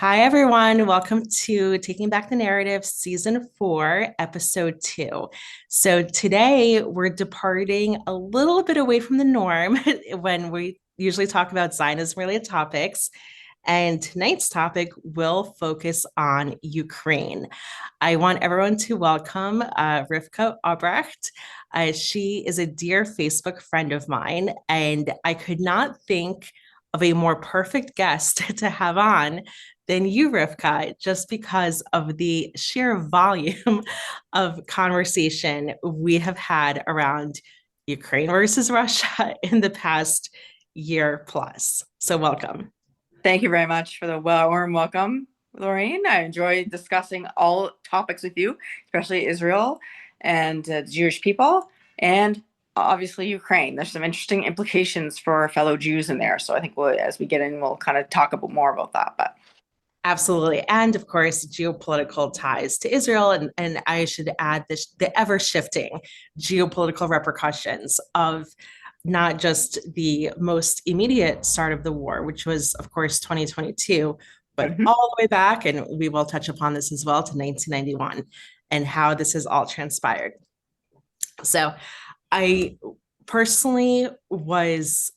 Hi, everyone. Welcome to Taking Back the Narrative, Season 4, Episode 2. So, today we're departing a little bit away from the norm when we usually talk about Zionism related topics. And tonight's topic will focus on Ukraine. I want everyone to welcome Rivkah Aubrecht. She is a dear Facebook friend of mine, and I could not think of a more perfect guest to have on than you, Rivkah, just because of the sheer volume of conversation we have had around Ukraine versus Russia in the past year plus. So, welcome. Thank you very much for the warm welcome, Lorraine. I enjoy discussing all topics with you, especially Israel and the Jewish people, and obviously Ukraine. There's some interesting implications for our fellow Jews in there. So I think as we get in, we'll kind of talk a bit more about that. But Absolutely. And of course, geopolitical ties to Israel. And I should add this, the ever shifting geopolitical repercussions of not just the most immediate start of the war, which was, of course, 2022, but Mhm. all the way back, and we will touch upon this as well, to 1991 and how this has all transpired. So I personally was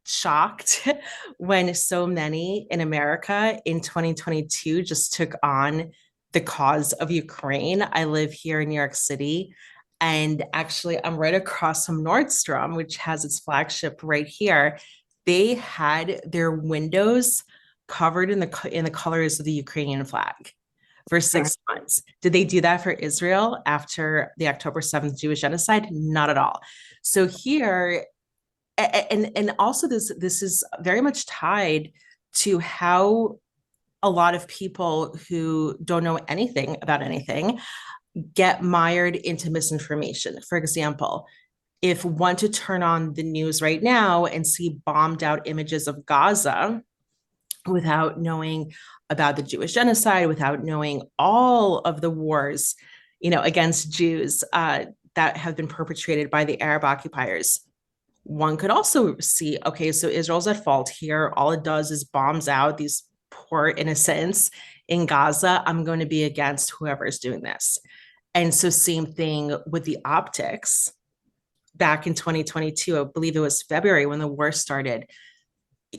shocked when so many in America in 2022 just took on the cause of Ukraine. I live here in New York City, and actually, I'm right across from Nordstrom, which has its flagship right here. They had their windows covered in the colors of the Ukrainian flag for 6 months. Did they do that for Israel after the October 7th Jewish genocide? Not at all. So here, and also this is very much tied to how a lot of people who don't know anything about anything get mired into misinformation. For example, if one to turn on the news right now and see bombed out images of Gaza without knowing about the Jewish genocide, without knowing all of the wars, against Jews that have been perpetrated by the Arab occupiers, one could also see, okay, so Israel's at fault here. All it does is bombs out these poor innocents in Gaza. I'm going to be against whoever is doing this. And so, same thing with the optics. Back in 2022, I believe it was February when the war started,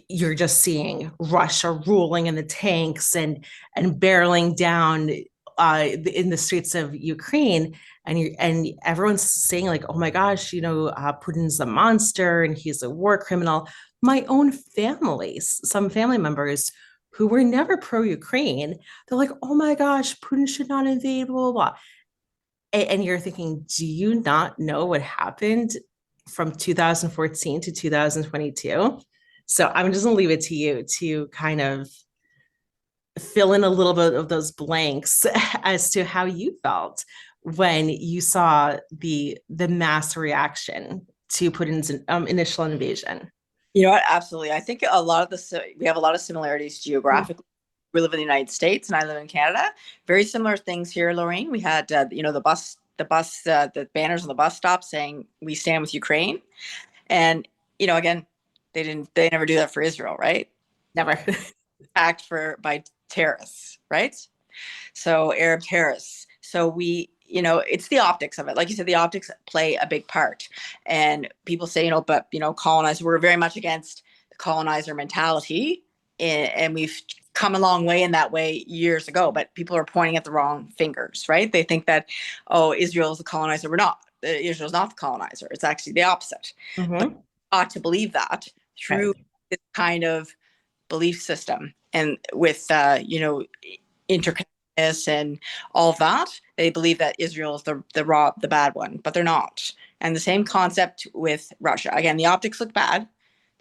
you're just seeing Russia ruling in the tanks and barreling down in the streets of Ukraine, and everyone's saying like, oh my gosh, Putin's a monster and he's a war criminal. My own families, some family members who were never pro-Ukraine, they're like, oh my gosh, Putin should not invade, blah blah blah. And you're thinking, do you not know what happened from 2014 to 2022? So I'm just gonna leave it to you to kind of fill in a little bit of those blanks as to how you felt when you saw the mass reaction to Putin's initial invasion. You know what? Absolutely. I think we have a lot of similarities geographically. We live in the United States, and I live in Canada. Very similar things here, Lorraine. We had, the banners on the bus stop saying "We stand with Ukraine," and again, they never do that for Israel, right? Never. Act for by terrorists, right? So Arab terrorists. So it's the optics of it. Like you said, the optics play a big part. And people say, but colonizers, we're very much against the colonizer mentality, and we've come a long way in that way years ago. But people are pointing at the wrong fingers, right? They think that, oh, Israel's the colonizer. We're not. Israel's not the colonizer. It's actually the opposite. But Mm-hmm. ought to believe that through Right. this kind of belief system and with interconnectedness and all of that, they believe that Israel is the bad one, but they're not. And the same concept with Russia. Again, the optics look bad.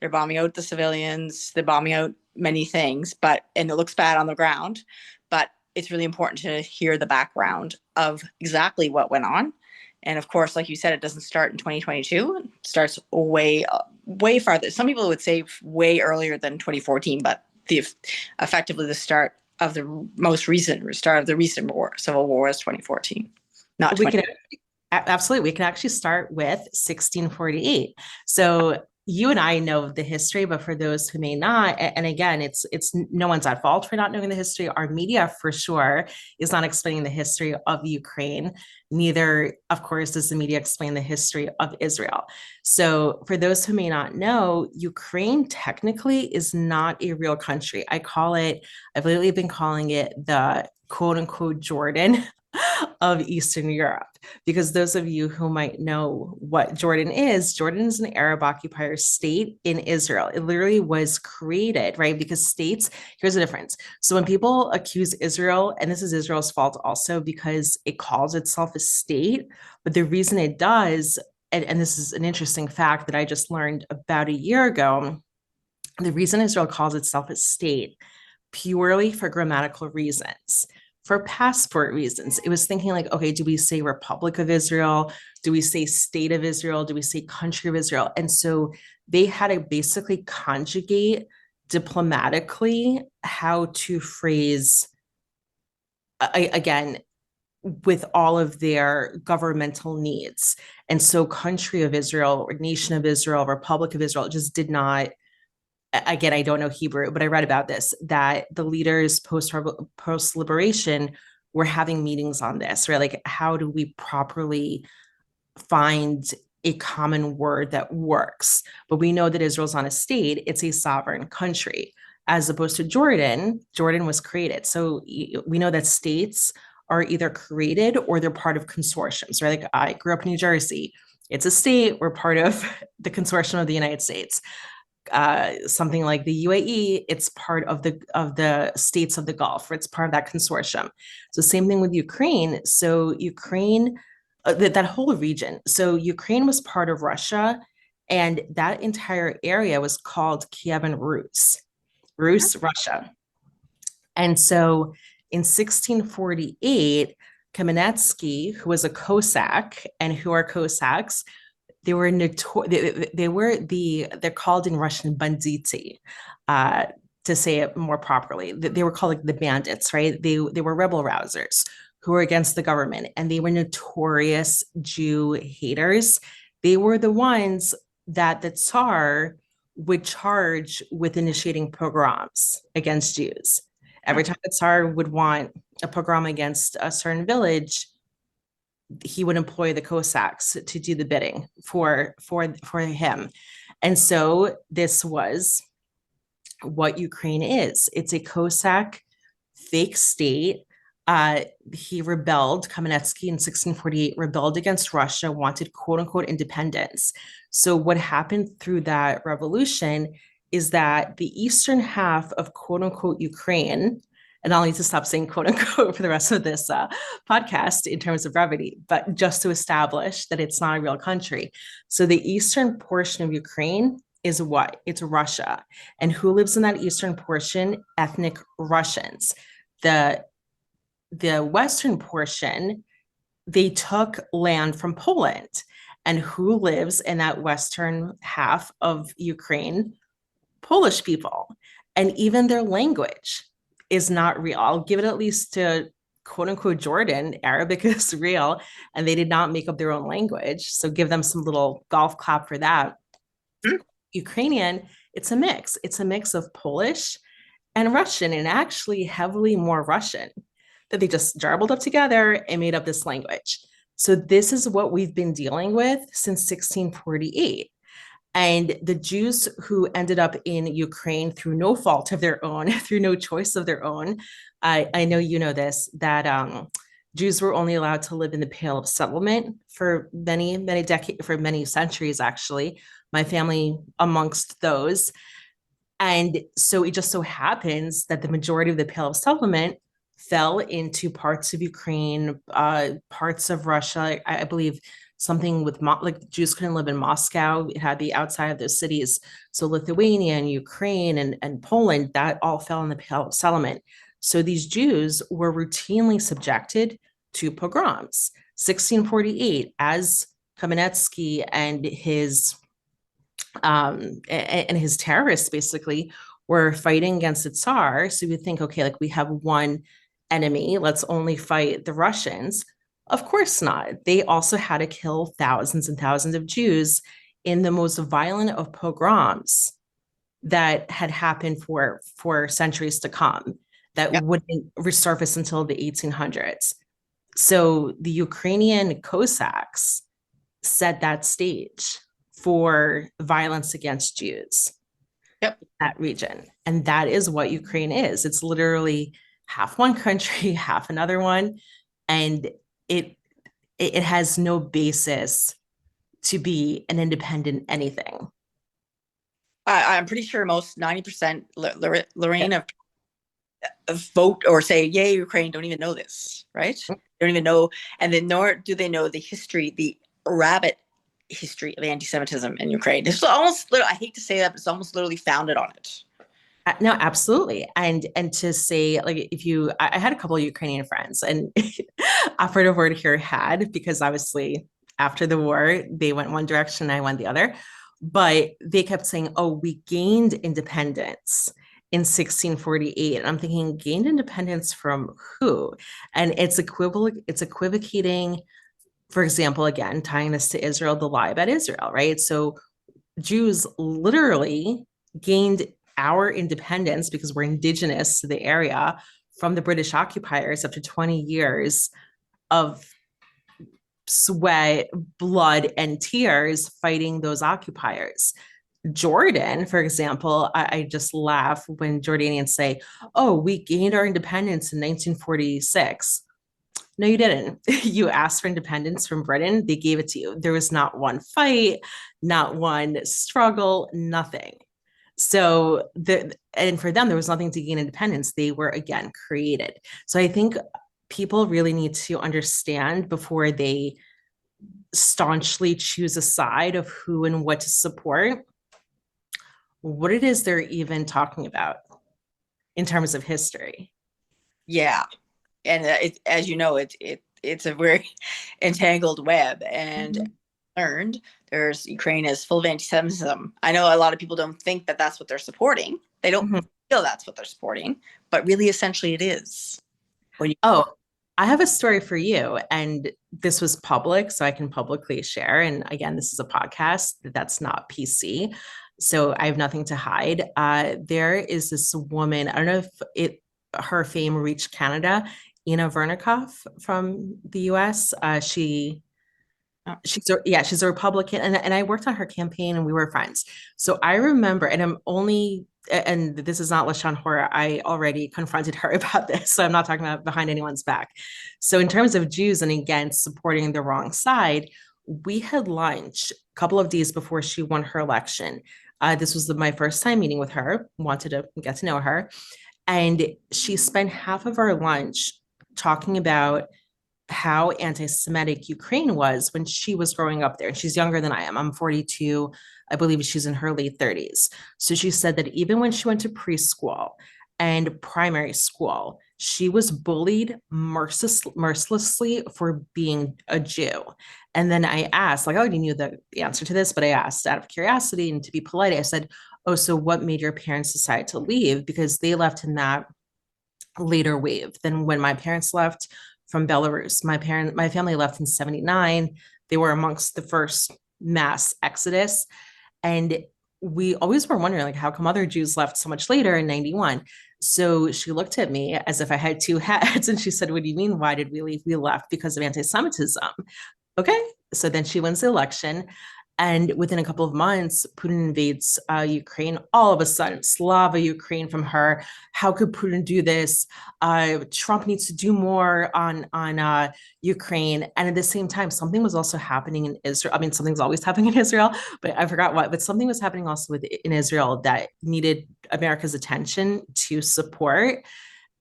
They're bombing out the civilians. They're bombing out many things, and it looks bad on the ground. But it's really important to hear the background of exactly what went on. And of course, like you said, it doesn't start in 2022. It starts way farther. Some people would say way earlier than 2014, but effectively the start of the recent war, civil war, is 2014, not We 20. can absolutely, we can actually start with 1648. So you and I know the history, but for those who may not, and again, it's no one's at fault for not knowing the history. Our media, for sure, is not explaining the history of Ukraine. Neither, of course, does the media explain the history of Israel. So, for those who may not know, Ukraine technically is not a real country. I've lately been calling it the quote unquote Jordan of Eastern Europe. Because those of you who might know what Jordan is an Arab occupier state in Israel. It literally was created, right? Because states, here's the difference. So when people accuse Israel, and this is Israel's fault also because it calls itself a state, but the reason it does, and this is an interesting fact that I just learned about a year ago, the reason Israel calls itself a state purely for grammatical reasons, for passport reasons. It was thinking like, okay, do we say Republic of Israel? Do we say State of Israel? Do we say Country of Israel? And so they had to basically conjugate diplomatically how to phrase, again, with all of their governmental needs. And so Country of Israel or Nation of Israel, Republic of Israel just did not, again, I don't know Hebrew, but I read about this, that the leaders post liberation were having meetings on this, right? Like, how do we properly find a common word that works? But we know that Israel's not a state, it's a sovereign country. As opposed to Jordan, Jordan was created. So we know that states are either created or they're part of consortiums, right? Like, I grew up in New Jersey. It's a state, we're part of the consortium of the United States. Something like the UAE, it's part of the states of the Gulf, or it's part of that consortium. So same thing with Ukraine. So Ukraine, that whole region. So Ukraine was part of Russia, and that entire area was called Kievan Rus, Russia. And so in 1648, Kamenetsky, who was a Cossack, and who are Cossacks, they were they're called in Russian banditi, uh, to say it more properly. They were called like the bandits, right? They were rebel rousers who were against the government, and they were notorious Jew haters. They were the ones that the Tsar would charge with initiating pogroms against Jews. Every time the Tsar would want a pogrom against a certain village, he would employ the Cossacks to do the bidding for him. And so this was what Ukraine is. It's a Cossack fake state. He rebelled, Kamenetsky in 1648 rebelled against Russia, wanted quote unquote independence. So what happened through that revolution is that the eastern half of quote unquote Ukraine, and I'll need to stop saying quote unquote for the rest of this podcast in terms of brevity, but just to establish that it's not a real country. So the eastern portion of Ukraine is what? It's Russia. And who lives in that eastern portion? Ethnic Russians. The western portion, they took land from Poland. And who lives in that western half of Ukraine? Polish people. And even their language is not real. I'll give it at least to quote unquote Jordan. Arabic is real, and they did not make up their own language. So give them some little golf clap for that. Ukrainian, it's a mix. It's a mix of Polish and Russian, and actually heavily more Russian, that they just jarbled up together and made up this language. So this is what we've been dealing with since 1648. And the Jews who ended up in Ukraine through no fault of their own, through no choice of their own, I know you know this, that Jews were only allowed to live in the Pale of Settlement for many decades, for many centuries, actually. My family amongst those. And so it just so happens that the majority of the Pale of Settlement fell into parts of Ukraine, parts of Russia. I believe something with like Jews couldn't live in Moscow. It had to be outside of those cities. So Lithuania and Ukraine and Poland, that all fell in the Pale of Settlement. So these Jews were routinely subjected to pogroms. 1648, as Kamenetsky and his terrorists basically were fighting against the Tsar. So we think, okay, like we have one enemy, let's only fight the Russians. Of course not. They also had to kill thousands and thousands of Jews in the most violent of pogroms that had happened for centuries to come that Yep. wouldn't resurface until the 1800s. So the Ukrainian Cossacks set that stage for violence against Jews Yep. in that region. And that is what Ukraine is. It's literally half one country, half another one. And it it has no basis to be an independent anything. I'm pretty sure most 90% Yeah. Lorraine of vote or say yay Ukraine don't even know this, right? They don't even know, and then nor do they know the history, the rabbit history of anti-Semitism in Ukraine. It's almost, I hate to say that, but it's almost literally founded on it. No, absolutely. And to say, like, if you I had a couple of Ukrainian friends, and operative word here had, because obviously after the war they went one direction, I went the other, but they kept saying, oh, we gained independence in 1648. And I'm thinking, gained independence from who? And it's equivocating, for example, again, tying this to Israel, the lie about Israel, right? So Jews literally gained our independence because we're indigenous to the area from the British occupiers after 20 years of sweat, blood, and tears fighting those occupiers. Jordan, for example, I just laugh when Jordanians say, oh, we gained our independence in 1946. No, you didn't. You asked for independence from Britain. They gave it to you. There was not one fight, not one struggle, nothing. So and for them, there was nothing to gain independence. They were again created. So I think people really need to understand before they staunchly choose a side of who and what to support, what it is they're even talking about in terms of history. Yeah, and as you know, it's a very entangled web, and Mhm. learned there's Ukraine is full of anti-Semitism. I know a lot of people don't think that that's what they're supporting. They don't Mhm. feel that's what they're supporting, but really, essentially, it is. When you Oh, I have a story for you. And this was public, so I can publicly share. And again, this is a podcast that's not PC. So I have nothing to hide. There is this woman, I don't know if her fame reached Canada, Ina Vernikoff from the US. She's a Republican, and I worked on her campaign and we were friends. So I remember, and this is not Lashon Hora, I already confronted her about this, so I'm not talking about behind anyone's back. So in terms of Jews and against supporting the wrong side, we had lunch a couple of days before she won her election. This was my first time meeting with her, wanted to get to know her, and she spent half of our lunch talking about how anti-Semitic Ukraine was when she was growing up there. And she's younger than I am. I'm 42. I believe she's in her late 30s. So she said that even when she went to preschool and primary school, she was bullied mercilessly for being a Jew. And then I asked, like, I already knew the answer to this, but I asked out of curiosity and to be polite, I said, oh, so what made your parents decide to leave? Because they left in that later wave than when my parents left from Belarus. My family left in 79. They were amongst the first mass exodus. And we always were wondering, like, how come other Jews left so much later in 91? So she looked at me as if I had two heads and she said, what do you mean? Why did we leave? We left because of anti-Semitism. Okay. So then she wins the election. And within a couple of months, Putin invades Ukraine. All of a sudden, Slava Ukraine from her. How could Putin do this? Trump needs to do more on Ukraine. And at the same time, something was also happening in Israel. I mean, something's always happening in Israel, but I forgot what. But something was happening also in Israel that needed America's attention to support.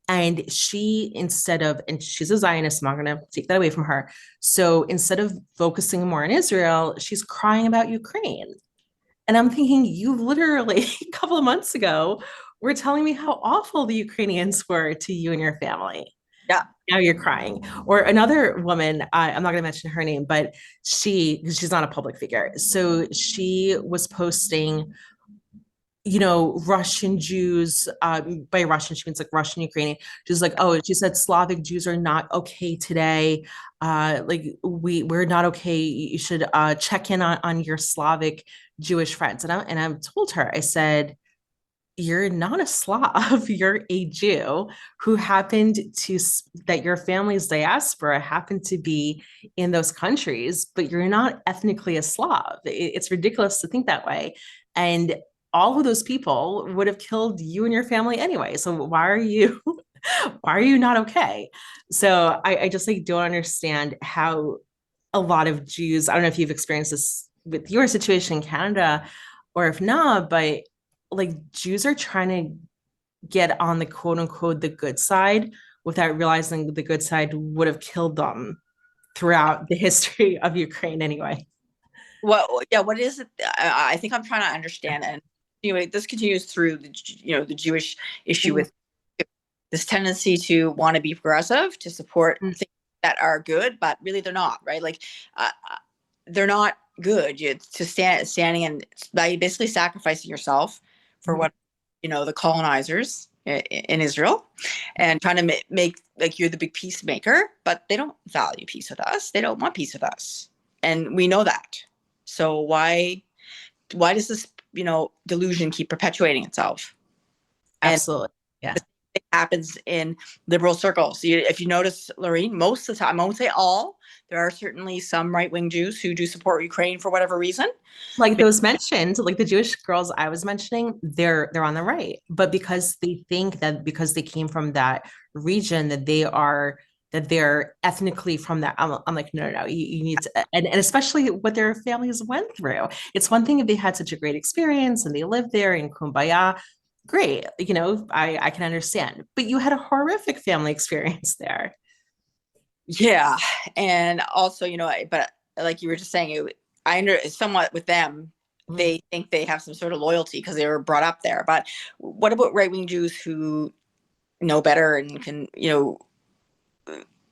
And and she's a Zionist, I'm not going to take that away from her. So instead of focusing more on Israel, she's crying about Ukraine. And I'm thinking, you literally a couple of months ago were telling me how awful the Ukrainians were to you and your family. yeah, Now you're crying. Or another woman, I'm not going to mention her name, but she's not a public figure. So she was posting Russian Jews, by Russian, she means like Russian Ukrainian. She's like, oh, she said Slavic Jews are not okay today. Like we're not okay. You should check in on your Slavic Jewish friends. And I told her, I said, you're not a Slav, you're a Jew who happened to, that your family's diaspora happened to be in those countries, but you're not ethnically a Slav. It's ridiculous to think that way. And all of those people would have killed you and your family anyway. So why are you why are you not okay? So I just like don't understand how a lot of Jews, I don't know if you've experienced this with your situation in Canada or if not, but like Jews are trying to get on the quote unquote the good side without realizing the good side would have killed them throughout the history of Ukraine anyway. What is it? I think I'm trying to understand. And anyway, this continues through the Jewish issue with this tendency to want to be progressive, to support things that are good, but really they're not, right? Like they're not good. To standing and by basically sacrificing yourself for what the colonizers in Israel, and trying to make like you're the big peacemaker, but they don't value peace with us. They don't want peace with us, and we know that. So why does this delusion keep perpetuating itself? And Absolutely. Yeah. it happens in liberal circles. If you notice, Lorraine, most of the time, I won't say all, there are certainly some right-wing Jews who do support Ukraine for whatever reason. Like those mentioned, like the Jewish girls I was mentioning, they're on the right, but because they think that because they came from that region that they're ethnically from that. I'm like, no, you need to, and especially what their families went through. It's one thing if they had such a great experience and they lived there in Kumbaya, great, I can understand. But you had a horrific family experience there. Yeah, and also, but like you were just saying, I under somewhat with them. Mm. They think they have some sort of loyalty because they were brought up there. But what about right wing Jews who know better and can,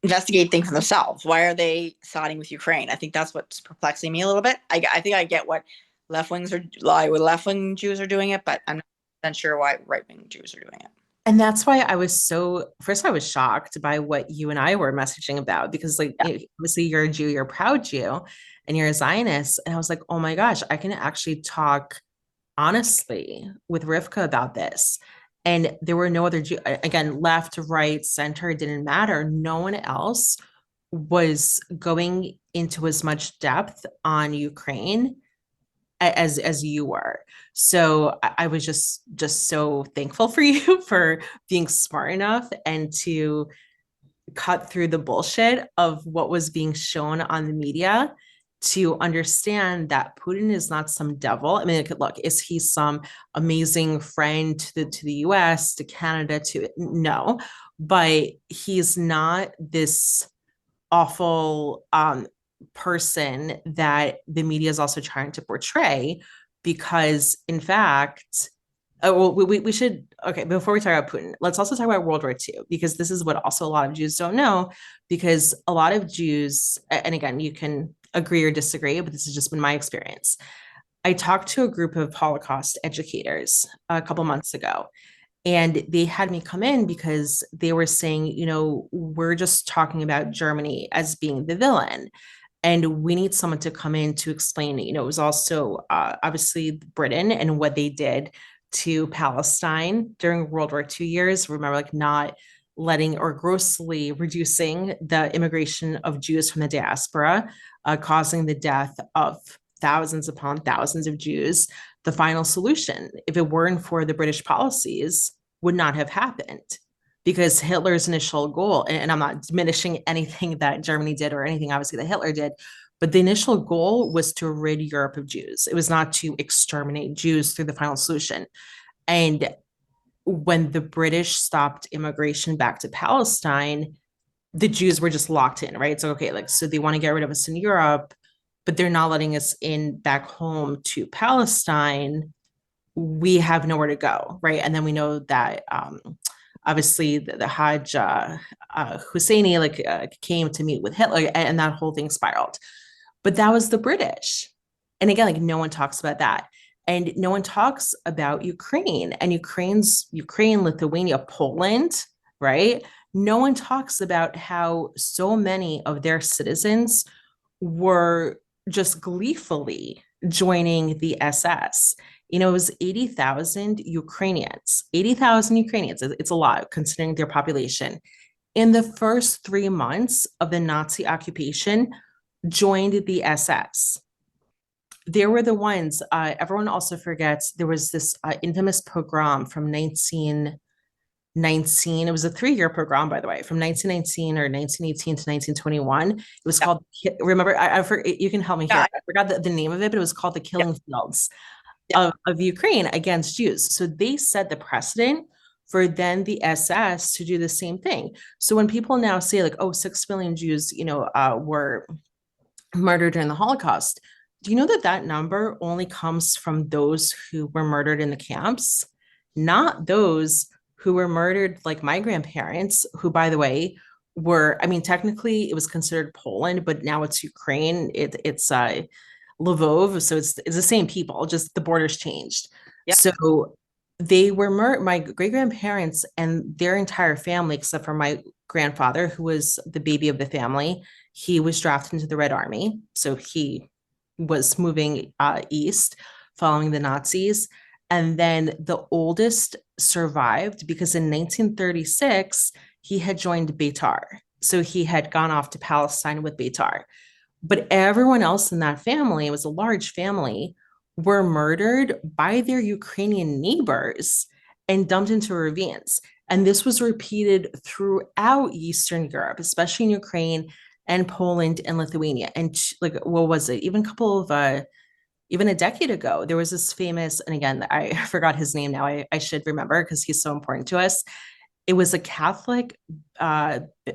investigate things for themselves? Why are they siding with Ukraine? I think that's what's perplexing me a little bit. I think I get what left wing Jews are doing it, but I'm not sure why right wing Jews are doing it. And that's why I was so first I was shocked by what you and I were messaging about because like Yeah. obviously you're a Jew, you're a proud Jew, and you're a Zionist. And I was like, oh my gosh, I can actually talk honestly with Rivkah about this. And there were no other Jew, again, left, right, center, it didn't matter. No one else was going into as much depth on Ukraine as you were. So I was just so thankful for you for being smart enough and to cut through the bullshit of what was being shown on the media to understand that Putin is not some devil. I mean, look, is he some amazing friend to the US, to Canada, to no, but he's not this awful person that the media is also trying to portray because in fact well, we should okay before we talk about Putin, let's also talk about World War II because this is what also a lot of Jews don't know because a lot of Jews, and again you can agree or disagree, but this has just been my experience. I talked to a group of Holocaust educators a couple months ago, and they had me come in because they were saying, we're just talking about Germany as being the villain. And we need someone to come in to explain, it was also obviously Britain and what they did to Palestine during World War II years. Remember, like not letting or grossly reducing the immigration of Jews from the diaspora, causing the death of thousands upon thousands of Jews. The final solution, if it weren't for the British policies, would not have happened because Hitler's initial goal, and I'm not diminishing anything that Germany did or anything obviously that Hitler did, but the initial goal was to rid Europe of Jews. It was not to exterminate Jews through the final solution. And when the British stopped immigration back to Palestine, the Jews were just locked in, right? So, okay, like, so they want to get rid of us in Europe, but they're not letting us in back home to Palestine. We have nowhere to go, right? And then we know that obviously the Hajj Husseini came to meet with Hitler, and that whole thing spiraled. But that was the British, and again, like no one talks about that. And no one talks about Ukraine and Ukraine, Lithuania, Poland, right? No one talks about how so many of their citizens were just gleefully joining the SS. It was 80,000 Ukrainians. 80,000 Ukrainians. It's a lot considering their population. In the first 3 months of the Nazi occupation, joined the SS. There were the ones, everyone also forgets, there was this infamous pogrom from 1919. It was a 3-year pogrom, by the way, from 1919 or 1918 to 1921. It was called, remember, you can help me here. I forgot the name of it, but it was called the Killing Fields of Ukraine against Jews. So they set the precedent for then the SS to do the same thing. So when people now say like, oh, 6 million Jews, were murdered during the Holocaust, do you know that that number only comes from those who were murdered in the camps, not those who were murdered like my grandparents, who, by the way, I mean, technically it was considered Poland, but now it's Ukraine. It's Lvov, so it's the same people, just the borders changed. Yeah. So they were my great grandparents and their entire family, except for my grandfather, who was the baby of the family. He was drafted into the Red Army, so he was moving east following the Nazis. And then the oldest survived because in 1936, he had joined Beitar. So he had gone off to Palestine with Beitar. But everyone else in that family, it was a large family, were murdered by their Ukrainian neighbors and dumped into ravines. And this was repeated throughout Eastern Europe, especially in Ukraine and Poland and Lithuania. And like, what was it? Even a decade ago, there was this famous, and again, I forgot his name now. I should remember because he's so important to us. It was a Catholic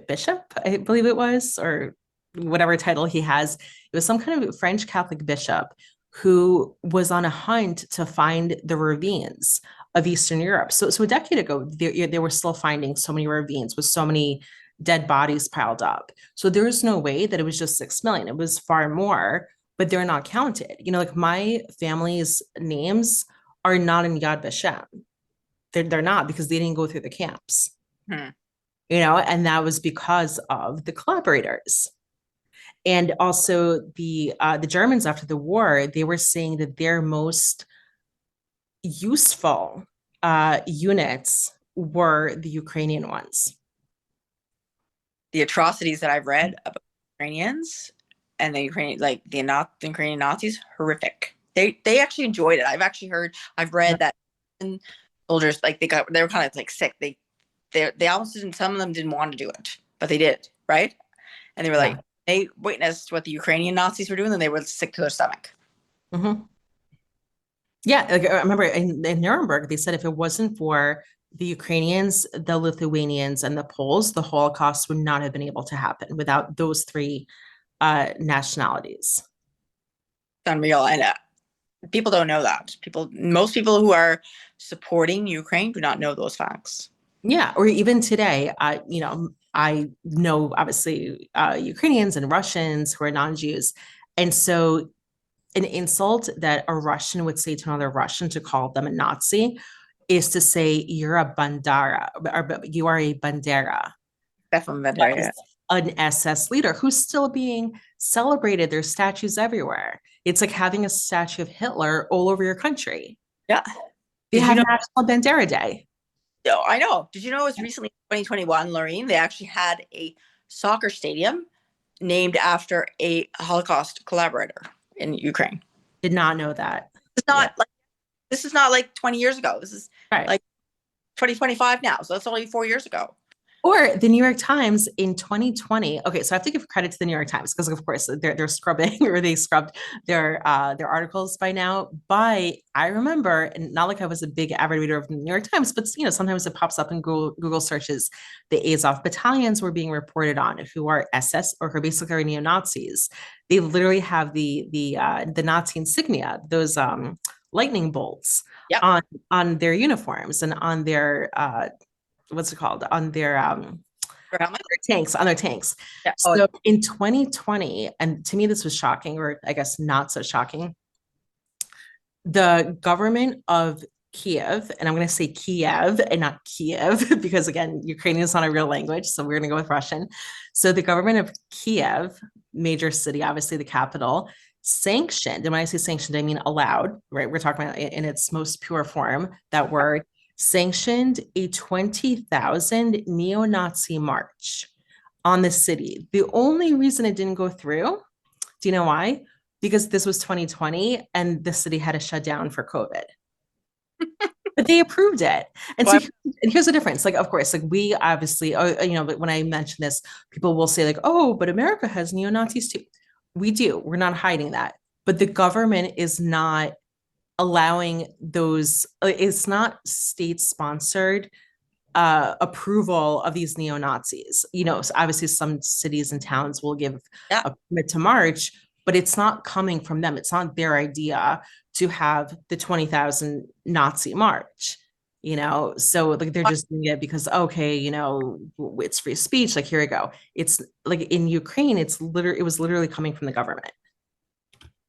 bishop, I believe it was, or whatever title he has. It was some kind of French Catholic bishop who was on a hunt to find the ravines of Eastern Europe. So a decade ago, they were still finding so many ravines with so many dead bodies piled up. So there is no way that it was just 6 million. It was far more, but they're not counted. Like my family's names are not in Yad Vashem. They're not because they didn't go through the camps. And that was because of the collaborators. And also the Germans after the war, they were saying that their most useful units were the Ukrainian ones. The atrocities that I've read about Ukrainians and the Ukrainian, like the Ukrainian Nazis, horrific. They actually enjoyed it. I've read that soldiers, like they were kind of like sick. They almost didn't. Some of them didn't want to do it, but they did, right? And they were like, they witnessed what the Ukrainian Nazis were doing, and they were sick to their stomach. Mm-hmm. Yeah, like, I remember in Nuremberg, they said if it wasn't for the Ukrainians, the Lithuanians, and the Poles, the Holocaust would not have been able to happen without those three nationalities. It's unreal, and people don't know that. Most people who are supporting Ukraine do not know those facts. Yeah, or even today, I know obviously Ukrainians and Russians who are non-Jews, and so an insult that a Russian would say to another Russian to call them a Nazi is to say you're a bandera, or you are a bandera. Definitely bandera. An SS leader who's still being celebrated. There's statues everywhere. It's like having a statue of Hitler all over your country. Yeah. They have National Bandera Day. Oh, I know. Did you know it was recently 2021, Lorraine? They actually had a soccer stadium named after a Holocaust collaborator in Ukraine. Did not know that. This is not like 20 years ago. This is like 2025 now. So that's only 4 years ago. Or the New York Times in 2020. Okay, so I have to give credit to the New York Times because, of course, they're scrubbing or they scrubbed their articles by now. But I remember, and not like I was a big avid reader of the New York Times, but sometimes it pops up in Google searches. The Azov battalions were being reported on, who are SS or who basically are neo Nazis. They literally have the Nazi insignia, those lightning bolts on their uniforms and on their what's it called, on their tanks. Yeah. So in 2020, and to me this was shocking, or I guess not so shocking, the government of Kiev, and I'm going to say Kiev and not Kiev because again, Ukrainian is not a real language, so we're going to go with Russian. So the government of Kiev, major city, obviously the capital, sanctioned, and when I say sanctioned, I mean allowed, right? We're talking about in its most pure form, that word, sanctioned a 20,000 neo-Nazi march on the city. The only reason it didn't go through, do you know why? Because this was 2020 and the city had to shut down for COVID. But they approved it. And so Well, and here's the difference. Like, of course, like we obviously, but when I mention this, people will say, like, oh, but America has neo-Nazis too. We do. We're not hiding that. But the government is not allowing those, it's not state-sponsored approval of these neo-Nazis. So obviously some cities and towns will give yeah, a permit to march, but it's not coming from them. It's not their idea to have the 20,000 Nazi march. So like they're just doing it because okay, it's free speech. Like here we go. It's like in Ukraine, it was literally coming from the government.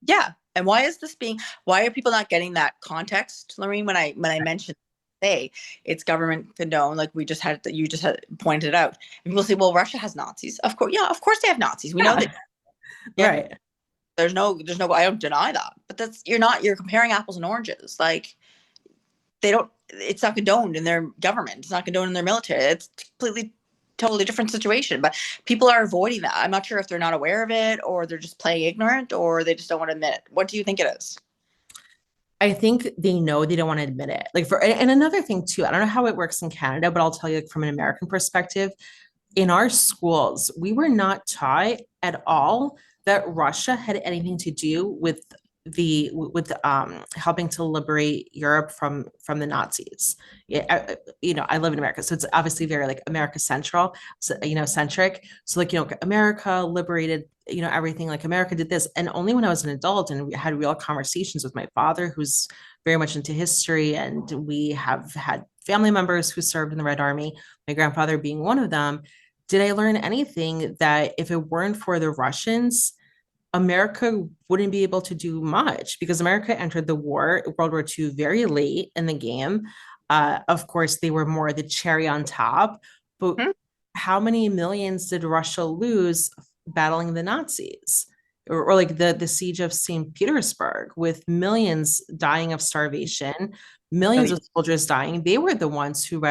yeah. And why are people not getting that context, Lorraine, when I mentioned, say it's government condoned, like you just had pointed out. And people say, well, Russia has Nazis. Of course, yeah, of course they have Nazis. We know Yeah, that. Yeah, right. there's no, I don't deny that. But you're comparing apples and oranges. Like it's not condoned in their government. It's not condoned in their military. It's completely, totally different situation. But people are avoiding that. I'm not sure if they're not aware of it or they're just playing ignorant or they just don't want to admit it. What do you think it is? I think they know they don't want to admit it. Like and another thing too, I don't know how it works in Canada, but I'll tell you like from an American perspective, in our schools, we were not taught at all that Russia had anything to do with helping to liberate Europe from the Nazis. Yeah, I live in America, so it's obviously very like America central, so, centric. So like America liberated everything. Like America did this, and only when I was an adult and we had real conversations with my father, who's very much into history, and we have had family members who served in the Red Army. My grandfather being one of them. Did I learn anything that if it weren't for the Russians, America wouldn't be able to do much because America entered the World War II, very late in the game. Of course, they were more the cherry on top, but Hmm? how many millions did Russia lose battling the Nazis? Or like the siege of St. Petersburg with millions dying of starvation, millions of soldiers dying. They were the ones who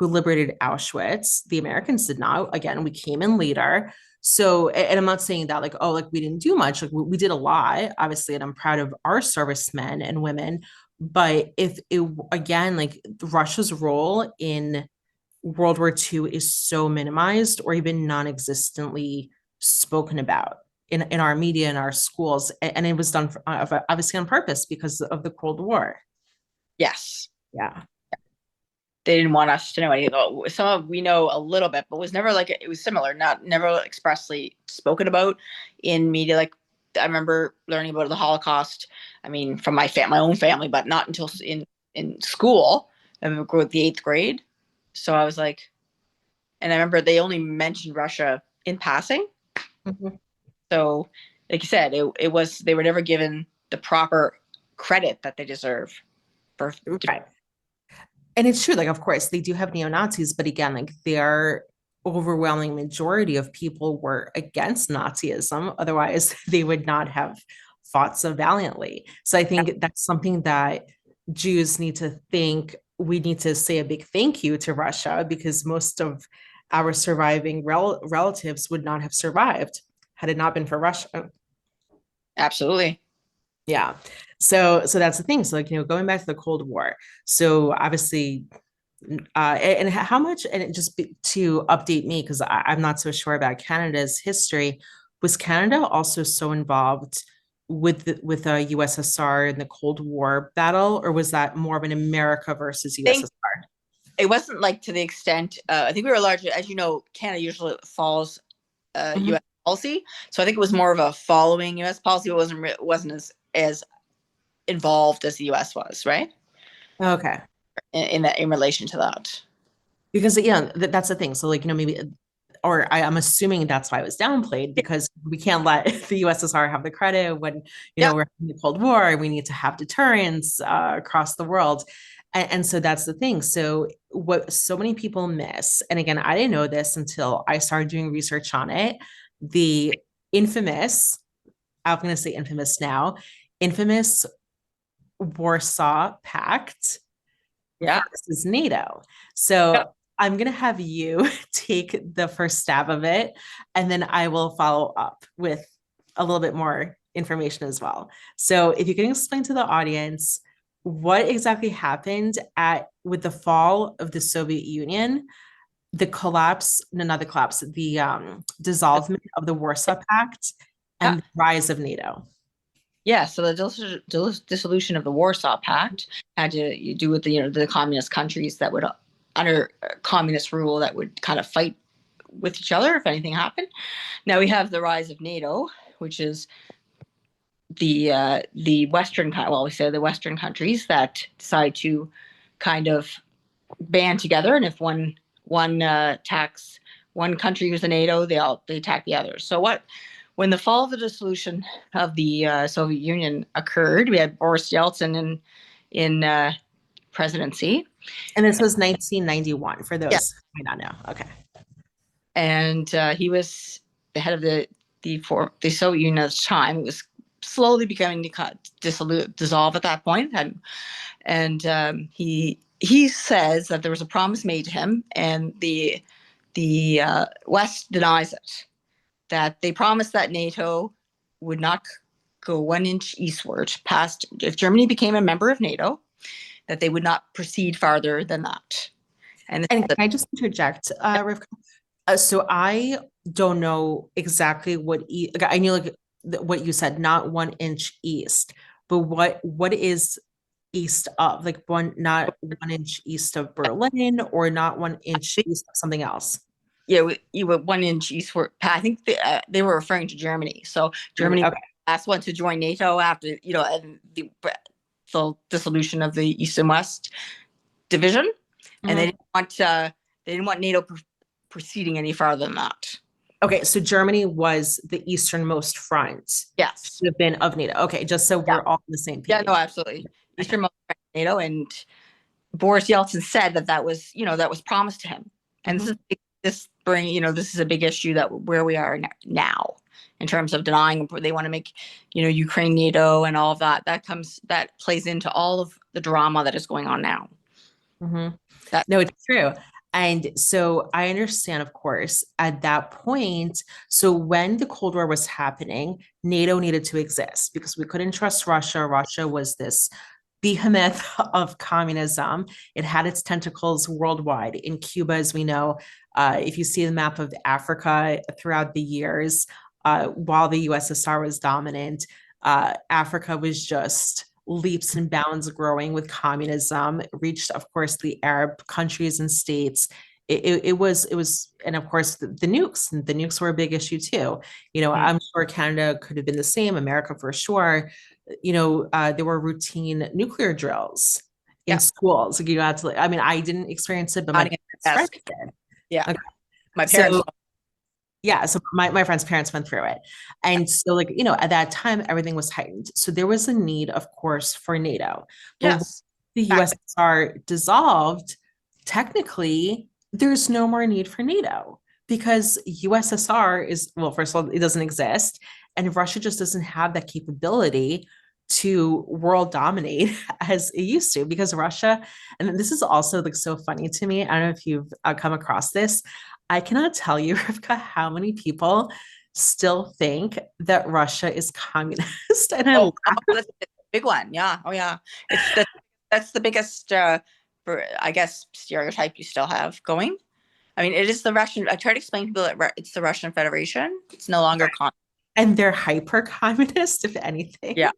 liberated Auschwitz. The Americans did not. Again, we came in later. So, and I'm not saying that like, oh, like we didn't do much. Like we did a lot, obviously, and I'm proud of our servicemen and women. But if it again, like Russia's role in World War II is so minimized or even non-existently spoken about in our media, in our schools, and it was done obviously on purpose because of the Cold War. Yes. Yeah. They didn't want us to know anything. Some of we know a little bit, but was never like it was similar, not never expressly spoken about in media. Like I remember learning about the Holocaust. I mean, from my own family, but not until in school. I remember with the 8th grade. So I was like, and I remember they only mentioned Russia in passing. Mm-hmm. So, like you said, it was they were never given the proper credit that they deserve for. Right. And it's true, like, of course, they do have neo-Nazis, but again, like their overwhelming majority of people were against Nazism. Otherwise, they would not have fought so valiantly. So I think that's something that Jews need to think. We need to say a big thank you to Russia because most of our surviving relatives would not have survived had it not been for Russia. Absolutely. Yeah. So that's the thing. So like, going back to the Cold War. So obviously, and how much, and to update me, because I'm not so sure about Canada's history, was Canada also so involved with the USSR in the Cold War battle, or was that more of an America versus I think USSR? it wasn't like to the extent. I think we were largely, as you know, Canada usually follows Mhm. U.S. policy, so I think it was more of a following U.S. policy. It wasn't as involved as the U.S. was, right? Okay. In relation to that. Because that's the thing. So like, maybe I'm assuming that's why it was downplayed, because we can't let the USSR have the credit when, Yeah. we're in the Cold War and we need to have deterrence across the world. And so that's the thing. So what so many people miss, and again, I didn't know this until I started doing research on it, the infamous, I'm going to say infamous now, infamous Warsaw Pact Yeah. versus NATO. Yeah. So I'm going to have you take the first stab of it, and then I will follow up with a little bit more information as well. So if you can explain to the audience what exactly happened with the fall of the Soviet Union, the collapse, no, not the collapse, the dissolvement of the Warsaw Pact, Yeah. and the rise of NATO. Yeah, so the dissolution of the Warsaw Pact had to do with the communist countries that would, under communist rule, that would kind of fight with each other if anything happened. Now we have the rise of NATO, which is the Western, well, we say the Western countries that decide to kind of band together, and if one attacks one country who's in NATO, they attack the others. So when the fall of the dissolution of the Soviet Union occurred, we had Boris Yeltsin in presidency. And this was 1991 for Yeah. those who may not know. Okay. And he was the head of the Soviet Union at the time. It was slowly becoming to dissolve at that point. And he says that there was a promise made to him, and the West denies it. That they promised that NATO would not go 1 inch eastward past, if Germany became a member of NATO, that they would not proceed farther than that. And can I just interject, Rivkah? So I don't know exactly I knew like what you said, not 1 inch east, but what is east of, like not 1 inch east of Berlin, or not 1 inch east of something else? Yeah, you were 1 inch eastward. I think they were referring to Germany. So Germany Okay. last one to join NATO after and the dissolution of the East and West division, and they didn't want NATO proceeding any farther than that. Okay, so Germany was the easternmost front. Yes. Should have been of NATO. Okay, just so we're all on the same page. Yeah, no, absolutely. Easternmost front of NATO, and Boris Yeltsin said that was promised to him, and this is a big issue where we are now in terms of denying. They want to make Ukraine NATO and all of that. That plays into all of the drama that is going on now. No, it's true. And so I understand, of course, at that point, so when the Cold War was happening, NATO needed to exist because we couldn't trust Russia. Russia was this behemoth of communism. It had its tentacles worldwide. In Cuba, as we know, if you see the map of Africa throughout the years, while the USSR was dominant, Africa was just leaps and bounds growing with communism. It reached, of course, the Arab countries and states. It was, and of course, the nukes. The nukes were a big issue too. I'm sure Canada could have been the same, America for sure. There were routine nuclear drills in schools. Like, you had to, I mean, I didn't experience it, but my friends did. Yeah. Okay. My parents. So my friend's parents went through it. And so at that time, everything was heightened. So there was a need, of course, for NATO. But Yes. the USSR dissolved, technically, there's no more need for NATO because USSR is, well, first of all, it doesn't exist. And Russia just doesn't have that capability to world dominate as it used to, because Russia, and this is also so funny to me. I don't know if you've come across this. I cannot tell you, Rivkah, how many people still think that Russia is communist. And that's a big one. Yeah. Oh, yeah. That's the biggest, I guess, stereotype you still have going. I mean, it is the Russian. I try to explain to people that it's the Russian Federation. It's no longer communist. And they're hyper communist, if anything. Yeah.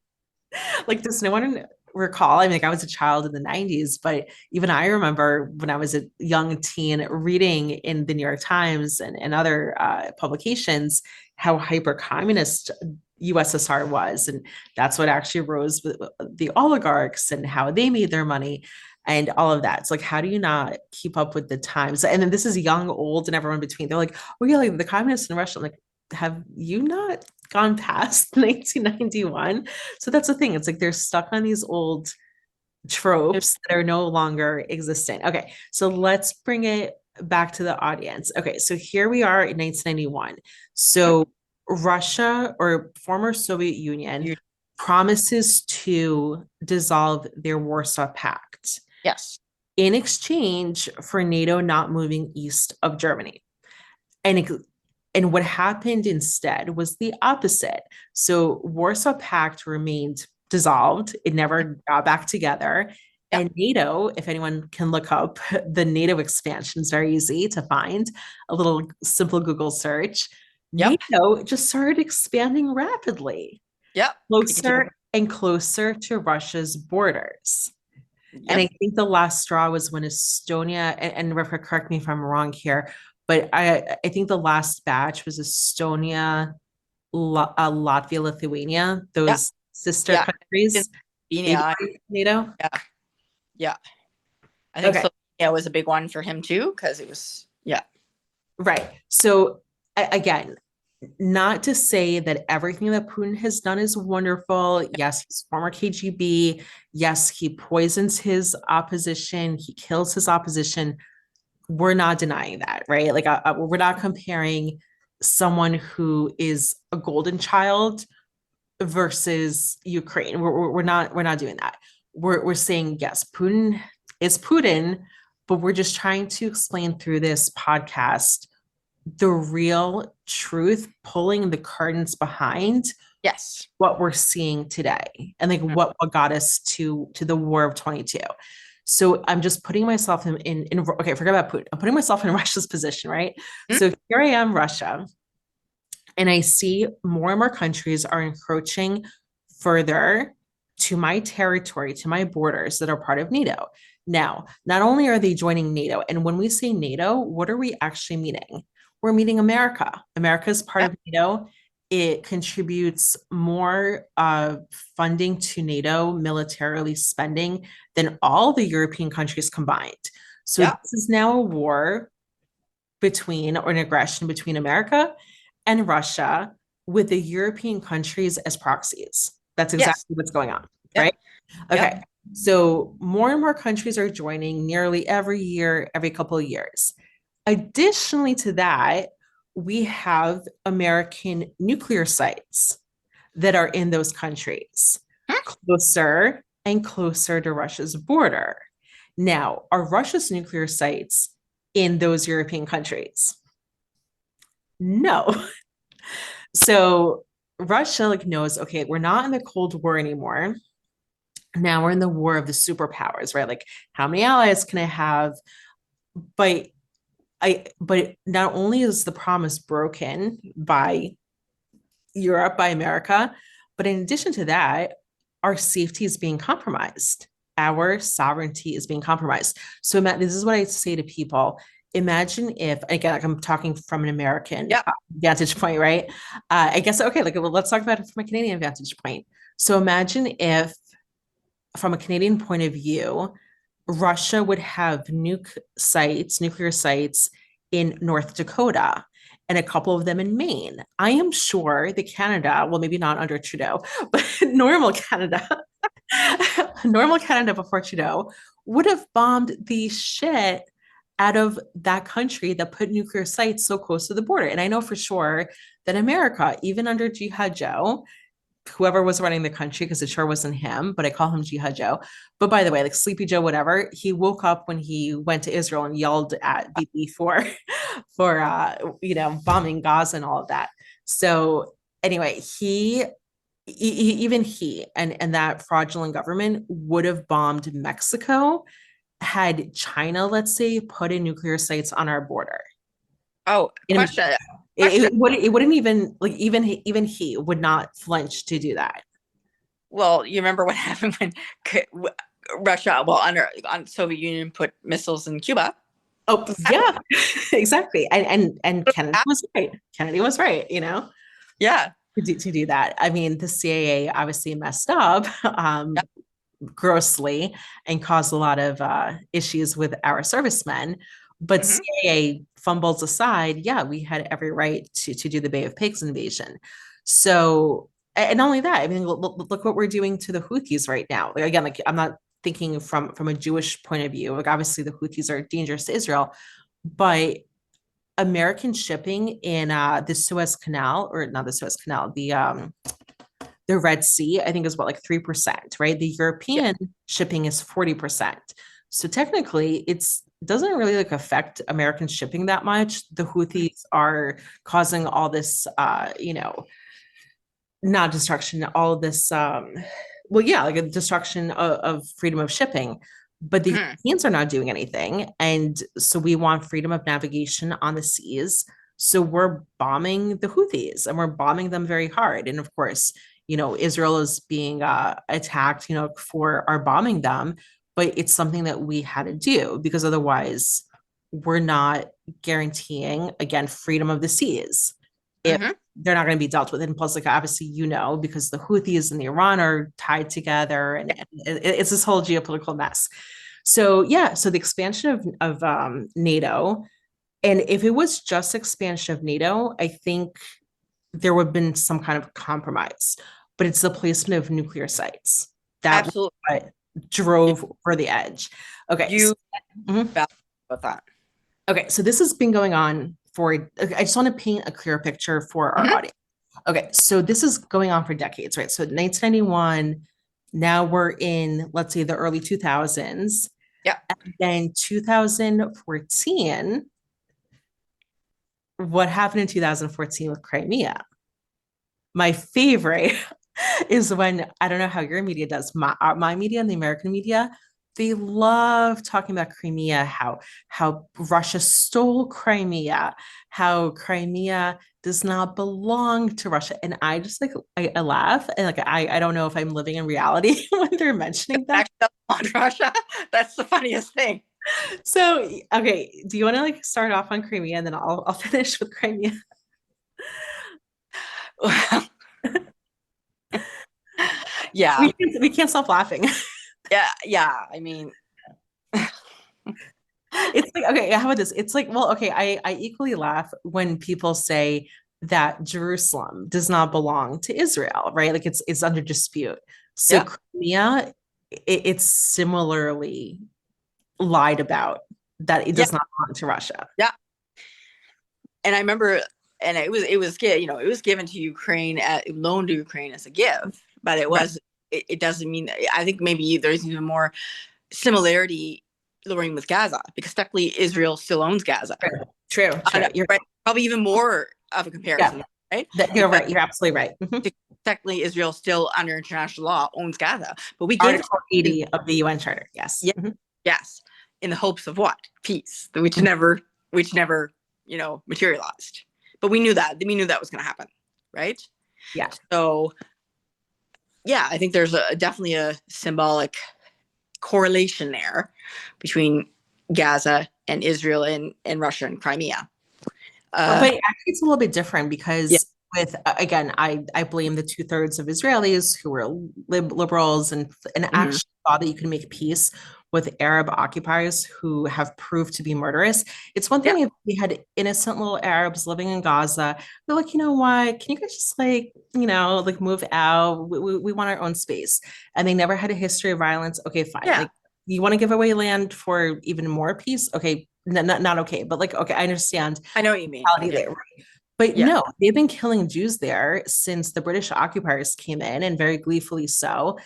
Does no one recall? I mean, I was a child in the 90s, but even I remember when I was a young teen reading in the New York Times and other publications how hyper communist USSR was. And that's what actually rose with the oligarchs and how they made their money. and all of that. It's like, how do you not keep up with the times? And then this is young, old, and everyone between. They're like, oh yeah, like the communists in Russia. I'm like, have you not gone past 1991? So that's the thing. It's like they're stuck on these old tropes that are no longer existent. Okay, so let's bring it back to the audience. Okay, so here we are in 1991. So Russia or former Soviet Union You, promises to dissolve their Warsaw Pact yes. in exchange for NATO not moving east of Germany. And and what happened instead was the opposite. So Warsaw Pact remained dissolved. It never got back together. Yep. And NATO, if anyone can look up the NATO expansion, is very easy to find, a little simple Google search. Yep. NATO just started expanding rapidly, Yep. closer and closer to Russia's borders. Yep. And I think the last straw was when Estonia, and Rivkah, correct me if I'm wrong here, but I think the last batch was Estonia, Latvia, Lithuania, Yep. those sister Yeah. countries. Yeah. NATO. Yeah. Yeah. I think Okay. so. Yeah, was a big one for him too, because it was, yeah. Right. So again, not to say that everything that Putin has done is wonderful. Yes, he's former KGB. Yes, he poisons his opposition. He kills his opposition. We're not denying that, right? Like we're not comparing someone who is a golden child versus Ukraine. We're not doing that. We're saying yes, Putin is Putin, but we're just trying to explain through this podcast the real truth, pulling the curtains behind Yes. what we're seeing today and like what got us to the war of 22. So I'm just putting myself in okay, forget about Putin. I'm putting myself in Russia's position, right? Mm-hmm. So here I am, Russia, and I see more and more countries are encroaching further to my territory, to my borders that are part of NATO. Now, not only are they joining NATO, and when we say NATO, what are we actually meaning? We're meeting America. America is part of NATO. It contributes more funding to NATO, militarily spending, than all the European countries combined. So this is now a war between, or an aggression between America and Russia with the European countries as proxies. That's exactly what's going on, right? Okay. So more and more countries are joining nearly every year, every couple of years. Additionally to that, we have American nuclear sites that are in those countries, closer and closer to Russia's border. Now, are Russia's nuclear sites in those European countries? No. So Russia like knows, okay, we're not in the Cold War anymore. Now we're in the war of the superpowers, right? Like how many allies can I have? But but not only is the promise broken by Europe, by America, but in addition to that, our safety is being compromised. Our sovereignty is being compromised. So this is what I say to people. Imagine if, again, I'm talking from an American vantage point, right? I guess, okay, like, well, let's talk about it from a Canadian vantage point. So imagine if, from a Canadian point of view, Russia would have nuclear sites in North Dakota and a couple of them in Maine. I am sure that Canada, well, maybe not under Trudeau, but normal Canada, normal Canada before Trudeau would have bombed the shit out of that country that put nuclear sites so close to the border. And I know for sure that America, even under Jihad Joe, whoever was running the country, because it sure wasn't him, but I call him Jihad Joe. But by the way, like Sleepy Joe, whatever, he woke up when he went to Israel and yelled at BP for bombing Gaza and all of that. So anyway, even he and that fraudulent government would have bombed Mexico had China, let's say, put in nuclear sites on our border. Oh, question. It wouldn't even like even he would not flinch to do that. Well, you remember what happened when Russia, on Soviet Union, put missiles in Cuba? Oh yeah, exactly. And Kennedy was right. Kennedy was right. Yeah. To do that. I mean, the CIA obviously messed up. grossly and caused a lot of issues with our servicemen. But Mhm. CIA fumbles aside, yeah, we had every right to do the Bay of Pigs invasion. So, and not only that, I mean, look what we're doing to the Houthis right now. Like, again, like I'm not thinking from a Jewish point of view. Like obviously the Houthis are dangerous to Israel, but American shipping in the Suez Canal, or not the Suez Canal, the Red Sea, I think is what, like 3%, right? The Yeah. European shipping is 40%. So technically it's doesn't really like affect American shipping that much. The Houthis are causing all this not destruction, all of this well, yeah, like a destruction of freedom of shipping. But the Mhm. Europeans are not doing anything. And so we want freedom of navigation on the seas. So we're bombing the Houthis and we're bombing them very hard. And of course, Israel is being attacked, for our bombing them. But it's something that we had to do because otherwise we're not guaranteeing, again, freedom of the seas if Mhm. they're not going to be dealt with. And plus, like obviously, because the Houthis and the Iran are tied together, and it's this whole geopolitical mess. So yeah, so the expansion of NATO, and if it was just expansion of NATO, I think there would have been some kind of compromise. But it's the placement of nuclear sites that Absolutely. what You, drove for the edge. Okay, so, you mhm. valid about that. Okay, so this has been going on for. I just want to paint a clear picture for our Mhm. audience. Okay, so this is going on for decades, right? So 1991, now we're in, let's say, the early 2000s. Yeah. And then 2014, what happened in 2014 with Crimea? My favorite is when, I don't know how your media does, my media and the American media, they love talking about Crimea, how Russia stole Crimea, how Crimea does not belong to Russia. And I just like I laugh and like I don't know if I'm living in reality when they're mentioning that. Actually, on Russia, that's the funniest thing. So okay, do you want to like start off on Crimea and then I'll finish with Crimea? Yeah. We can't stop laughing. Yeah. Yeah. I mean, It's like, okay, how about this? It's like, well, okay, I equally laugh when people say that Jerusalem does not belong to Israel, right? Like it's under dispute. So yeah. Crimea, it's similarly lied about that it Yeah. does not belong to Russia. Yeah. And I remember, and it was given to Ukraine, loaned to Ukraine as a gift, but Right. it doesn't mean. I think maybe there's even more similarity learning with Gaza because technically Israel still owns Gaza. True, true, true. Right? Probably even more of a Yeah, comparison, right? you're Because right. You're absolutely right. technically Israel still under international law owns Gaza, but we gave it Article to 80 of the UN Charter. Yes. yeah, yes, in the hopes of what peace, which never materialized. But we knew that was going to happen, right? Yeah. So yeah, I think there's definitely a symbolic correlation there between Gaza and Israel and Russia and Crimea. But actually, it's a little bit different Yeah. because with again, I blame the 2/3 of Israelis who were liberals and Mhm. actually thought that you can make peace with Arab occupiers who have proved to be murderous. It's one Yeah. thing if we had innocent little Arabs living in Gaza. They're like, you know what? Can you guys just like move out? We want our own space, and they never had a history of violence. Okay, fine. Yeah. Like you want to give away land for even more peace? Okay, not okay, but like okay, I understand I know what you mean. Yeah. there. But Yeah. no, they've been killing Jews there since the British occupiers came in, and very gleefully so.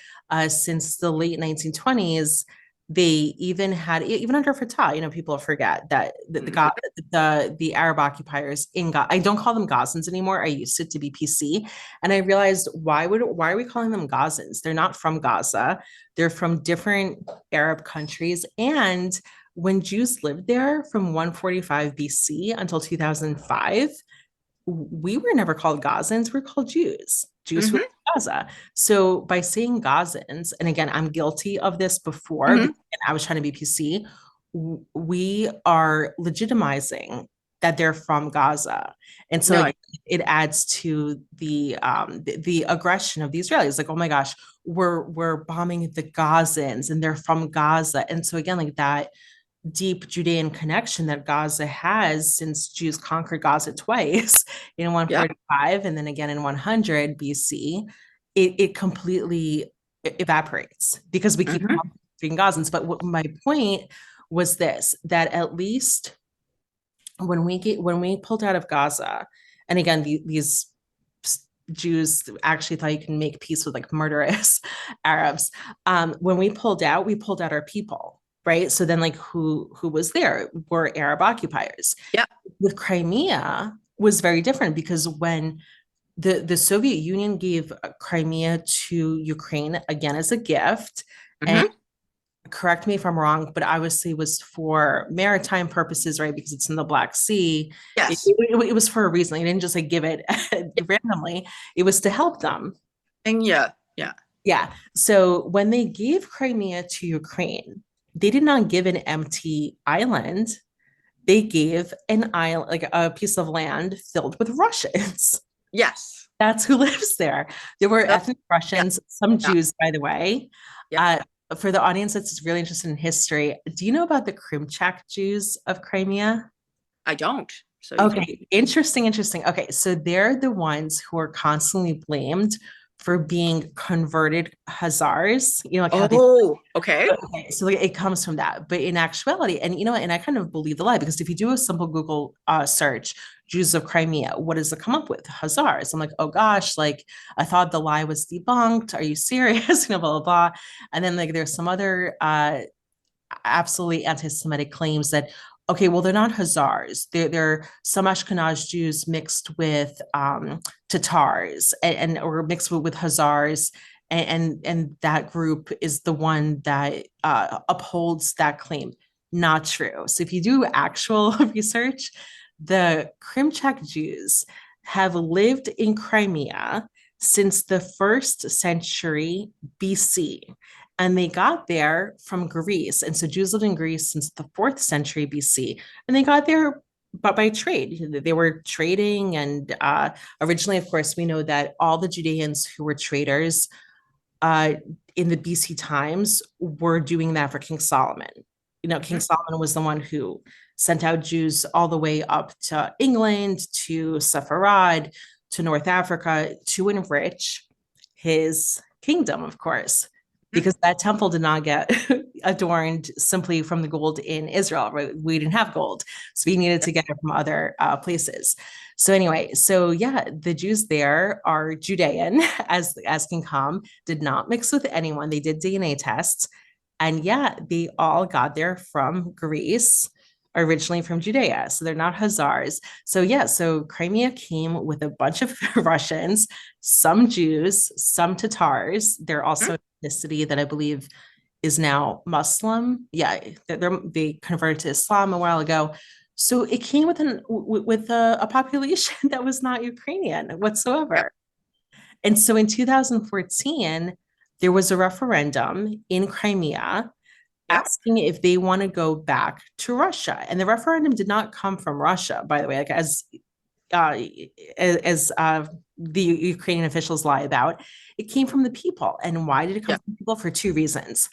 Since the late 1920s, they even had, even under Fatah, people forget that Mhm. the Arab occupiers in Gaza, I don't call them Gazans anymore. I used it to be PC. And I realized why are we calling them Gazans? They're not from Gaza. They're from different Arab countries. And when Jews lived there from 145 BC until 2005, we were never called Gazans, we're called Jews. Jews who live Mhm. in Gaza. So by saying Gazans, and again, I'm guilty of this before Mhm. because I was trying to be PC, we are legitimizing that they're from Gaza. And so No, like, it adds to the aggression of the Israelis. Like, oh my gosh, we're bombing the Gazans and they're from Gaza. And so again, like that deep Judean connection that Gaza has since Jews conquered Gaza twice in yeah. 145 and then again in 100 BC, it completely evaporates because we keep Hmm. being Gazans. But what my point was this, that at least when we pulled out of Gaza, and again, these Jews actually thought you can make peace with like murderous Arabs. When we pulled out our people, right? So then, like, who was there were Arab occupiers. Yeah. With Crimea was very different because when the Soviet Union gave Crimea to Ukraine again as a gift, and Hmm. correct me if I'm wrong, but obviously was for maritime purposes, right? Because it's in the Black Sea. Yes. It was for a reason. They didn't just like give it randomly. It was to help them. And yeah, yeah. Yeah. So when they gave Crimea to Ukraine, they did not give an empty island. They gave an island, like a piece of land filled with Russians. Yes. That's who lives there. There were Yep. ethnic Yeah. Russians, some Yeah. Jews, by the way. Yeah. Uh, for the audience that's really interested in history, do you know about the Krimchak Jews of Crimea? I don't. So you tell. Okay, interesting, interesting. Okay, so they're the ones who are constantly blamed for being converted Hazars. You know, like how they Oh, okay. okay, so like, it comes from that. But in actuality, and you know, and I kind of believe the lie because if you do a simple Google search, Jews of Crimea, what does it come up with? Hazars. I'm like, oh gosh, like I thought the lie was debunked. Are you serious? You know, blah blah blah. And then like there's some other absolutely anti-Semitic claims that okay, well they're not Hazars. They're some Ashkenaz Jews mixed with Tatars and or mixed with Hazars and that group is the one that upholds that claim. Not true. So if you do actual research, the Krimchak Jews have lived in Crimea since the first century BC. And they got there from Greece. And so Jews lived in Greece since the fourth century BC. And they got there but by trade. They were trading. And originally, of course, we know that all the Judeans who were traders uh, in the BC times were doing that for King Solomon. You know, King Mhm. Solomon was the one who sent out Jews all the way up to England, to Sepharad, to North Africa to enrich his kingdom, of course, Mhm. because that temple did not get adorned simply from the gold in Israel. Right? We didn't have gold, so we needed to get it from other places. So anyway, so yeah, the Jews there are Judean as can come, did not mix with anyone. They did DNA tests. And yeah, they all got there from Greece, originally from Judea. So they're not Hazars. So yeah, so Crimea came with a bunch of Russians, some Jews, some Tatars. They're also a city that I believe is now Muslim. Yeah, they converted to Islam a while ago. So it came with a population that was not Ukrainian Yeah. whatsoever. And so in 2014, there was a referendum in Crimea Yeah. asking if they want to go back to Russia. And the referendum did not come from Russia, by the way, like uh, as the Ukrainian officials lie about. It came from the people. And why did it come Yeah. from people? For two reasons.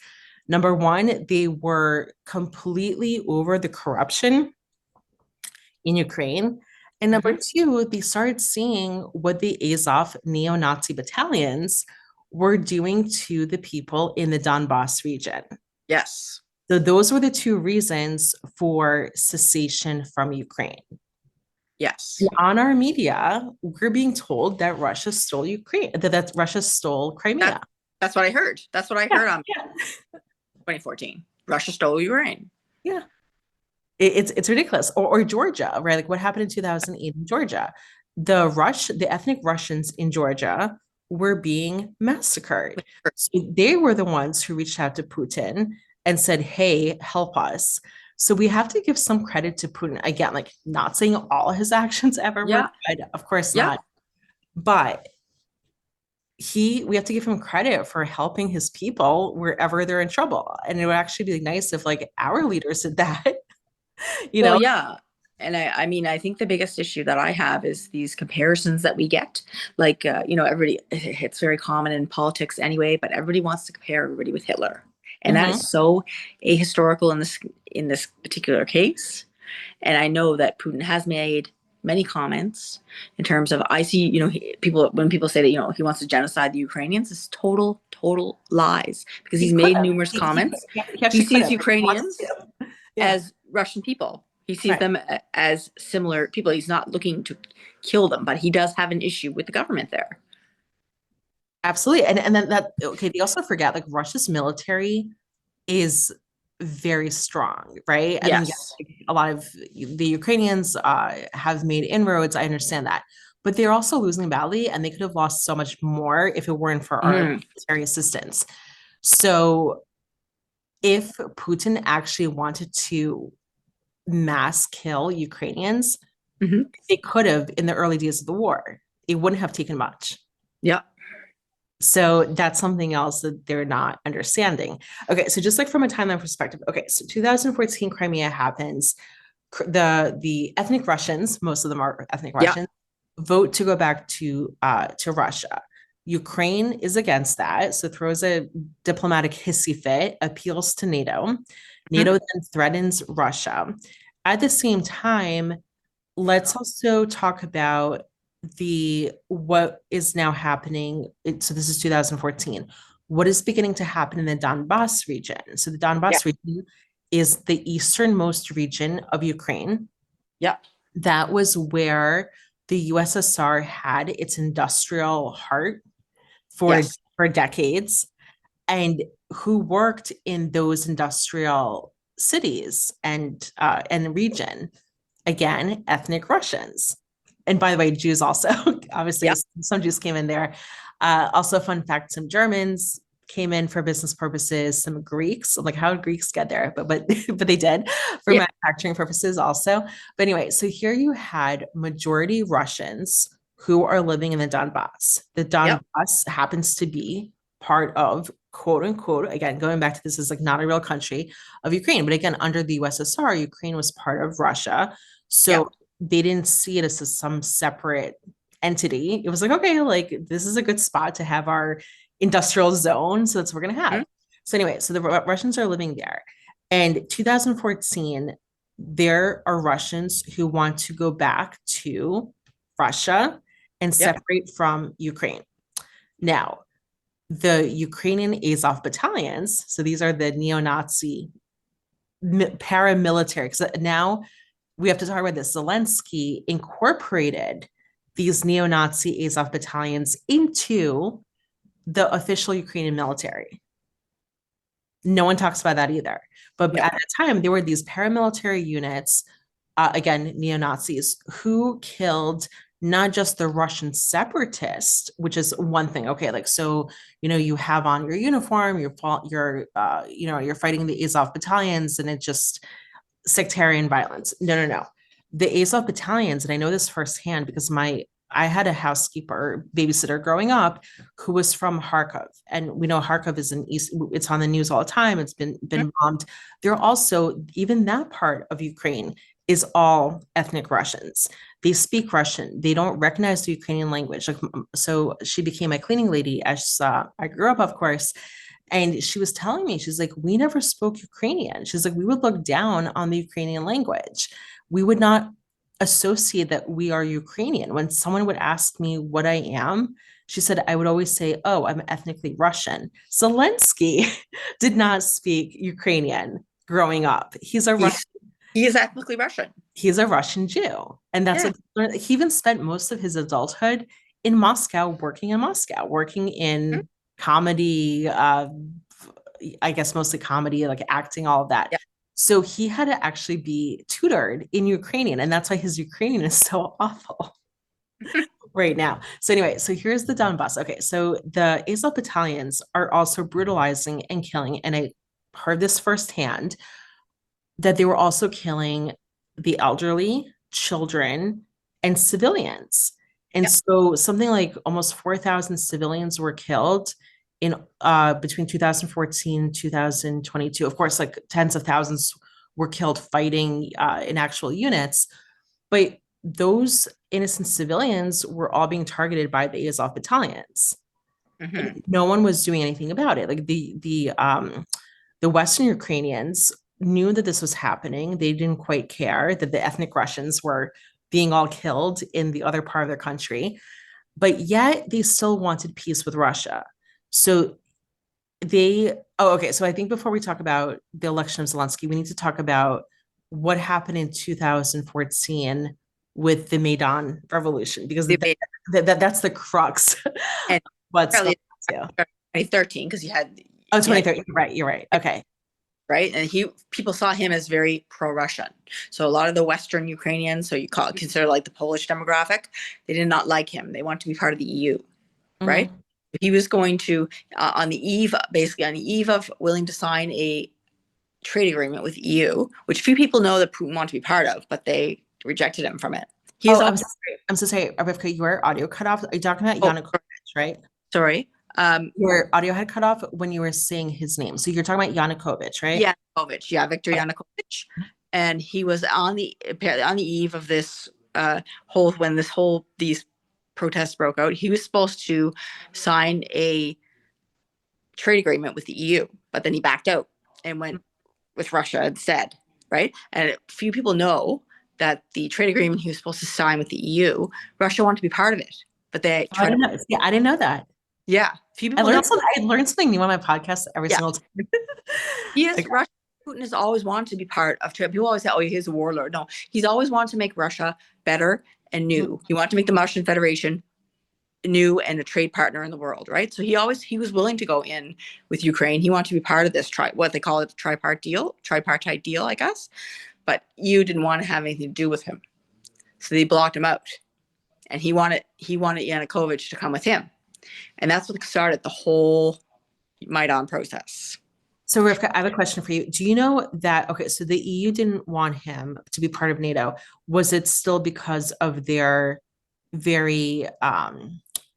Number one, they were completely over the corruption in Ukraine. And number Hmm. two, they started seeing what the Azov neo-Nazi battalions were doing to the people in the Donbass region. Yes. So those were the two reasons for cessation from Ukraine. Yes. On our media, we're being told that Russia stole Ukraine, that Russia stole That Crimea. that's what I heard. That's what I Yeah, heard on yeah, 2014. Russia stole Ukraine. yeah. It's ridiculous. Or Georgia, right? Like what happened in 2008 in Georgia? The ethnic Russians in Georgia were being massacred. So they were the ones who reached out to Putin and said, "Hey, help us." So we have to give some credit to Putin. Again, like not saying all his actions ever were Yeah. good, of course Yeah. not. But we have to give him credit for helping his people wherever they're in trouble. And it would actually be nice if like our leaders did that, you Well, know? yeah. And I mean, I think the biggest issue that I have is these comparisons that we get. Like, everybody, it's very common in politics anyway, but everybody wants to compare everybody with Hitler. And that Mhm. is so ahistorical in this particular case. And I know that Putin has made many comments in terms of, I see, people, when people say that, he wants to genocide the Ukrainians, it's total lies, because He he's could made have. numerous comments. He He actually could sees have if he wanted Ukrainians to. Yeah. as Russian people. He sees Right. them as similar people. He's not looking to kill them, but he does have an issue with the government there. Absolutely. And then that, okay, they also forget like Russia's military is very strong, right? And then, yeah, Yes. like, a lot of the Ukrainians have made inroads. I understand that. But they're also losing badly, and they could have lost so much more if it weren't for our Mm-hmm. military assistance. So if Putin actually wanted to mass kill Ukrainians, Mm-hmm. they could have in the early days of the war. It wouldn't have taken much. Yeah. So that's something else that they're not understanding. Okay, so just like from a timeline perspective, okay, so 2014 Crimea happens. The ethnic Russians, most of them are ethnic Yeah. Russians, vote to go back to Russia. Ukraine is against that, so throws a diplomatic hissy fit, appeals to NATO. NATO Mm-hmm. then threatens Russia. At the same time, let's also talk about the what is now happening. So this is 2014. What is beginning to happen in the Donbass region? So the Yeah. Donbass region is the easternmost region of Ukraine. Yeah. That was where the USSR had its industrial heart for Yes. for decades, and who worked in those industrial cities and region, again, ethnic Russians. And by the way, Jews also, obviously, Yeah. some Jews came in there. Also, fun fact, some Germans came in for business purposes, some Greeks. I'm like, how did Greeks get there? But but they did for Yeah. manufacturing purposes also. But anyway, so here you had majority Russians who are living in the Donbass. The Yeah. Donbass happens to be part of quote unquote, again, going back to this is like not a real country of Ukraine, but again, under the USSR, Ukraine was part of Russia. Yeah. So they didn't see it as some separate entity. It was like, okay, like this is a good spot to have our industrial zone. So that's what we're going to Mm-hmm. have. So anyway, so the Russians are living there. And 2014, there are Russians who want to go back to Russia and Yeah. separate from Ukraine. Now, the Ukrainian Azov battalions, so these are the neo-Nazi paramilitary, because now we have to talk about this. Zelensky incorporated these neo-Nazi Azov battalions into the official Ukrainian military. No one talks about that either. But Yeah. at the time, there were these paramilitary units, again, neo-Nazis, who killed not just the Russian separatists, which is one thing. Okay, like so, you have on your uniform, you're fighting the Azov battalions, and it's just sectarian violence. No, no, no. The Azov battalions, and I know this firsthand because I had a housekeeper babysitter growing up who was from Kharkov, and we know Kharkov is in east. It's on the news all the time. It's been bombed. They're also, even that part of Ukraine is all ethnic Russians. They speak Russian. They don't recognize the Ukrainian language. Like, so she became a cleaning lady as I grew up, of course. And she was telling me, she's like, we never spoke Ukrainian. She's like, we would look down on the Ukrainian language. We would not associate that we are Ukrainian. When someone would ask me what I am, she said, I would always say, oh, I'm ethnically Russian. Zelensky did not speak Ukrainian growing up. He is ethnically Russian. He's a Russian Jew. And that's Yeah. what he even spent most of his adulthood in Moscow, working in comedy, I guess mostly comedy, like acting, all of that. Yeah. So he had to actually be tutored in Ukrainian, and that's why his Ukrainian is so awful right now. So anyway, so here's the Donbass. Okay, so the Azov battalions are also brutalizing and killing, and I heard this firsthand that they were also killing the elderly, children, and civilians. And Yeah. so something like almost 4,000 civilians were killed in between 2014 2022. Of course, like tens of thousands were killed fighting in actual units. but those innocent civilians were all being targeted by the Azov battalions. Hmm. And no one was doing anything about it. Like the Western Ukrainians knew that this was happening. They didn't quite care that the ethnic Russians were being all killed in the other part of their country, but yet they still wanted peace with Russia. So okay. So I think before we talk about the election of Zelensky, we need to talk about what happened in 2014 with the Maidan revolution, because that's the crux. And What's going probably on too. 2013, because Oh, you had 2030. You're right. Okay. right, and people saw him as very pro-Russian. So a lot of the Western Ukrainians, so consider like the Polish demographic, they did not like him. They want to be part of the EU, right? Mhm. He was going to basically on the eve of willing to sign a trade agreement with EU, which few people know that Putin wanted to be part of, but they rejected him from it. He's Oh, all I'm so sorry, Rivkah, your audio cut off. Are you talking about oh Yanukovych, right? sorry. Your audio had cut off when you were saying his name. So you're talking about Yanukovych, right? Yanukovych, yeah, Viktor Okay. Yanukovych, and he was on the eve of this when these protests broke out. He was supposed to sign a trade agreement with the EU, but then he backed out and went with Russia instead, right? And few people know that the trade agreement he was supposed to sign with the EU, Russia wanted to be part of it, but they Oh, I tried to. didn't know. Yeah, I didn't know that. Yeah, few people know. I learned something new on my podcast every Yeah, single time. he is Okay. Russia. Putin has always wanted to be part of trade. People always say, "Oh, he's a warlord." No, he's always wanted to make Russia better and new. He wanted to make the Russian Federation new and a trade partner in the world, right? So he was willing to go in with Ukraine. He wanted to be part of this what they call it, tripartite deal, I guess. But you didn't want to have anything to do with him, so they blocked him out. And he wanted Yanukovych to come with him, and that's what started the whole Maidan process. So, Rivka, I have a question for you. Do you know that, okay, so the EU didn't want him to be part of NATO. Was it still because of their very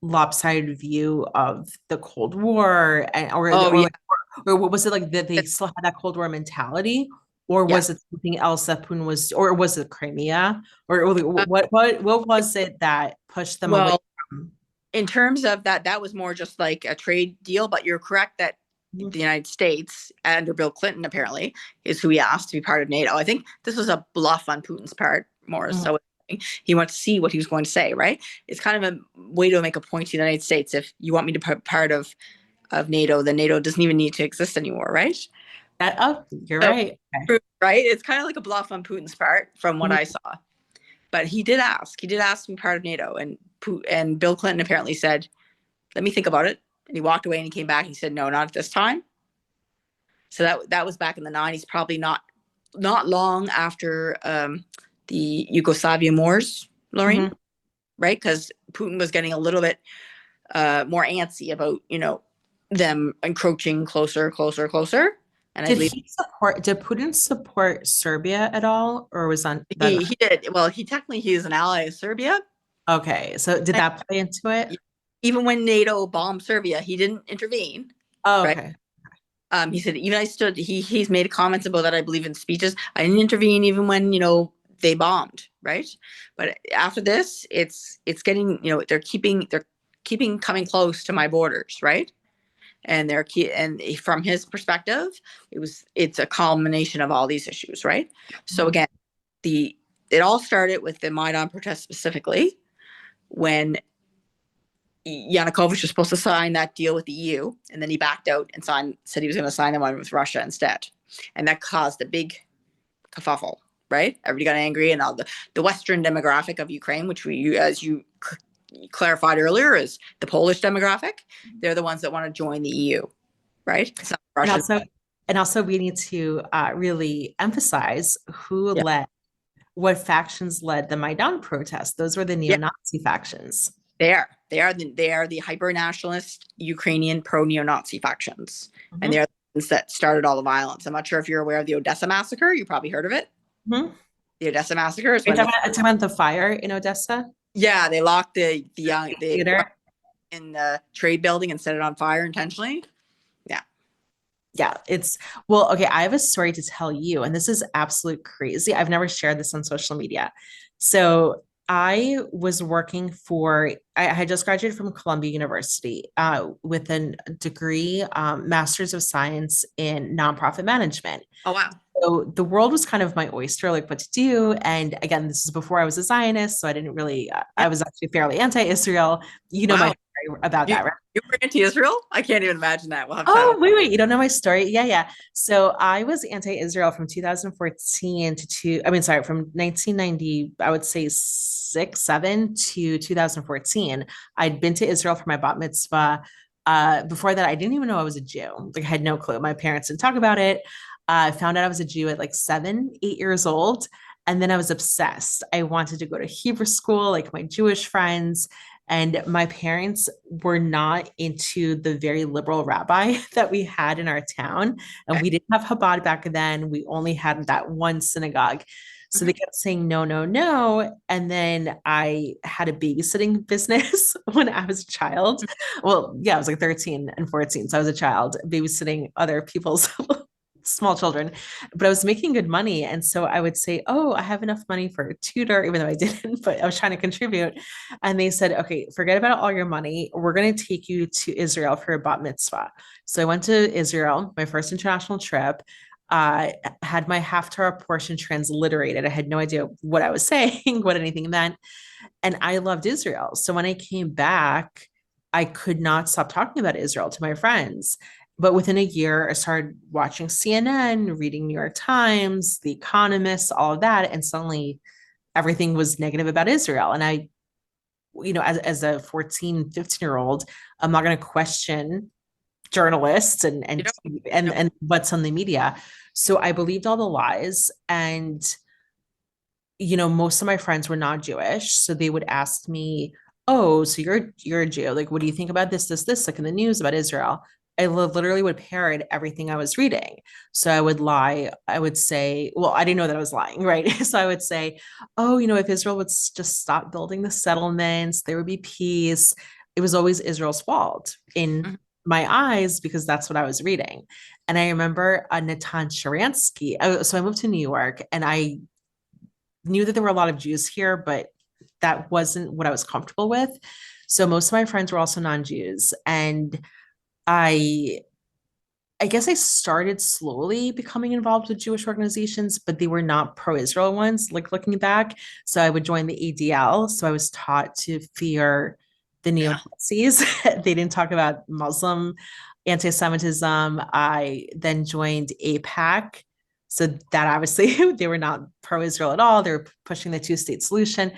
lopsided view of the Cold War, and Oh yeah, or was it like that they still had that Cold War mentality, or yeah. was it something else that Putin was, or was it Crimea, or Uh, what was it that pushed them away well, from? in terms of that was more just like a trade deal. But you're correct that the United States, under Bill Clinton, apparently, is who he asked to be part of NATO. I think this was a bluff on Putin's part, more Mhm. so. He wanted to see what he was going to say, right? It's kind of a way to make a point to the United States. If you want me to be part of NATO, then NATO doesn't even need to exist anymore, right? Oh, you're So, right. Okay. right? It's kind of like a bluff on Putin's part, from what Mhm. I saw. But he did ask. He did ask to be part of NATO, and Bill Clinton apparently said, "Let me think about it." And he walked away, and he came back. And he said, "No, not at this time." So that was back in the '90s, probably not long after the Yugoslavian wars, Lorraine, Mhm. right? Because Putin was getting a little bit more antsy about them encroaching closer, closer, closer. And I believe Did Putin support Serbia at all, or was on that not? he did. Well, he is an ally of Serbia. Okay, so did that play into it? Even when NATO bombed Serbia, he didn't intervene, Oh, right? okay. He said even I stood. He's made comments about that. I believe in speeches. I didn't intervene even when they bombed, right? But after this, it's getting they're keeping coming close to my borders, right? And from his perspective, it's a culmination of all these issues, right? So Mhm. again, the it all started with the Maidan protest specifically when Yanukovych was supposed to sign that deal with the EU, and then he backed out and said he was going to sign the one with Russia instead, and that caused a big kerfuffle. Right? Everybody got angry, and all the Western demographic of Ukraine, which as you clarified earlier, is the Polish demographic. They're the ones that want to join the EU, right? It's not And Russia. also, we need to really emphasize Yeah, what factions led the Maidan protest. Those were the yeah, neo-Nazi factions. they are the hyper nationalist Ukrainian pro neo-Nazi factions, and Mhm. they're the ones that started all the violence. I'm not sure if you're aware of the Odessa massacre. You probably heard of it. Mhm. The Odessa massacre is Are you when talking about the fire in Odessa? they locked the young Theater? in the trade building and set it on fire intentionally. Yeah, Yeah, it's well, okay. I have a story to tell you, and this is absolute crazy. I've never shared this on social media. So I was working for, I had just graduated from Columbia University with a degree, Master's of Science in Nonprofit Management. Oh wow. So the world was kind of my oyster, like what to do. And again, this is before I was a Zionist, so I didn't really, Yeah. I was actually fairly anti-Israel. You know my Wow. story about You that, right? you were anti-Israel? I can't even imagine that. We'll have to have Oh, wait, you don't know my story? Yeah, yeah. So I was anti-Israel from 2014 to two, I mean, sorry, from 1990, I would say six, seven to 2014. I'd been to Israel for my bat mitzvah. Before that, I didn't even know I was a Jew. Like, I had no clue. My parents didn't talk about it. I found out I was a Jew at like 7, 8 years old. And then I was obsessed. I wanted to go to Hebrew school, like my Jewish friends. And my parents were not into the very liberal rabbi that we had in our town. And okay. we didn't have Chabad back then. We only had that one synagogue. So they Mhm. kept saying no, no, no. And then I had a babysitting business when I was a child. Well, yeah, I was like 13 and 14. So I was a child babysitting other people's small children, but I was making good money. And so I would say, oh, I have enough money for a tutor, even though I didn't, but I was trying to contribute. And they said, okay, forget about all your money. We're going to take you to Israel for a bat mitzvah. So I went to Israel, my first international trip. Had my Haftarah portion transliterated. I had no idea what I was saying, what anything meant. And I loved Israel. So when I came back, I could not stop talking about Israel to my friends. But within a year, I started watching CNN, reading New York Times, The Economist, all of that. And suddenly everything was negative about Israel. And I, as a 14, 15-year old, I'm not going to question journalists and, You and, know, and, no. and what's on the media. So I believed all the lies. And most of my friends were not Jewish, so they would ask me, "Oh, so you're a Jew? Like, what do you think about this, like in the news about Israel?" I literally would parrot everything I was reading. So I would lie. I would say, well, I didn't know that I was lying, right? So I would say, "Oh, if Israel would just stop building the settlements, there would be peace." It was always Israel's fault in Mhm. my eyes because that's what I was reading. And I remember Natan Sharansky. So I moved to New York, and I knew that there were a lot of Jews here, but that wasn't what I was comfortable with. So most of my friends were also non-Jews. And I I guess I started slowly becoming involved with Jewish organizations, but they were not pro-Israel ones, like looking back. So I would join the ADL. So I was taught to fear the Yeah. neo-Nazis. They didn't talk about Muslim anti-Semitism. I then joined APAC. So that obviously they were not pro-Israel at all. They were pushing the two-state solution.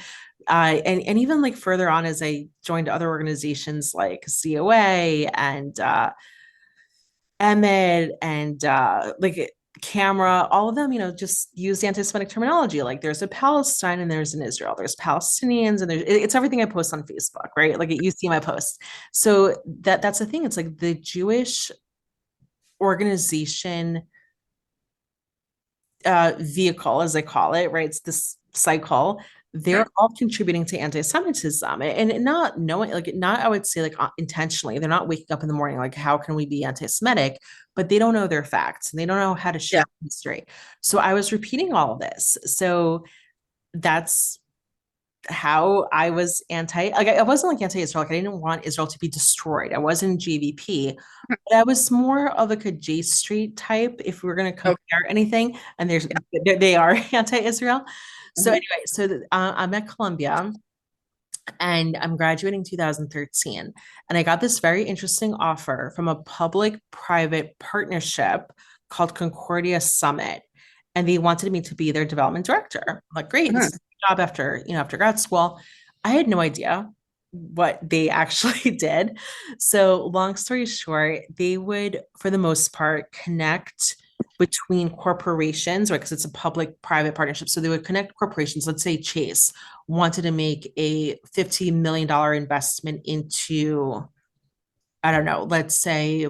And even like further on as I joined other organizations like COA and Emmett and like Camera, all of them, just use anti-Semitic terminology. Like there's a Palestine and there's an Israel. There's Palestinians and it's everything I post on Facebook, right? Like you see my posts. So that's the thing. It's like the Jewish organization vehicle, as I call it, right? It's this cycle. They're Mhm. all contributing to anti-Semitism and not knowing, like, not, I would say, like, intentionally. They're not waking up in the morning, like, how can we be anti-Semitic? But they don't know their facts and they don't know how to Yeah. share history. So I was repeating all of this. So that's how I was like I wasn't like anti-Israel. Like I didn't want Israel to be destroyed. I wasn't GVP, but I was more of like a J Street type if we are going to Okay. compare anything. And Yeah. they are anti-Israel. So Mhm. anyway, I'm at Columbia and I'm graduating 2013. And I got this very interesting offer from a public-private partnership called Concordia Summit. And they wanted me to be their development director. I'm like, great, this Mhm. is a job after grad school. I had no idea what they actually did. So, long story short, they would, for the most part, connect between corporations, right? Because it's a public-private partnership. So they would connect corporations. Let's say Chase wanted to make a $50 million investment into, I don't know, let's say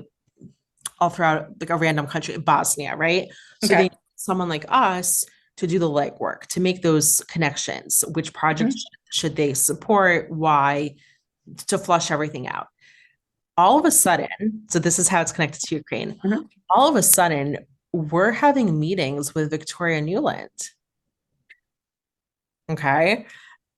all throughout like a random country, Bosnia, right? So they Okay. need someone like us to do the legwork, to make those connections. Which projects Mhm. should they support? Why? To flush everything out. all of a sudden, so this is how it's connected to Ukraine. Mhm. All of a sudden, we're having meetings with Victoria Nuland. Okay.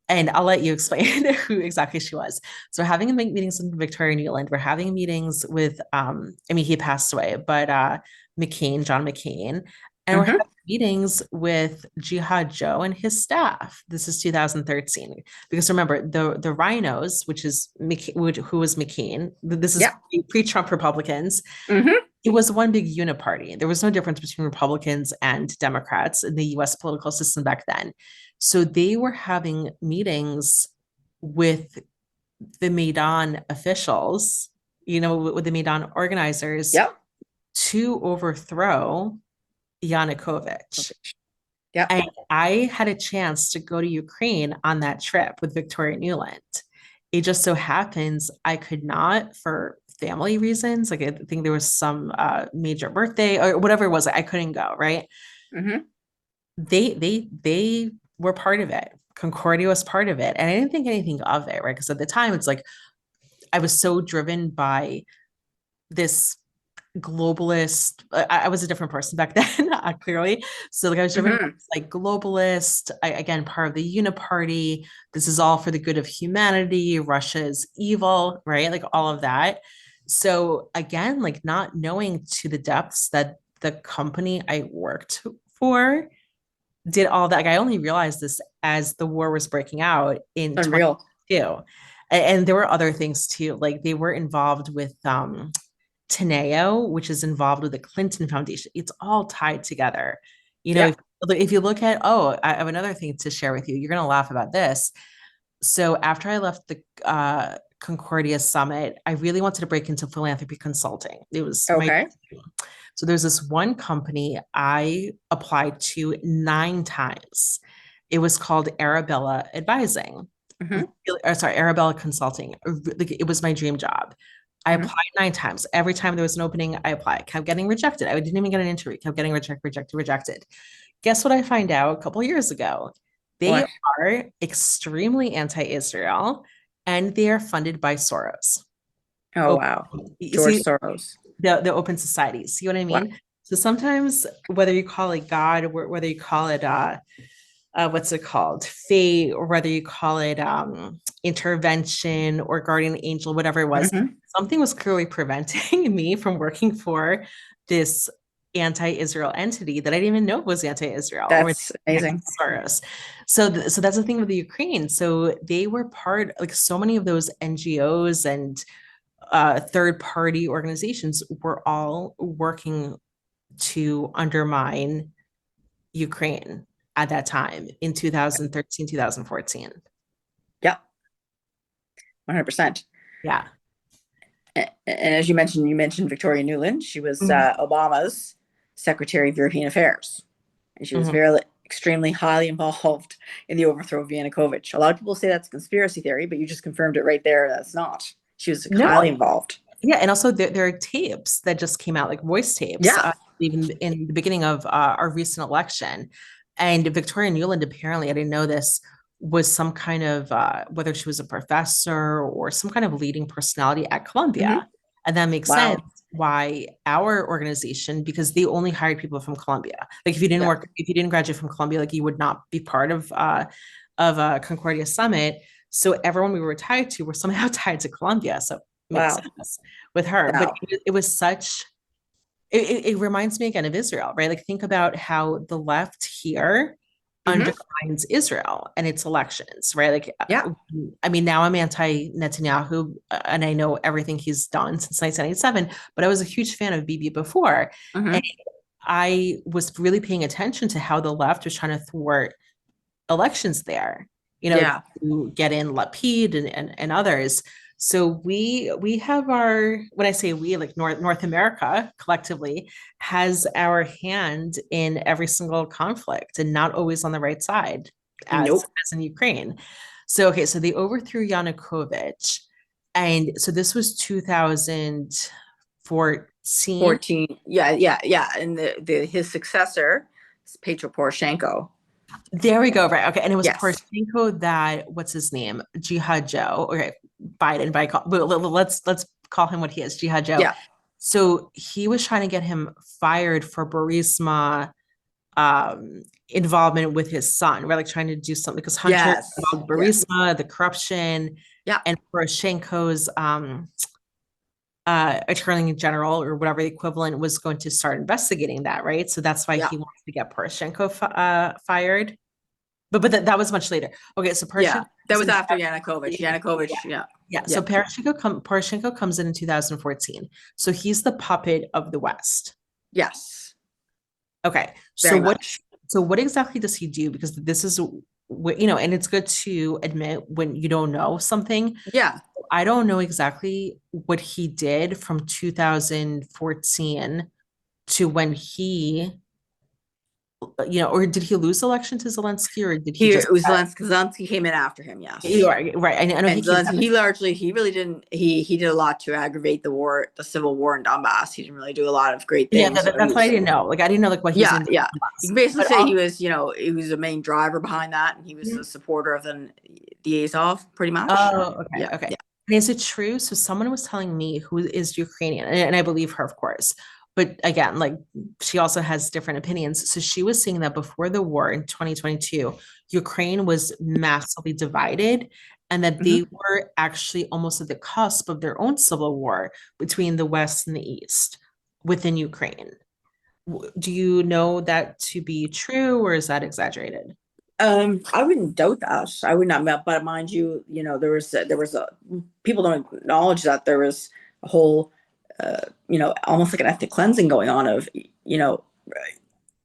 And I'll let you explain who exactly she was. So we're having meetings with Victoria Nuland. We're having meetings with I mean, he passed away, but John McCain. And we're Mhm. having meetings with Jihad Joe and his staff. This is 2013. Because remember, the Rhinos, which is who was McCain, this is Yeah. pre-Trump Republicans. Mhm. It was one big uniparty. There was no difference between Republicans and Democrats in the US political system back then. So they were having meetings with the Maidan officials, with the Maidan organizers Yep. to overthrow Yanukovych. Yep. And I had a chance to go to Ukraine on that trip with Victoria Nuland. It just so happens I could not for family reasons. Like I think there was some major birthday or whatever it was. I couldn't go, right? Mhm. They were part of it. Concordia was part of it. And I didn't think anything of it, right? Because at the time it's like I was so driven by this globalist. I was a different person back then, clearly. So like I was driven by Mhm. this, like globalist, again, part of the uniparty. This is all for the good of humanity. Russia is evil, right? Like all of that. So again, like not knowing to the depths that the company I worked for did all that. Like I only realized this as the war was breaking out in Unreal. 2022. And there were other things too. Like they were involved with Teneo, which is involved with the Clinton Foundation. It's all tied together. You know, Yeah. if you look at, oh, I have another thing to share with you. You're going to laugh about this. So after I left the Concordia Summit, I really wanted to break into philanthropy consulting. It was my Okay. so there's this one company I applied to 9 times. It was called Arabella Advising. Mhm. Or sorry, Arabella Consulting. Like, it was my dream job. I Mhm. applied 9 times. Every time there was an opening, I applied. Kept getting rejected. I didn't even get an interview. Kept getting rejected. Guess what I find out a couple of years ago? They What? are extremely anti-Israel, and they are funded by Soros. Oh Oh, wow. you George see, Soros. the open society. See what I Wow. mean? So sometimes whether you call it God, or whether you call it what's it called, fate, or whether you call it intervention or guardian angel, whatever it was, Mhm. something was clearly preventing me from working for this anti-Israel entity that I didn't even know was anti-Israel or That's connected amazing. to Soros. So that's the thing with the Ukraine. So they were part, like so many of those NGOs and third party organizations were all working to undermine Ukraine at that time in 2013, 2014. Yep. 100%. Yeah. And as you mentioned Victoria Nuland. She was Mhm. Obama's Secretary of European Affairs, and she was Mhm. very extremely highly involved in the overthrow of Yanukovych. A lot of people say that's a conspiracy theory, but you just confirmed it right there. That's not. She was highly No, involved. yeah, and also there are tapes that just came out, like voice tapes, Yeah. even in the beginning of our recent election. And Victoria Nuland, apparently, I didn't know this, was some kind of whether she was a professor or some kind of leading personality at Hmm. Columbia, and that makes sense Wow. why our organization, because they only hired people from Columbia. Like Yeah. if you didn't graduate from Columbia, like you would not be part of a Concordia Summit. So everyone we were tied to were somehow tied to Columbia. So makes Wow. sense with her. But Wow. it was such, it reminds me again of Israel, right? Like think about how the left here Hmm. undermines Israel and its elections, right? Like, Yeah. I mean, now I'm anti Netanyahu and I know everything he's done since 1997, but I was a huge fan of Bibi before. And Hmm. I was really paying attention to how the left was trying to thwart elections there, Yeah. to get in Lapid and others. So we have our, when I say we, like North America collectively has our hand in every single conflict and not always on the right side Nope. as in Ukraine. So okay, so they overthrew Yanukovych. And so this was 2014. 14. Yeah. Yeah. Yeah. And the his successor is Petro Poroshenko. There we go. Right. Okay. And it was Yes. Poroshenko that, what's his name? Jihad Joe. Okay. Biden, but let's call him what he is, Jihad Joe. Yeah. So he was trying to get him fired for Burisma involvement with his son. We're like trying to do something because Hunter Yes. about Yes. Burisma, the corruption, Yeah. and Poroshenko's attorney general or whatever the equivalent was going to start investigating that, right? So that's why Yeah. he wants to get Poroshenko fired. But that was much later. Okay, so Yeah. Poroshenko That comes was in after Yanukovych. 2014. Yanukovych. Yeah. Yeah, Yeah. so Poroshenko comes in 2014. So he's the puppet of the West. Yes. Okay, Very much. so what exactly does he do? Because this is what, you know, and it's good to admit when you don't know something. Yeah. I don't know exactly what he did from 2014 to when he, you know, or did he lose the election to Zelensky, or did he He just, it was Zelensky. Zelensky came in after him. you Yes. are right. I know he And came Zelensky, he really didn't. He did a lot to aggravate the war, the civil war in Donbass. He didn't really do a lot of great yeah, things. So he that's why I was, didn't know. Like I didn't know like what he was yeah, doing. yeah. You can basically But say he was, he was a main driver behind that, and he was a supporter of the Azov, pretty much. oh, okay, Yeah, okay. yeah. And is it true? So someone was telling me who is Ukrainian, and I believe her, of course. But again, like she also has different opinions. So she was saying that before the war in 2022, Ukraine was massively divided, and that Hmm. they were actually almost at the cusp of their own civil war between the West and the East within Ukraine. Do you know that to be true, or is that exaggerated? I wouldn't doubt that. I would not, but mind you, there was a people don't acknowledge that there was a whole, almost like an ethnic cleansing going on of,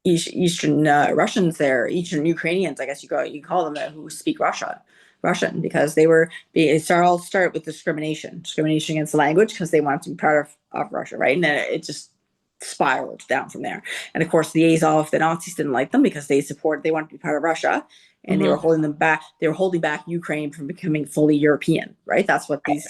Eastern Russians there, Eastern Ukrainians, I guess you call them, who speak Russian, because all start with discrimination against the language because they wanted to be part of Russia, right? And then it just spiraled down from there. And of course, the Nazis didn't like them because they wanted to be part of Russia, and they were Mhm. holding them back. They were holding back Ukraine from becoming fully European, right? That's what these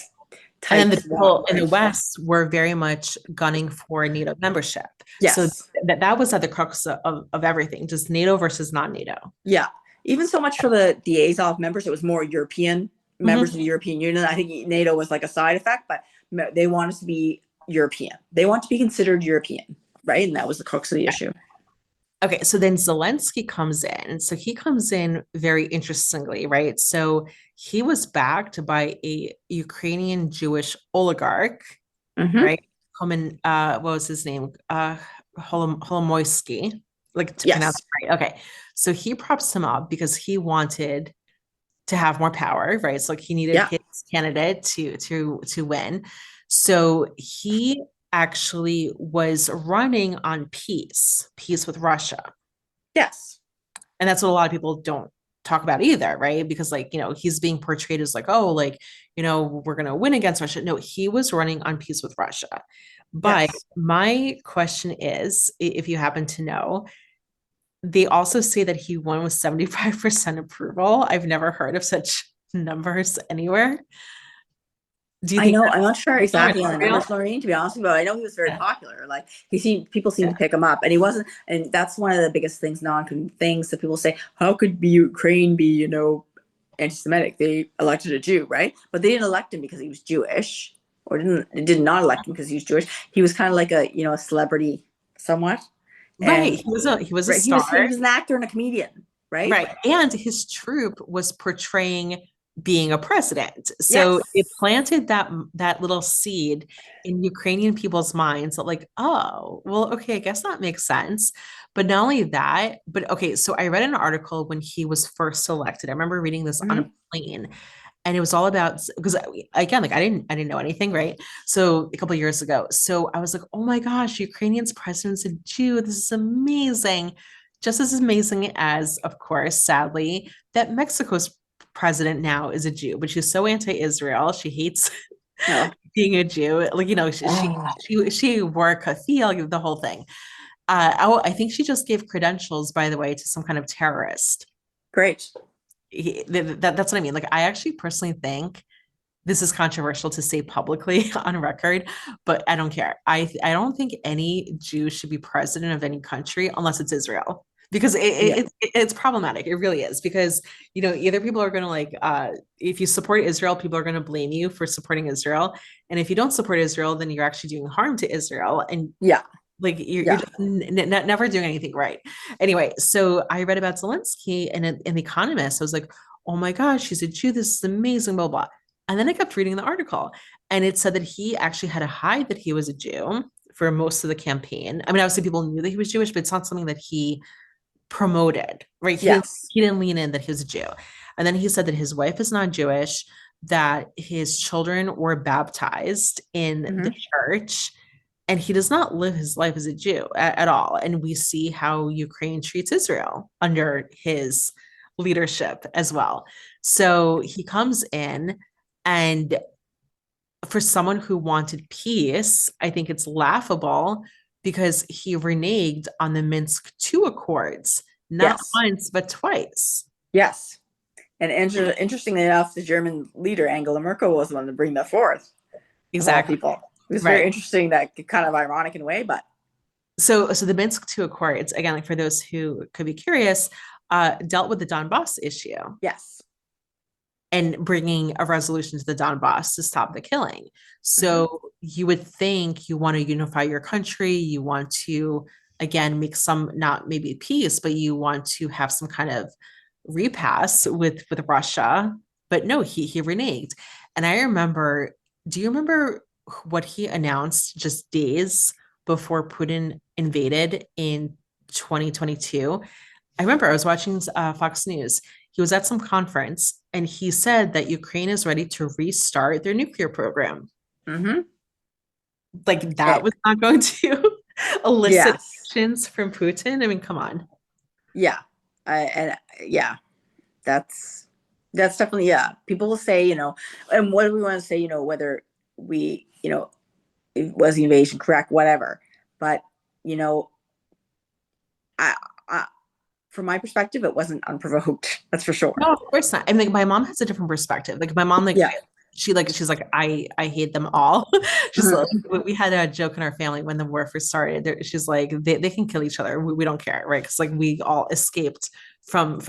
And then the types want, people in the right? West were very much gunning for NATO membership. So Yes. that was at the crux of everything, just NATO versus non-NATO. Yeah. Even so much for the Azov members, it was more European members of Mhm. the European Union. I think NATO was like a side effect, but they wanted to be European. They want to be considered European, right? And that was the crux of the issue. Okay, so then Zelensky comes in. So he comes in very interestingly, right? So he was backed by a Ukrainian Jewish oligarch, Hmm. right? What was his name? Holomoisky, like to pronounce Yes. it right. Okay, so he props him up because he wanted to have more power, right? So like he needed Yeah. his candidate to win. So he actually was running on peace with Russia. Yes. And that's what a lot of people don't talk about either, right? Because like, you know, he's being portrayed as like, oh, like, you know, we're gonna win against Russia. No, he was running on peace with Russia. But Yes. my question is, if you happen to know, they also say that he won with 75% approval. I've never heard of such numbers anywhere. Do you I think know. that's I'm not sure real or exactly on not the real? numbers, Lorraine, to be honest with you, but I know he was very Yeah. popular. Like people seemed Yeah. to pick him up, and he wasn't. And that's one of the biggest things that people say. How could be Ukraine be, anti-Semitic? They elected a Jew, right? But they didn't elect him because he was Jewish, or did not elect him because he was Jewish. He was kind of like a celebrity, somewhat, Right. and He was a right, star. he was an actor and a comedian, right? Right. And his troop was portraying being a president. So it Yes. planted that little seed in Ukrainian people's minds that like, oh, well, okay, I guess that makes sense. But not only that, but okay, so I read an article when he was first elected. I remember reading this on a Hmm. plane, and it was all about because again, like I didn't know anything, right? So a couple of years ago. So I was like, oh my gosh, Ukrainian's president's a Jew. This is amazing. Just as amazing as, of course, sadly, that Mexico's president now is a Jew, but she's so anti-Israel. She hates Oh. being a Jew. Like, you know, Ah, she wore kafia, the whole thing. I think she just gave credentials, by the way, to some kind of terrorist. great. That's what I mean. Like, I actually personally think this is controversial to say publicly on record, but I don't care. I don't think any Jew should be president of any country unless it's Israel. because Yeah. it's problematic. It really is because either people are going to like if you support Israel, people are going to blame you for supporting Israel, and if you don't support Israel, then you're actually doing harm to Israel, and Yeah. like you're Yeah. just never doing anything right. Anyway, so I read about Zelensky and in The Economist. I was like, oh my gosh, he's a Jew. This is amazing, blah blah. And then I kept reading the article, and it said that he actually had to hide that he was a Jew for most of the campaign. I mean, obviously people knew that he was Jewish, but it's not something that he promoted, right? Yes. He didn't lean in that he was a Jew. And then he said that his wife is not Jewish, that his children were baptized in the Hmm. church, and he does not live his life as a Jew at all. And we see how Ukraine treats Israel under his leadership as well. So he comes in, and for someone who wanted peace, I think it's laughable because he reneged on the Minsk II Accords, not Yes. once, but twice. Yes. And interestingly enough, the German leader, Angela Merkel, was the one to bring that forth, of all Exactly. people. It was very Right. interesting, that kind of ironic in a way, but So the Minsk II Accords, again, like for those who could be curious, dealt with the Donbass issue yes. and bringing a resolution to the Donbass to stop the killing. Hmm. So you would think you want to unify your country, you want to again make some, not maybe peace, but you want to have some kind of repass with Russia. But no, he reneged. And I remember, do you remember what he announced just days before Putin invaded in 2022? I remember I was watching Fox News. He was at some conference and he said that Ukraine is ready to restart their nuclear program. Hmm. Like that was not going to elicit Yes. actions from Putin. I mean, come on. Yeah. And yeah, that's definitely, yeah. People will say, and what do we want to say, whether we, was the invasion correct, whatever. But, you know, I, I from my perspective, it wasn't unprovoked. That's for sure. No, of course not. I mean, like, my mom has a different perspective. Like my mom, like Yeah. she's like, I hate them all. She's like, Hmm. we had a joke in our family when the war first started. She's like, they can kill each other. We don't care, right? Because like we all escaped from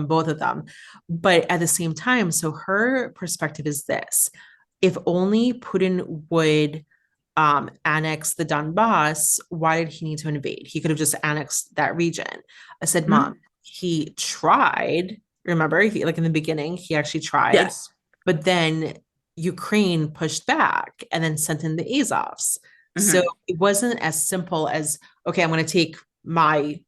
both of them. But at the same time, so her perspective is this: if only Putin would annex the Donbass, why did he need to invade? He could have just annexed that region. I said, Mom, Hmm. he tried. Remember, like in the beginning, he actually tried, Yes. but then Ukraine pushed back and then sent in the Azovs. So Hmm. it wasn't as simple as, okay, I'm going to take my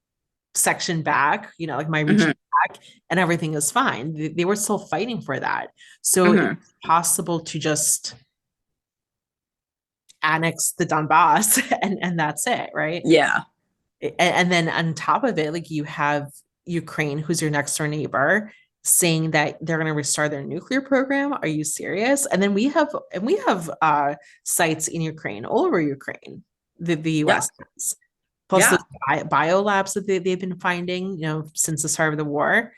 section back, like my region Hmm. back, and everything is fine. They were still fighting for that. So it's Hmm. possible to just annex the Donbass and that's it, right? Yeah. And then on top of it, like you have Ukraine, who's your next door neighbor, saying that they're going to restart their nuclear program. Are you serious? And then we have sites in Ukraine, all over Ukraine, the Yeah. US has. Plus Yeah. those bio labs that they've been finding, since the start of the war.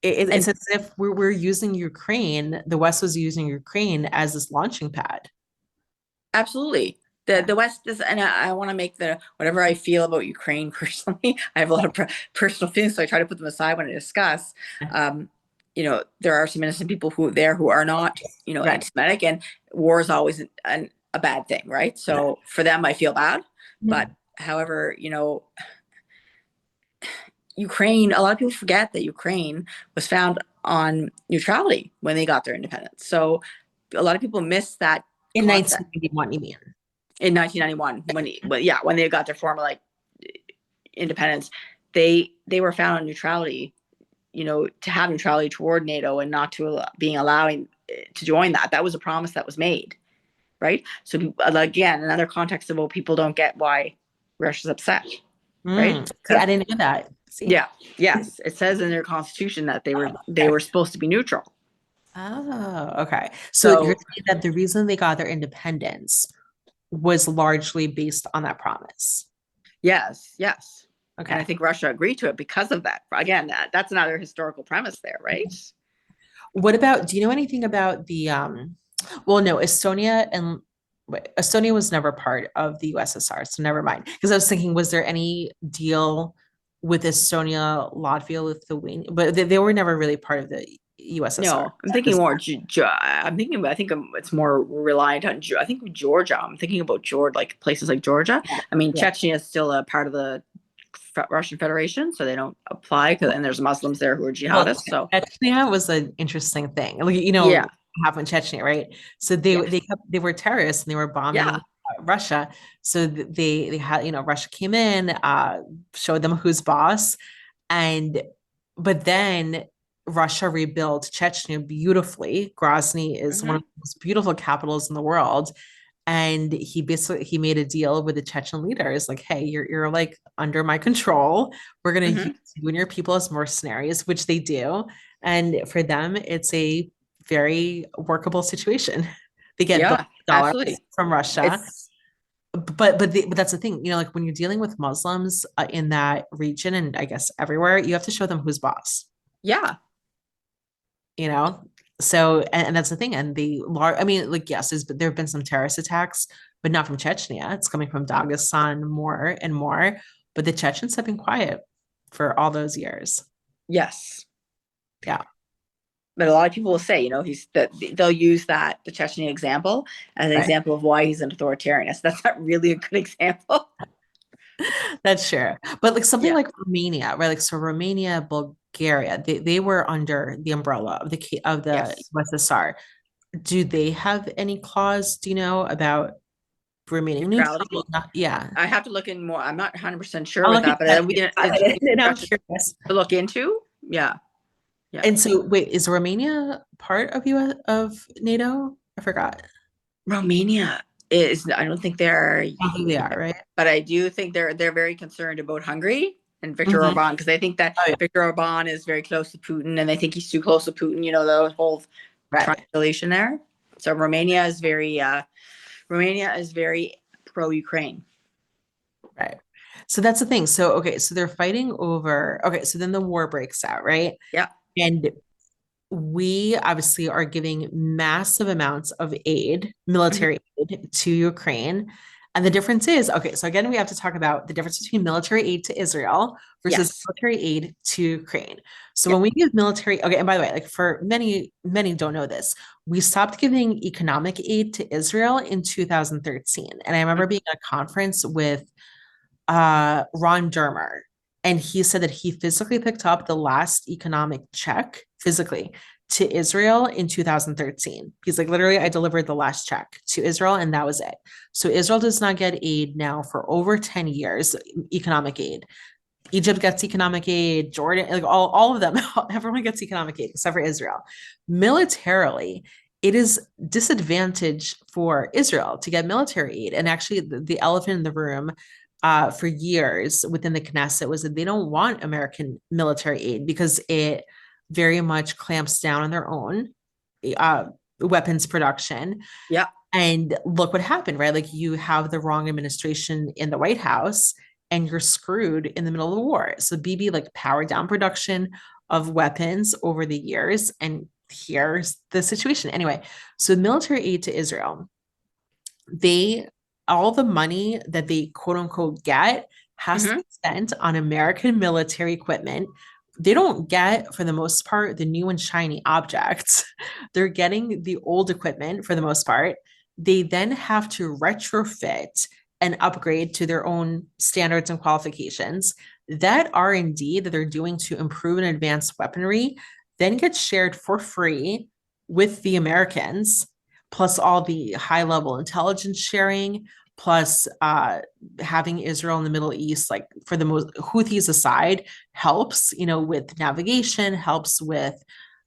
It's And as if we're using Ukraine, the West was using Ukraine as this launching pad. absolutely. Yeah. The West is, and I want to make the whatever I feel about Ukraine personally. I have a lot of personal feelings, so I try to put them aside when I discuss. Um, there are some innocent people who are not, Right. anti-Semitic, and war is always a bad thing, right? So for them, I feel bad. Yeah. But however, Ukraine, a lot of people forget that Ukraine was found on neutrality when they got their independence. So a lot of people miss that In concept. 1991, you mean? In 1991, when they got their formal independence, they were found on neutrality. To have neutrality toward NATO and not to being allowing to join that. That was a promise that was made, right? So again, another context of what people don't get why Russia's upset, right? See, I Because didn't know that. See? yeah, yes, it says in their constitution that they were supposed to be neutral. Oh, okay. So you're So saying that the reason they got their independence was largely based on that promise. yes, yes. And I Okay. think Russia agreed to it because of that. Again, that's another historical premise there, right? What about, do you know anything about well, no, Estonia and Estonia was never part of the USSR, so never mind. Because I was thinking, was there any deal with Estonia, Latvia, Lithuania, but they were never really part of the USSR. No, I'm thinking more. I'm thinking. I think it's more reliant on. I think Georgia. I'm thinking about Georgia, like places like Georgia. Yeah. I mean, Yeah. Chechnya is still a part of the Russian Federation, so they don't apply. And there's Muslims there who are Well, jihadists. So Chechnya was an interesting thing. Like, yeah, what happened in Chechnya, right? So yes, they were terrorists and they were bombing yeah, Russia. So they had, Russia came in, showed them who's boss, and but then Russia rebuilt Chechnya beautifully. Grozny is one hmm of the most beautiful capitals in the world. And he made a deal with the Chechen leaders, like, hey, you're like under my control. We're gonna use hmm you and your people as mercenaries, which they do. And for them, it's a very workable situation. They get yeah, dollars absolutely. from Russia, It's but that's the thing, like when you're dealing with Muslims in that region, and I guess everywhere, you have to show them who's boss. yeah, you know so and that's the thing. And I mean, like, yes, there have been some terrorist attacks, but not from Chechnya. It's coming from Dagestan more and more, but the Chechens have been quiet for all those years. yes. Yeah. But a lot of people will say, he's that they'll use that the Chechen example as an Right. example of why he's an authoritarian. That's not really a good example. That's true. But like something Yeah. like Romania, right? Like, so Romania, Bulgaria, they were under the umbrella of the Yes. USSR. Do they have any clause, do you know, about remaining Neutrality. neutral? Not, yeah. I have to look in more. I'm not 100% sure I'll with look that, at but that. it's And I'm discussion curious. to look into. Yeah. Yeah. And so, wait, is Romania part of NATO? I forgot. Romania is, I don't think they're, I think they are, right? but I do think they're very concerned about Hungary and Viktor Mhm. Orban because they think that Oh, yeah. Viktor Orban is very close to Putin and they think he's too close to Putin, the whole Right, triangulation there. So Romania is very pro Ukraine. right. So that's the thing. So, okay, so they're fighting over, okay, so then the war breaks out, right? Yeah. And we obviously are giving massive amounts of aid, military aid to Ukraine. And the difference is, okay, so again, we have to talk about the difference between military aid to Israel versus Yes. military aid to Ukraine. So Yeah. when we give military, okay, and by the way, like for many, many don't know this, we stopped giving economic aid to Israel in 2013. And I remember being at a conference with Ron Dermer, and he said that he physically picked up the last economic check physically to Israel in 2013. He's like, literally, I delivered the last check to Israel, and that was it. So Israel does not get aid now for over 10 years, economic aid. Egypt gets economic aid, Jordan, like all of them, everyone gets economic aid except for Israel. Militarily, it is disadvantage for Israel to get military aid. And actually, the elephant in the room for years within the Knesset was that they don't want American military aid because it very much clamps down on their own uh, weapons production. Yeah. And look what happened, right? Like, you have the wrong administration in the White House and you're screwed in the middle of the war. So Bibi like powered down production of weapons over the years. And here's the situation. Anyway, so military aid to Israel, they all the money that they quote unquote get has to hmm be spent on American military equipment. They don't get, for the most part, the new and shiny objects. They're getting the old equipment for the most part. They then have to retrofit and upgrade to their own standards and qualifications. That R&D that they're doing to improve and advance weaponry then gets shared for free with the Americans, plus all the high level intelligence sharing, plus having Israel in the Middle East, like for the most Houthis aside, helps, with navigation, helps with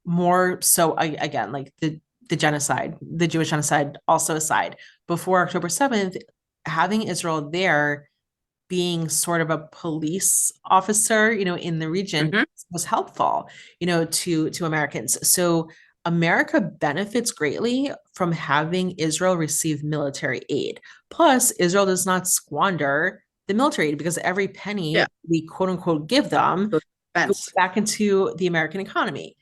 more. So again, like the genocide, the Jewish genocide also aside, before October 7th, having Israel there being sort of a police officer, in the region hmm was helpful, to Americans. So America benefits greatly from having Israel receive military aid. Plus, Israel does not squander the military aid because every penny Yeah. we quote unquote give them goes Defense. back into the American economy.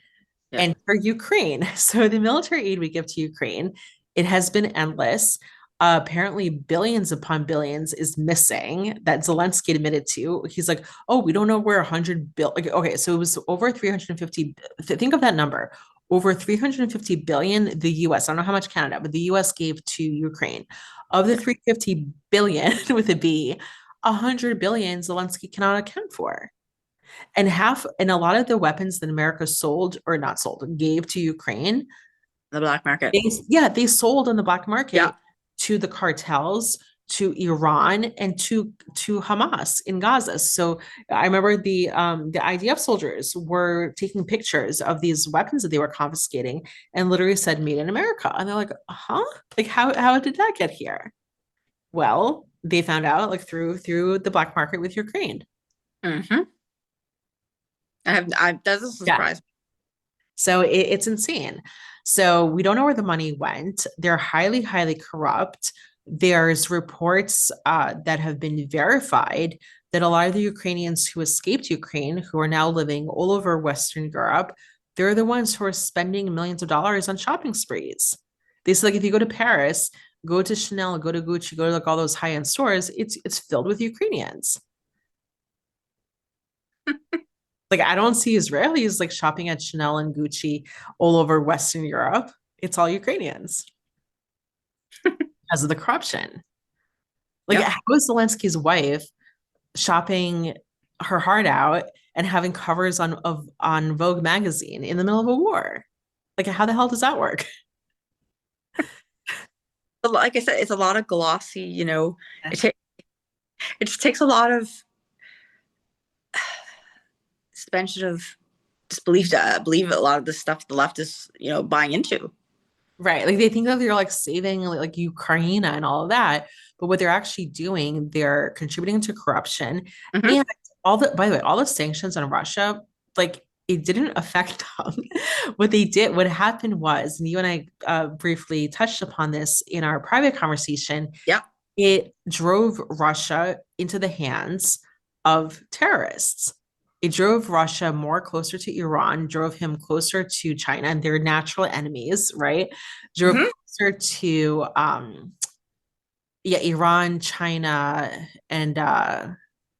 Yeah. And for Ukraine, so the military aid we give to Ukraine, it has been endless. apparently billions upon billions is missing that Zelensky admitted to. He's like, oh, we don't know where 100 billion. Like, okay, so it was over 350. Think of that number. Over 350 billion, the US, I don't know how much Canada, but the US gave to Ukraine. Of the 350 billion with a B, 100 billion Zelensky cannot account for. And a lot of the weapons that America sold or not sold, gave to Ukraine, The black market. they sold on the black Yeah. market to the cartels, to Iran, and to Hamas in Gaza. So I remember the IDF soldiers were taking pictures of these weapons that they were confiscating and literally said "Made in America," and they're like, "Huh? Like how did that get here?" Well, they found out like through the black market with Ukraine. Mm-hmm. That doesn't Yeah. surprise me. So it's insane. So we don't know where the money went. They're highly, highly corrupt. There's reports that have been verified that a lot of the Ukrainians who escaped Ukraine, who are now living all over Western Europe, they're the ones who are spending millions of dollars on shopping sprees. They say, like, if you go to Paris, go to Chanel, go to Gucci, go to like all those high-end stores, it's filled with Ukrainians. Like, I don't see Israelis like shopping at Chanel and Gucci all over Western Europe. It's all Ukrainians because of the corruption. Like, Yep. how is Zelensky's wife shopping her heart out and having covers on Vogue magazine in the middle of a war? Like, how the hell does that work? But like I said, it's a lot of glossy, it, ta- it just takes a lot of suspension of disbelief to believe a lot of the stuff the left is, buying into. Right. Like, they think that they're like saving like Ukraine and all of that, but what they're actually doing, they're contributing to corruption. Mm-hmm. And by the way, all the sanctions on Russia, like, it didn't affect them. What happened was, and you and I briefly touched upon this in our private conversation, Yeah. it drove Russia into the hands of terrorists. It drove Russia more closer to Iran, drove him closer to China, and their natural enemies, right? Drove Mm-hmm. closer to Iran, China, and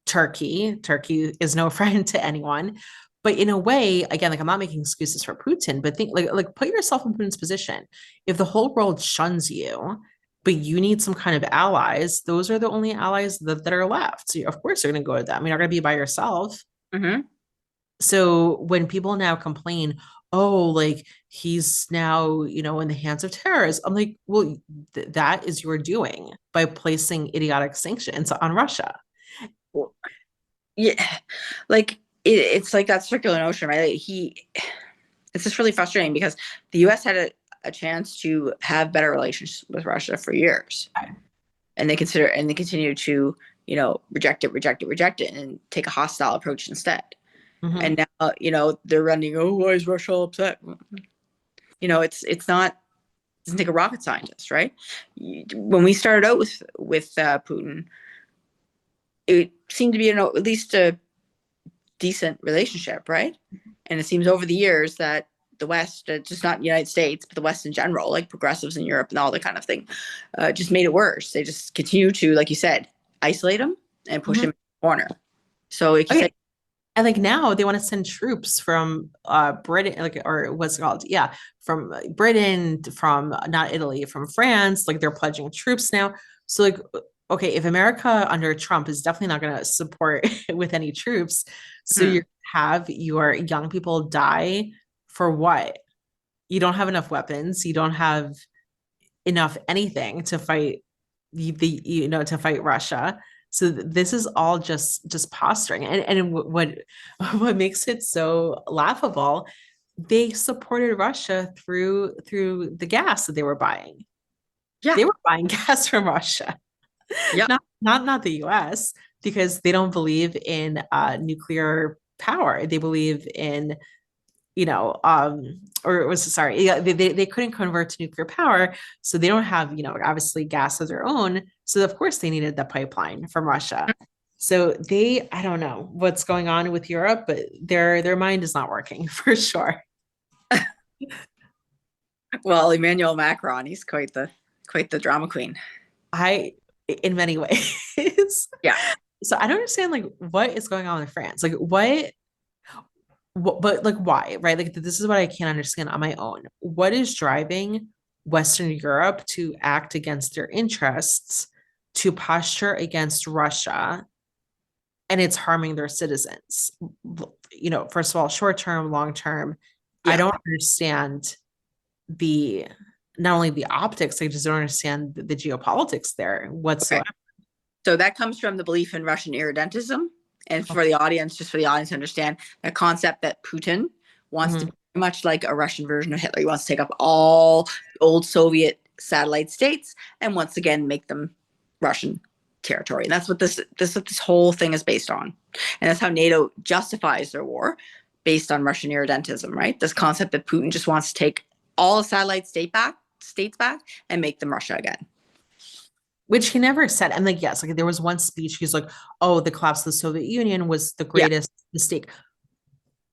Turkey. Turkey is no friend to anyone. But in a way, again, like, I'm not making excuses for Putin, but think like put yourself in Putin's position. If the whole world shuns you, but you need some kind of allies, those are the only allies that are left. So of course you're gonna go to them. You're not gonna be by yourself. Mm-hmm. So when people now complain, oh, like, he's now, in the hands of terrorists, I'm like, well, that is your doing by placing idiotic sanctions on Russia. Well, yeah, like it's like that circular notion, right? It's just really frustrating because the U.S. had a chance to have better relations with Russia for years, and they continue to reject it, and take a hostile approach instead. Mhm. And now they're running. Oh, why is Russia upset? It's not. It doesn't take a rocket scientist, right? When we started out with Putin, it seemed to be at least a decent relationship, right? And it seems over the years that the West, just not the United States, but the West in general, like progressives in Europe and all that kind of thing, just made it worse. They just continue to, like you said, isolate him and push him in the corner. So, like you Okay. said, And like now they want to send troops from Britain, like, or what's it called? Yeah, from Britain, from not Italy, from France. Like, they're pledging troops now. So, like, okay, if America under Trump is definitely not going to support with any troops, so you have your young people die for what? You don't have enough weapons. You don't have enough anything to fight to fight Russia. So this is all just posturing. And what makes it so laughable, they supported Russia through the gas that they were buying. yeah, They were buying gas from Russia, yeah, not the US, because they don't believe in nuclear power. They believe in, or it was, sorry, yeah, they couldn't convert to nuclear power, so they don't have, obviously gas of their own. So of course they needed the pipeline from Russia. So I don't know what's going on with Europe, but their mind is not working for sure. well, Emmanuel Macron, he's quite the drama queen. in many ways. Yeah. So I don't understand like what is going on in France. Like what, but like why, right? Like this is what I can't understand on my own. What is driving Western Europe to act against their interests, to posture against Russia, and it's harming their citizens? First of all, short term, long term, I Yeah. don't understand the not only the optics, I just don't understand the geopolitics there Okay. whatsoever. So that comes from the belief in Russian irredentism. And for the audience, just for the audience to understand, the concept that Putin wants to Mhm. be much like a Russian version of Hitler. He wants to take up all the old Soviet satellite states and once again make them Russian territory. And that's what this whole thing is based on. And that's how NATO justifies their war, based on Russian irredentism, right? This concept that Putin just wants to take all satellite states back and make them Russia again. Which he never said. And like, yes, like there was one speech, he's like, oh, the collapse of the Soviet Union was the Yeah. greatest mistake.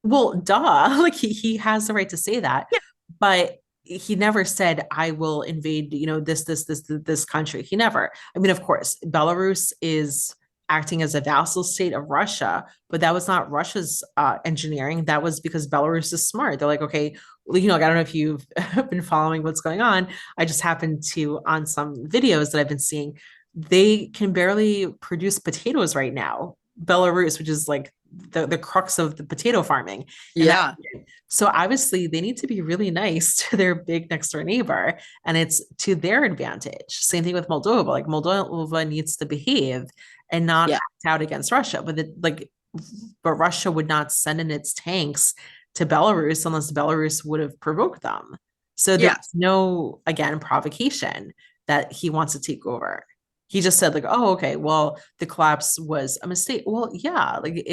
Well, duh, like he has the right to say that, Yeah. but he never said, I will invade, this country. He never. I mean, of course, Belarus is acting as a vassal state of Russia, but that was not Russia's engineering. That was because Belarus is smart. They're like, okay, well, I don't know if you've been following what's going on. I just happened to, on some videos that I've been seeing, they can barely produce potatoes right now. Belarus, which is like the crux of the potato farming in that Yeah. region. So obviously they need to be really nice to their big next door neighbor, and it's to their advantage. Same thing with Moldova. Like Moldova needs to behave and not Yeah. act out against Russia. But Russia would not send in its tanks to Belarus unless Belarus would have provoked them. So there's Yes. no, again, provocation that he wants to take over. He just said like, oh, okay, well, the collapse was a mistake. Well, yeah, like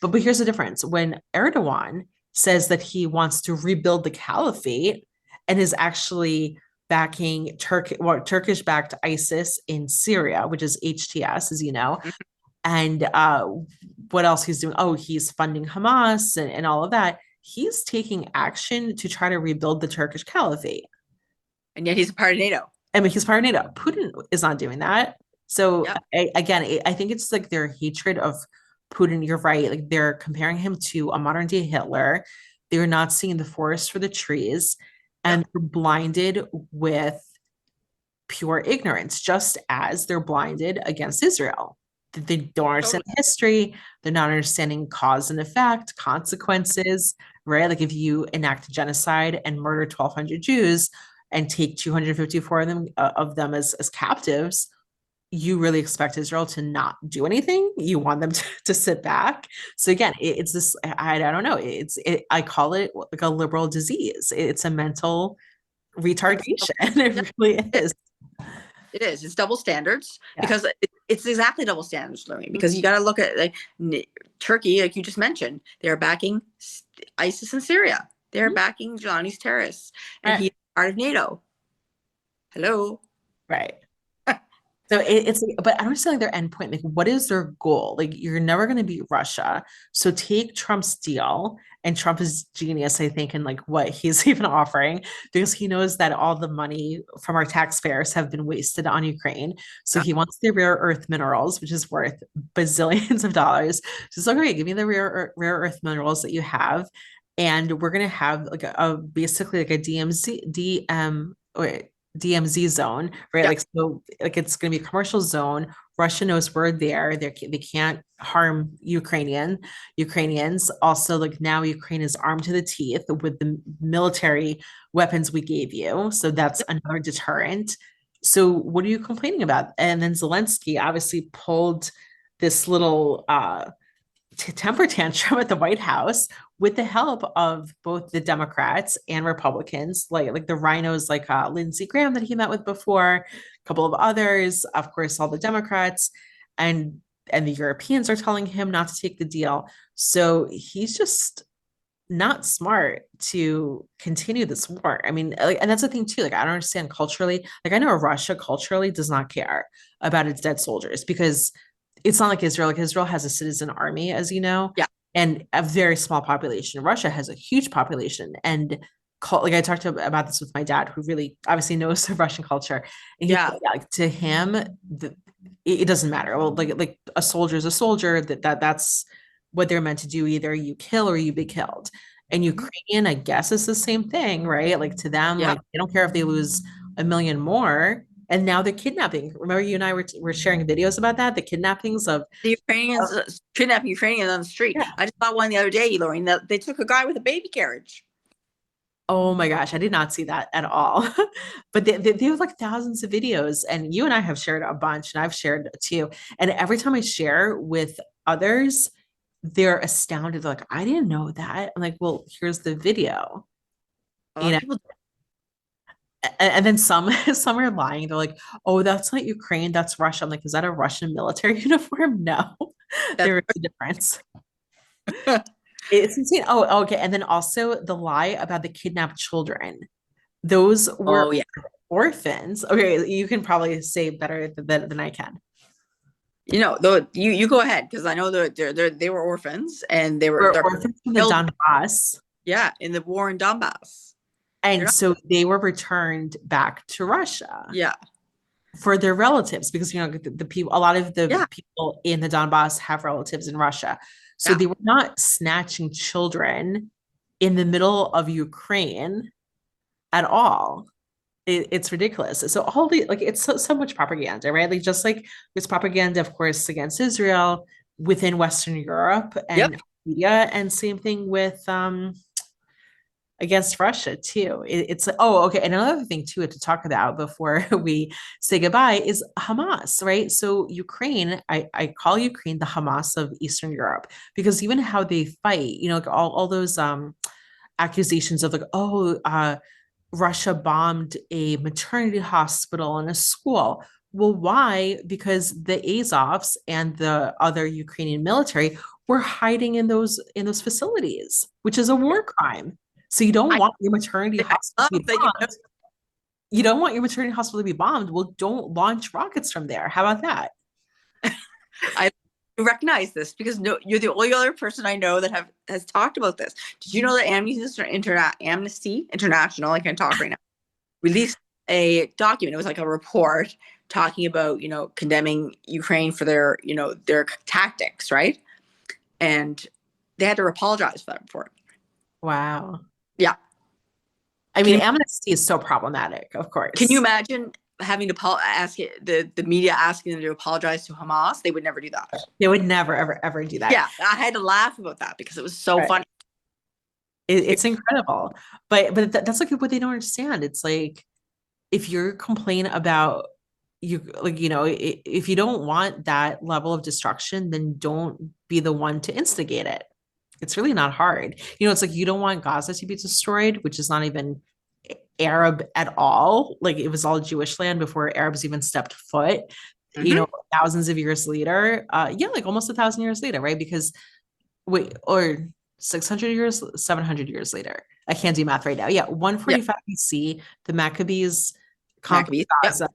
but here's the difference. When Erdogan says that he wants to rebuild the caliphate and is actually backing Turkish backed ISIS in Syria, which is HTS, as you know, and what else he's doing? Oh, he's funding Hamas and all of that. He's taking action to try to rebuild the Turkish caliphate. And yet he's a part of NATO. I mean, he's part of NATO. Putin is not doing that. So Yep. again, I think it's like their hatred of Putin. You're right. Like they're comparing him to a modern day Hitler. They're not seeing the forest for the trees, Yep. and they're blinded with pure ignorance, just as they're blinded against Israel. They don't understand Totally. history. They're not understanding cause and effect, consequences, right? Like if you enact genocide and murder 1,200 Jews and take 254 of them as captives, you really expect Israel to not do anything. You want them to sit back. So again, it's this, I don't know. I call it like a liberal disease. It's a mental retardation. Yeah, It really it is. it is. It's double standards Yeah. because it's exactly double standards, Louis, because you got to look at like Turkey, like you just mentioned, they're backing ISIS in Syria. They're Mhm. backing Johnny's terrorists, and Right. he's part of NATO. Hello. Right. So it's like, but I don't understand like their endpoint. Like, what is their goal? Like, you're never going to beat Russia. So take Trump's deal, and Trump is genius, I think, in like what he's even offering, because he knows that all the money from our taxpayers have been wasted on Ukraine. So Yeah. he wants the rare earth minerals, which is worth bazillions of dollars. So it's like, okay, give me the rare earth minerals that you have, and we're gonna have like a basically like a DMZ zone, right? Yeah. Like so, like it's going to be a commercial zone. Russia knows we're there. They can't harm Ukrainians. Also, like now Ukraine is armed to the teeth with the military weapons we gave you, so that's another deterrent. So what are you complaining about? And then Zelensky obviously pulled this little temper tantrum at the White House with the help of both the Democrats and Republicans, like the rhinos like Lindsey Graham that he met with before, a couple of others, of course, all the Democrats, and the Europeans are telling him not to take the deal. So he's just not smart to continue this war. I mean, like, and that's the thing too. Like, I don't understand culturally. Like, I know Russia culturally does not care about its dead soldiers because it's not like Israel. Like, Israel has a citizen army, as you know, Yeah. and a very small population. Russia has a huge population, and like I talked about this with my dad, who really obviously knows the Russian culture, and he Yeah. yeah, like, to him, it doesn't matter. Well, like a soldier is a soldier. That's what they're meant to do. Either you kill or you be killed. And Mhm. Ukrainian, I guess, is the same thing, right? Like to them, Yeah. like they don't care if they lose a million more. And now they're kidnapping. Remember, you and I were sharing videos about that, the kidnappings The of Ukrainians kidnapping Ukrainians on the street. yeah. I just saw one the other day, Lorraine, that they took a guy with a baby carriage. Oh my gosh, I did not see that at all. But they have like thousands of videos, and you and I have shared a bunch, and I've shared too. And every time I share with others, they're astounded. They're like, I didn't know that. I'm like, well, here's the video, A lot you of know. people. And then some some are lying. They're like, oh, that's not Ukraine, that's Russia. I'm like, is that a Russian military uniform? No, That's there is a difference. It's insane. Oh, okay. And then also the lie about the kidnapped children. Those were oh yeah. orphans. Okay, you can probably say better than I can. Though you go ahead because I know they were orphans and Were they're orphans from the killed. Donbass, Yeah, in the war in Donbass. They're and not. so they were returned back to Russia Yeah. for their relatives because the people, a lot of the Yeah. people in the Donbass have relatives in Russia, so Yeah. they were not snatching children in the middle of Ukraine at all. It's ridiculous. So all the like it's so much propaganda, right? Like just like there's propaganda, of course, against Israel within Western Europe Yep. and media, and same thing with against Russia too. It's oh, okay. And another thing too to talk about before we say goodbye is Hamas, right? So Ukraine, I call Ukraine the Hamas of Eastern Europe because even how they fight, like all those accusations of like, oh, Russia bombed a maternity hospital and a school. Well, why? Because the Azovs and the other Ukrainian military were hiding in those facilities, which is a war crime. So you don't I, want your maternity I hospital love to be that bombed. You don't want your maternity hospital to be bombed. Well, don't launch rockets from there. How about that? I recognize this because no, you're the only other person I know that has talked about this. Did you know that Amnesty International, I can't talk right now, released a document? It was like a report talking about condemning Ukraine for their tactics, right? And they had to apologize for that report. Wow. Yeah. I Can mean, you amnesty is so problematic, of can you course. imagine having to ask the media asking them to apologize to Hamas? They would never do that. They would never, ever, ever do that. Yeah, I had to laugh about that because it was so Right. funny. It's incredible. But that's like what they don't understand. It's like if you're complaining about you like if you don't want that level of destruction, then don't be the one to instigate it. It's really not hard. It's like you don't want Gaza to be destroyed, which is not even Arab at all. Like it was all Jewish land before Arabs even stepped foot. you Hmm. know thousands of years later, yeah, like almost 1,000 years later, right? Because wait, or 600 years, 700 years later. I can't do math right now. Yeah, Yeah, 145 BC, the Maccabees conquered Maccabees. Yep. Gaza,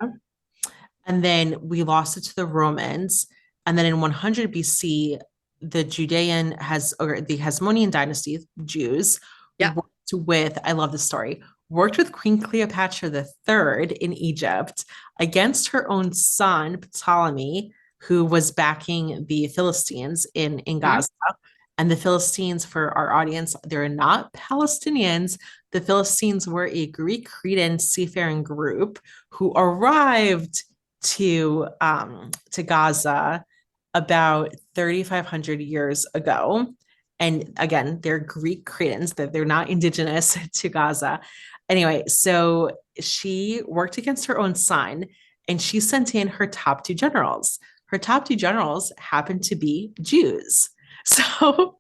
and then we lost it to the Romans. And then in 100 BC, the Judean has, or the Hasmonean dynasty, Jews, Yeah. worked with, I love this story, worked with Queen Cleopatra the Third in Egypt against her own son, Ptolemy, who was backing the Philistines in Mhm. Gaza. And the Philistines, for our audience, they're not Palestinians. The Philistines were a Greek Cretan seafaring group who arrived to Gaza about 3,500 years ago. And again, they're Greek Cretans, that they're not indigenous to Gaza. Anyway, so she worked against her own son and she sent in her top two generals. Her top two generals happened to be Jews. So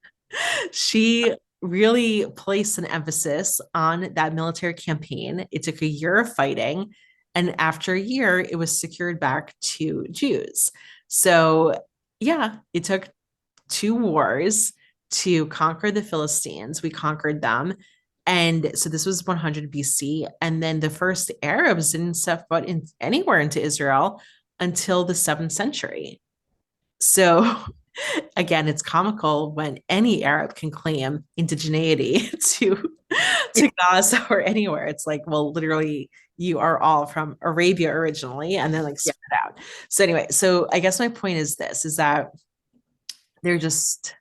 she really placed an emphasis on that military campaign. It took a year of fighting, and after a year, it was secured back to Jews. So, yeah, it took two wars to conquer the Philistines. We conquered them. And so this was 100 BC. And then the first Arabs didn't step foot anywhere into Israel until the 7th century. So again, it's comical when any Arab can claim indigeneity Yeah. to Gaza or anywhere. It's like, well, literally, you are all from Arabia originally, and then like Yeah. spread out. So anyway, so I guess my point is this: is that they're just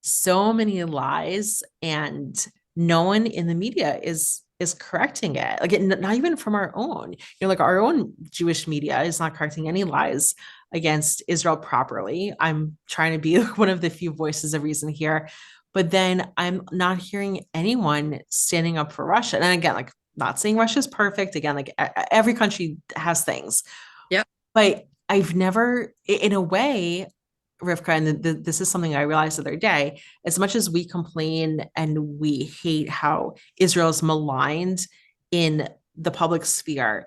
so many lies, and no one in the media is correcting it, like not even from our own, like our own Jewish media is not correcting any lies against Israel properly. I'm trying to be one of the few voices of reason here, but then I'm not hearing anyone standing up for Russia. And again, like, not saying Russia's perfect, again, like every country has things, Yeah. but I've never, in a way, Rivkah, and this is something I realized the other day, as much as we complain and we hate how Israel's maligned in the public sphere,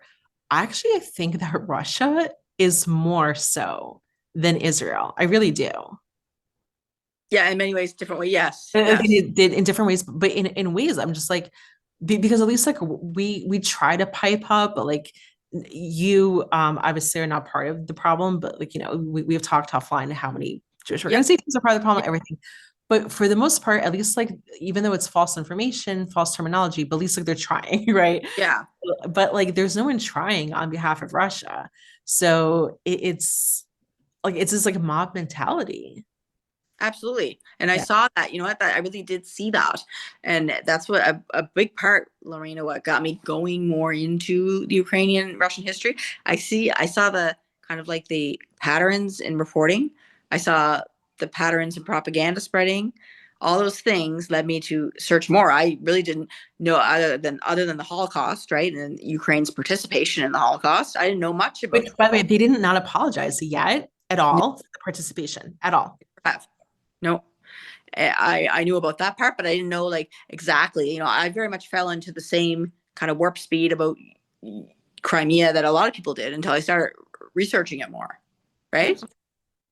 I think that Russia is more so than Israel. I really do. Yeah. In many ways, different way. Yes. Yes. It did in different ways, but in ways I'm just like, because at least like we try to pipe up, but like you obviously are not part of the problem, but like, we've talked offline how many Jewish Yep. organizations are part of the problem, Yep. everything. But for the most part, at least like, even though it's false information, false terminology, but at least like they're trying, right? Yeah. But like there's no one trying on behalf of Russia. So it's like, it's just like a mob mentality. Absolutely. And I Yeah. saw that, that I really did see that. And that's what a big part, Lorena, what got me going more into the Ukrainian Russian history. I saw the kind of like the patterns in reporting. I saw the patterns in propaganda spreading. All those things led me to search more. I really didn't know other than the Holocaust, right? And Ukraine's participation in the Holocaust. I didn't know much about Which, by the way, they didn't not apologize yet at all for the participation at all. it. No. I knew about that part, but I didn't know like exactly. I very much fell into the same kind of warp speed about Crimea that a lot of people did until I started researching it more. Yeah. Right?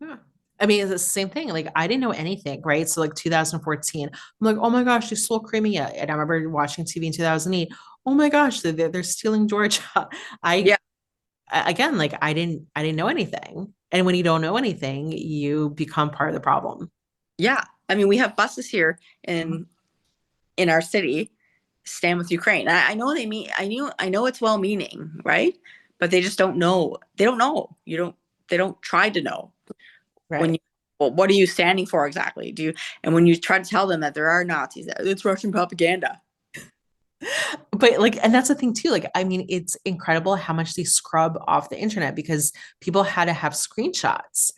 Yeah. I mean, it's the same thing. Like, I didn't know anything, right? So, like 2014, I'm like, oh my gosh, they stole Crimea. And I remember watching TV in 2008. Oh my gosh, they're stealing Georgia. I Yeah. again, like, I didn't know anything. And when you don't know anything, you become part of the problem. Yeah. I mean, we have buses here Mhm. in our city, stand with Ukraine. I know they mean. I know it's well meaning, right? But they just don't know. They don't know. You don't. They don't try to know when Right. you. Well, what are you standing for exactly? Do you? And when you try to tell them that there are Nazis, that it's Russian propaganda. But like, and that's the thing too, like, I mean, it's incredible how much they scrub off the internet, because people had to have screenshots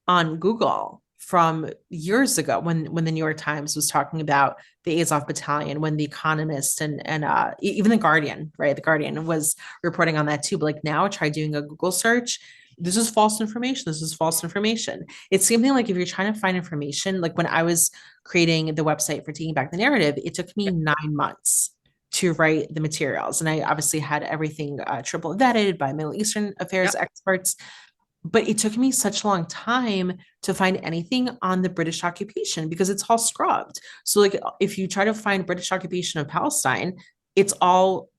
on Google from years ago, when the New York Times was talking about the Azov battalion, when the Economist and even the Guardian, right, the Guardian was reporting on that too. But like, now try doing a Google search, this is false information, this is false information. It's the same thing, like if you're trying to find information, like when I was creating the website for Taking Back the Narrative, it took me 9 months to write the materials. And I obviously had everything triple vetted by Middle Eastern affairs Yep. experts. But it took me such a long time to find anything on the British occupation, because it's all scrubbed. So, like, if you try to find British occupation of Palestine, it's all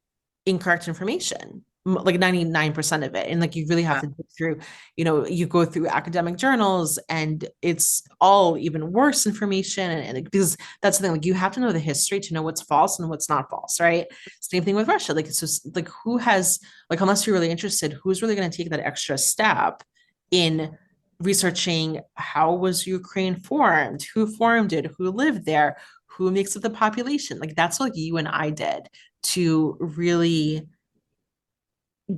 incorrect information, like 99% of it. And like, you really have Yeah. to dig through, you go through academic journals, and it's all even worse information. And because that's the thing, like, you have to know the history to know what's false and what's not false, right? Same thing with Russia. Like, it's just like, who has, like, unless you're really interested, who's really going to take that extra step in researching how was Ukraine formed, who formed it, who lived there, who makes up the population? Like, that's what you and I did to really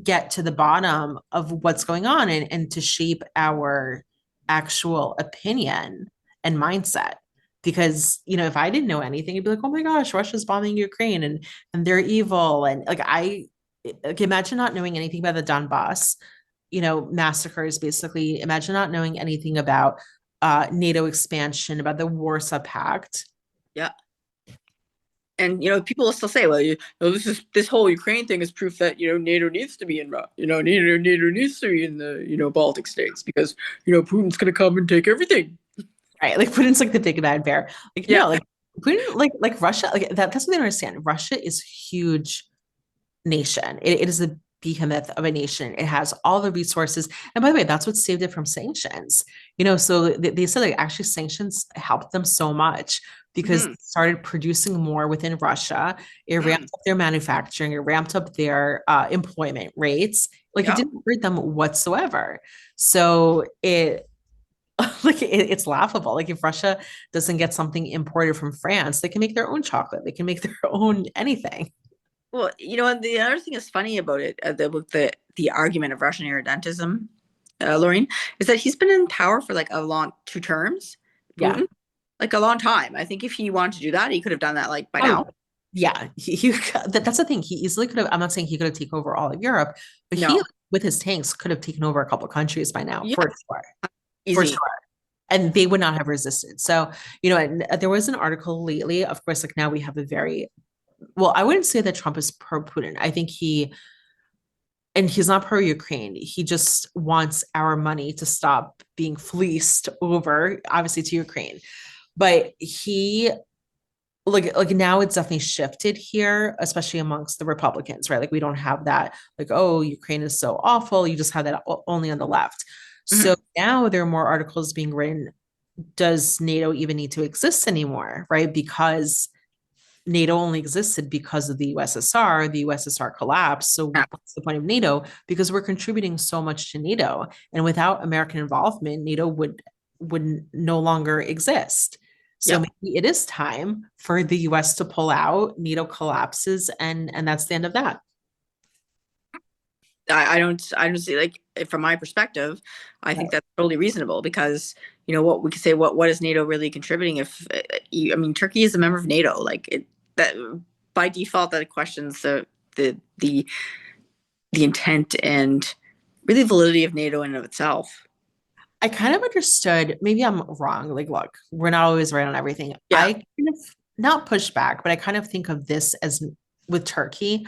get to the bottom of what's going on, and to shape our actual opinion and mindset. Because, if I didn't know anything, you'd be like, oh my gosh, Russia's bombing Ukraine, and they're evil. And like, like, imagine not knowing anything about the Donbass, massacres, basically. Imagine not knowing anything about NATO expansion, about the Warsaw Pact. Yeah. And people will still say, well, this whole Ukraine thing is proof that NATO needs to be in NATO needs to be in the Baltic states because Putin's gonna come and take everything. Right? Like, Putin's like the big bad bear. Like, Yeah. no, like Putin, like Russia, like that's what they don't understand. Russia is a huge nation. It is the behemoth of a nation. It has all the resources. And by the way, that's what saved it from sanctions. So they said like actually sanctions helped them so much because they Mhm. started producing more within Russia. It ramped Mm. up their manufacturing, it ramped up their employment rates. Like it Yeah. didn't hurt them whatsoever. So it's laughable. Like if Russia doesn't get something imported from France, they can make their own chocolate. They can make their own anything. Well, and the other thing is funny about it, the argument of Russian irredentism, Lorraine, is that he's been in power for like a long 2 terms, Yeah. Putin, like a long time. I think if he wanted to do that, he could have done that like by Oh, now. yeah. That's the thing. He easily could have. I'm not saying he could have taken over all of Europe, but he, No. with his tanks, could have taken over a couple of countries by now, Yeah, for sure. For sure. easy. And they would not have resisted. So, and there was an article lately, of course, like now we have a very, well, I wouldn't say that Trump is pro Putin. I think and he's not pro Ukraine. He just wants our money to stop being fleeced over, obviously, to Ukraine. But he, like now it's definitely shifted here, especially amongst the Republicans, right? Like we don't have that, like, oh, Ukraine is so awful. You just have that only on the left. So Mhm. now there are more articles being written. Does NATO even need to exist anymore, right? Because NATO only existed because of the USSR. The USSR collapsed. So Yeah. what's the point of NATO? Because we're contributing so much to NATO, and without American involvement, NATO would no longer exist. So Yep. maybe it is time for the US to pull out. NATO collapses, and that's the end of that. I don't see, like, from my perspective, I think that's totally reasonable because what we could say, what is NATO really contributing if I mean, Turkey is a member of NATO, like that by default that questions the the the intent and really validity of NATO in and of itself. I kind of understood, maybe I'm wrong. Like, look, we're not always right on everything. Yeah. I kind of not push back, but I kind of think of this as with Turkey,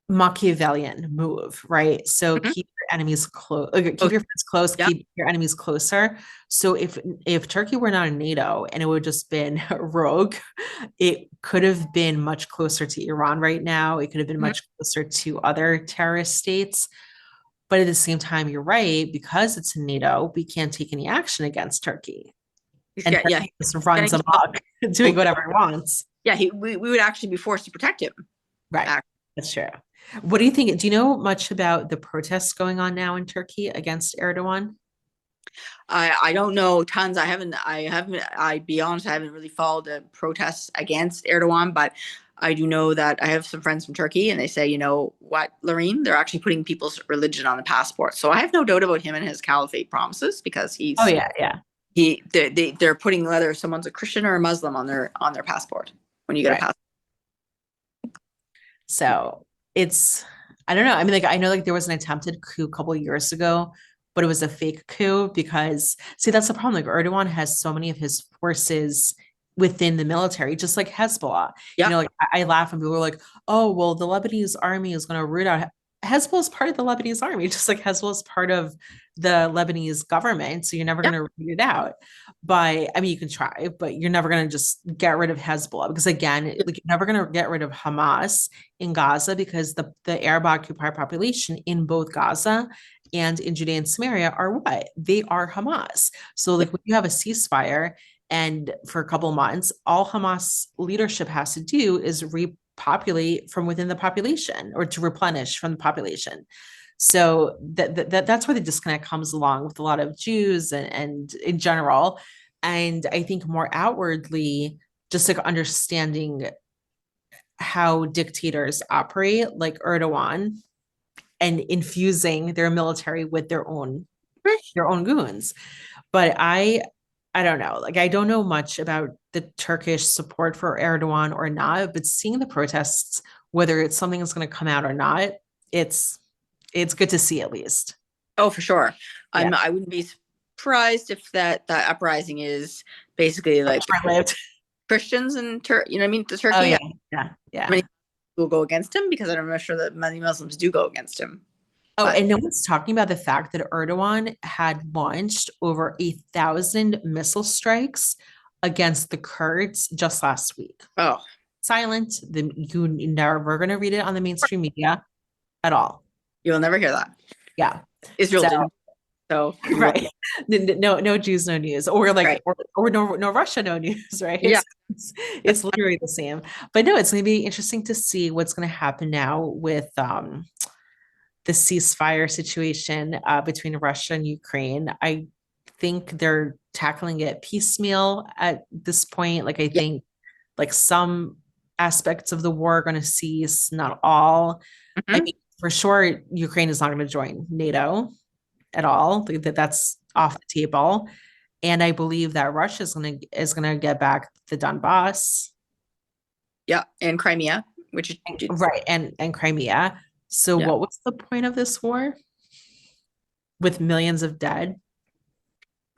Machiavellian move, right? So Mhm. keep your enemies close, Oh, keep your friends close, yeah. keep your enemies closer. So if Turkey were not in NATO and it would just been rogue, it could have been much closer to Iran right now. It could have been Mhm. much closer to other terrorist states. But at the same time, you're right, because it's in NATO, we can't take any action against Turkey. And Yeah, Turkey just getting runs amok, doing oh, whatever it wants. yeah, we would actually be forced to protect him. Right. Actually. That's true. What do you think? Do you know much about the protests going on now in Turkey against Erdogan? I don't know tons. I be honest, I haven't really followed the protests against Erdogan, but I do know that I have some friends from Turkey and they say, you know what, Lorene, they're actually putting people's religion on the passport. So I have no doubt about him and his caliphate promises because Oh yeah, yeah. they're putting whether someone's a Christian or a Muslim on their passport when you get a Right. passport. So it's, I don't know. I mean, like I know like there was an attempted coup a couple of years ago, but it was a fake coup because see, that's the problem. Like Erdogan has so many of his forces within the military, just like Hezbollah. Yeah. Like I laugh when people are like, oh, well, the Lebanese army is going to root out Hezbollah is part of the Lebanese army, just like Hezbollah is part of the Lebanese government. So you're never Yeah. going to root it out. But I mean, you can try, but you're never going to just get rid of Hezbollah because again, like you're never going to get rid of Hamas in Gaza because the Arab occupied population in both Gaza and in Judea and Samaria are what? They are Hamas. So like when you have a ceasefire and for a couple months, all Hamas leadership has to do is repopulate from within the population or to replenish from the population. So that's where the disconnect comes along with a lot of Jews and in general. And I think more outwardly, just like understanding how dictators operate, like Erdogan, and infusing their military with their own goons. But I don't know. Like I don't know much about the Turkish support for Erdogan or not, but seeing the protests, whether it's something that's going to come out or not, it's it's good to see at least. Oh, for sure. Yeah. I wouldn't be surprised if that uprising is basically like Short-lived. Christians and you know what I mean, to Oh Turkey. yeah. How Yeah. Yeah. many will go against him because I'm not sure that many Muslims do go against him. Oh, But and no one's talking about the fact that Erdogan had launched over 1,000 missile strikes against the Kurds just last week. oh, Silent. You're never going to read it on the mainstream media. at all. You'll never hear that. Yeah. Israel So didn't. So you will. right. No Jews, no news, or like, Right. or no Russia, no news, right? Yeah. It's literally the same. But no, it's going to be interesting to see what's going to happen now with the ceasefire situation between Russia and Ukraine. I think they're tackling it piecemeal at this point. Like I Yeah. think like some aspects of the war are going to cease, not all. I Mhm. mean, for sure, Ukraine is not going to join NATO at all. That's off the table. And I believe that Russia is gonna get back the Donbass, Yeah. And Crimea, which is, right, and Crimea. So yeah. what was the point of this war with millions of dead?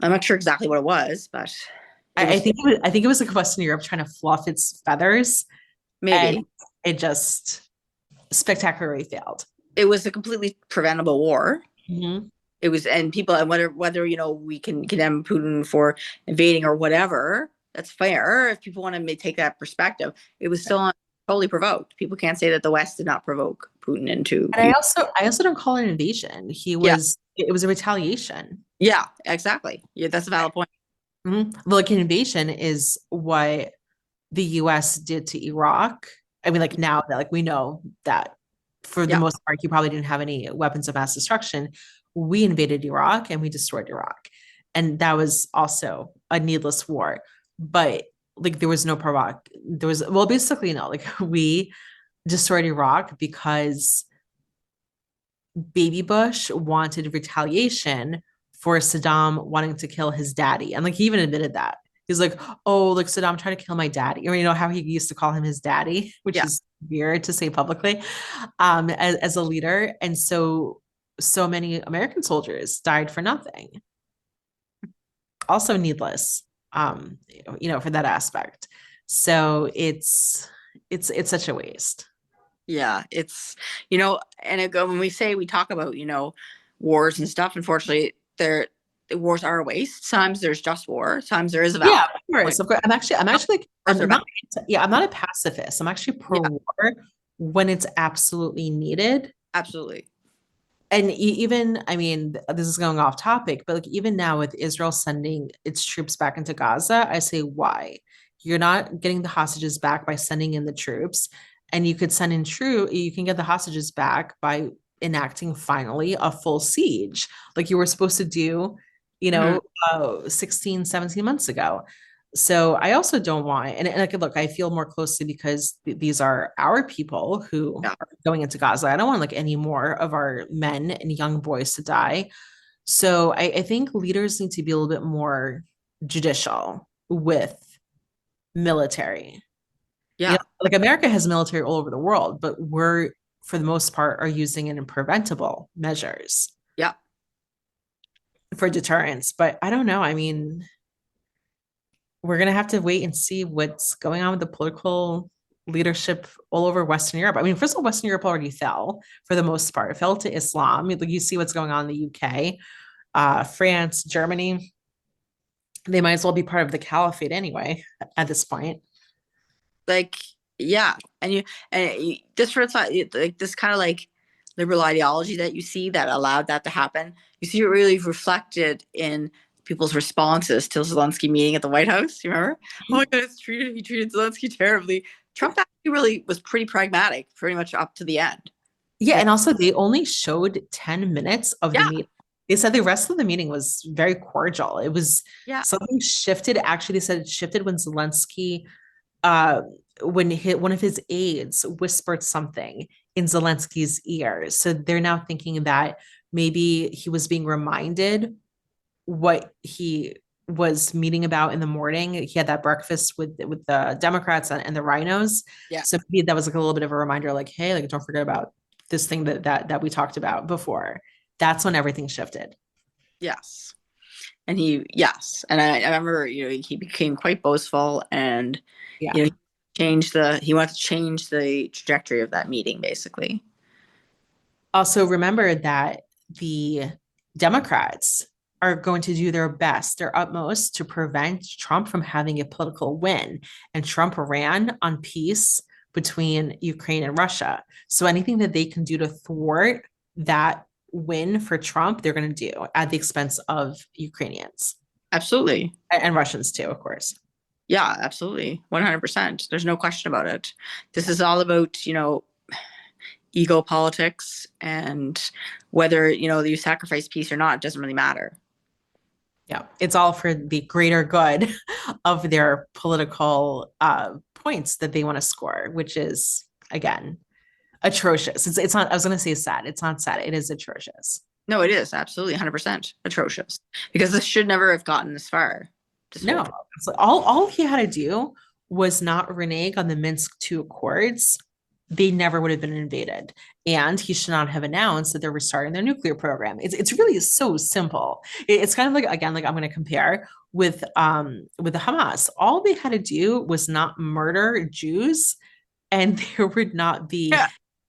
I'm not sure exactly what it was, but it I was think I think it was like Western Europe trying to fluff its feathers, and maybe it just spectacularly failed. it was a completely preventable war. Mhm. It was, and people, and whether we can condemn Putin for invading or whatever, that's fair. If people want to take that perspective, it was still totally provoked. People can't say that the West did not provoke Putin into. And I also don't call it an invasion. Yeah, It was a retaliation. yeah, exactly. Yeah, that's a valid point. Mhm. Like an invasion is what the US did to Iraq. I mean, like now that like we know that for the Yeah, most part, he probably didn't have any weapons of mass destruction. We invaded Iraq and we destroyed Iraq. And that was also a needless war. But like there was no provoc there was well basically no, like we destroyed Iraq because Baby Bush wanted retaliation for Saddam wanting to kill his daddy. And like he even admitted that. He's like, oh, like Saddam tried to kill my daddy. Or you know how he used to call him his daddy, which yeah, is weird to say publicly, as a leader. And so many American soldiers died for nothing. Also needless, for that aspect. So it's such a waste. yeah. It's and when we talk about wars and stuff, unfortunately, wars are a waste. Sometimes there's just war. Sometimes there is a Yeah, valid of course, point. of course. I'm actually like Wars are I'm valid. not yeah, I'm not a pacifist. I'm actually Yeah, pro-war when it's absolutely needed. absolutely. And even, I mean, this is going off topic, but like even now with Israel sending its troops back into Gaza, I say why? You're not getting the hostages back by sending in the troops, and you can get the hostages back by enacting finally a full siege, like you were supposed to do, you Mhm. know, 16, 17 months ago. So I also don't want, and I could look, I feel more closely because these are our people who Yeah, are going into Gaza. I don't want like any more of our men and young boys to die. So I think leaders need to be a little bit more judicial with military. yeah, Like America has military all over the world, but we're, for the most part, are using it in preventable measures yeah. for deterrence. But I don't know. I mean, we're going to have to wait and see what's going on with the political leadership all over Western Europe. I mean, first of all, Western Europe already fell for the most part. It fell to Islam. Like you see what's going on in the UK, France, Germany. They might as well be part of the caliphate anyway at this point. Like, yeah, this for like this kind of like liberal ideology that you see that allowed that to happen. You see it really reflected in people's responses to Zelensky meeting at the White House. You remember? Oh my God, he treated Zelensky terribly. Trump actually really was pretty pragmatic, pretty much up to the end. Yeah, And and also they only showed 10 minutes of the yeah, meeting. They said the rest of the meeting was very cordial. It was yeah, something shifted. Actually, they said it shifted when Zelensky uh when one of his aides whispered something in Zelensky's ear. So they're now thinking that maybe he was being reminded what he was meeting about in the morning. He had that breakfast with the Democrats and the rhinos. yeah, So maybe that was like a little bit of a reminder, like, hey, like don't forget about this thing that we talked about before. That's when everything shifted. yes. Yes, and I remember he became quite boastful, and Yeah. he wanted to change the trajectory of that meeting basically. Also, remember that the Democrats are going to do their best, their utmost to prevent Trump from having a political win. And Trump ran on peace between Ukraine and Russia. So anything that they can do to thwart that win for Trump, they're going to do at the expense of Ukrainians Absolutely. and Russians too, of course. Yeah, absolutely. 100%. There's no question about it. This is all about, ego politics, and whether, you sacrifice peace or not, it doesn't really matter. Yeah, it's all for the greater good of their political points that they want to score, which is, again, atrocious. It's not, I was going to say sad. It's not sad. It is atrocious. No, it is absolutely 100% atrocious, because this should never have gotten this far. No, all he had to do was not renege on the Minsk II Accords. They never would have been invaded. And he should not have announced that they're restarting their nuclear program. It's really so simple. It's kind of like, again, like I'm going to compare with the Hamas. All they had to do was not murder Jews, and there would not be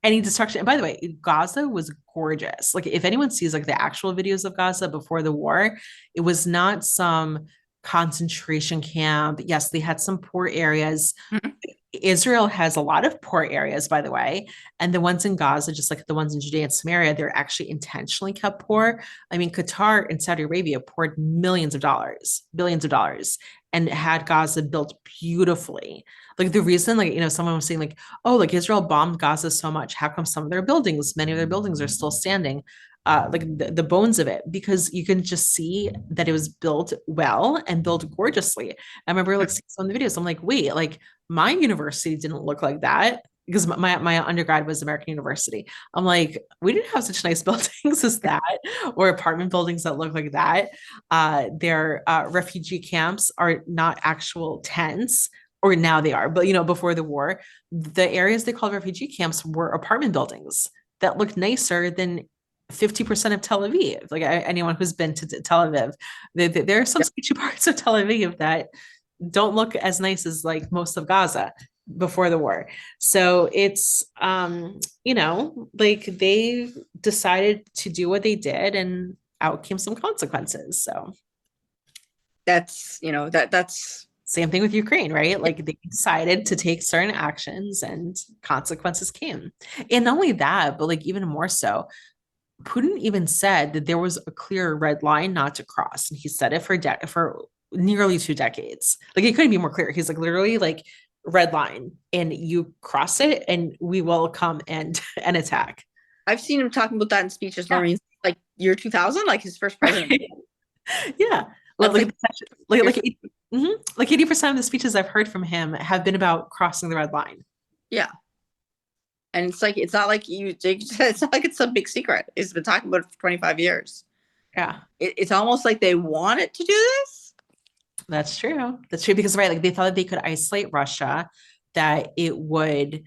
any destruction. And by the way, Gaza was gorgeous. Like if anyone sees like the actual videos of Gaza before the war, it was not some concentration camp. Yes, they had some poor areas. Mhm. Israel has a lot of poor areas, by the way, and the ones in Gaza, just like the ones in Judea and Samaria, they're actually intentionally kept poor. I mean, Qatar and Saudi Arabia poured millions of dollars, billions of dollars, and had Gaza built beautifully. Like the reason, like, someone was saying, like, oh, like Israel bombed Gaza so much. How come some of their buildings, many of their buildings are still standing? Like the bones of it, because you can just see that it was built well and built gorgeously. I remember like seeing some of the videos. I'm like, wait, like my university didn't look like that, because my undergrad was American University. I'm like, we didn't have such nice buildings as that, or apartment buildings that look like that. Their refugee camps are not actual tents, or now they are, but before the war, the areas they called refugee camps were apartment buildings that looked nicer than 50% of Tel Aviv. Like anyone who's been to Tel Aviv, there are some sketchy parts of Tel Aviv that don't look as nice as like most of Gaza before the war. So it's like they decided to do what they did, and out came some consequences. So that's same thing with Ukraine, right? Like they decided to take certain actions and consequences came. And not only that, but like even more so, Putin even said that there was a clear red line not to cross. And he said it for nearly 2 decades. Like it couldn't be more clear. He's like literally like red line, and you cross it and we will come and attack. I've seen him talking about that in speeches, Yeah. like year 2000, like his first president. Yeah. That's Like 80% of the speeches I've heard from him have been about crossing the red line. Yeah. And it's not like it's not like it's some big secret. He's been talking about it for 25 years. Yeah. It's almost like they wanted to do this. That's true. That's true, because right, like they thought that they could isolate Russia, that it would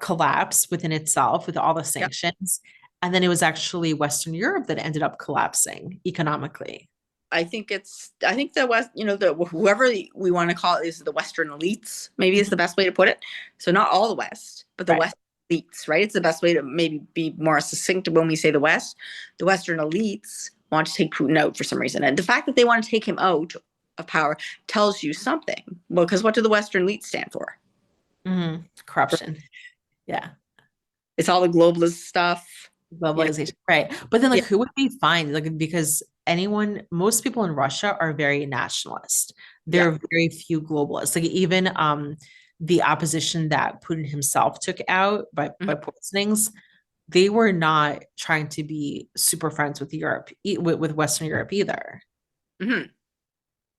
collapse within itself with all the sanctions. Yeah. And then it was actually Western Europe that ended up collapsing economically. I think the West, whoever we want to call it, is the Western elites, maybe is the best way to put it. So not all the West, but the West elites, right? It's the best way to maybe be more succinct when we say the West. The Western elites want to take Putin out for some reason. And the fact that they want to take him out of power tells you something. Well, because what do the Western elites stand for? Mm-hmm. Corruption. Yeah. It's all the globalist stuff. Globalization. Right. But then like who would be fine? Like, because most people in Russia are very nationalist. There are very few globalists. Like even the opposition that Putin himself took out by poisonings, they were not trying to be super friends with Europe, with Western Europe either. Mm-hmm.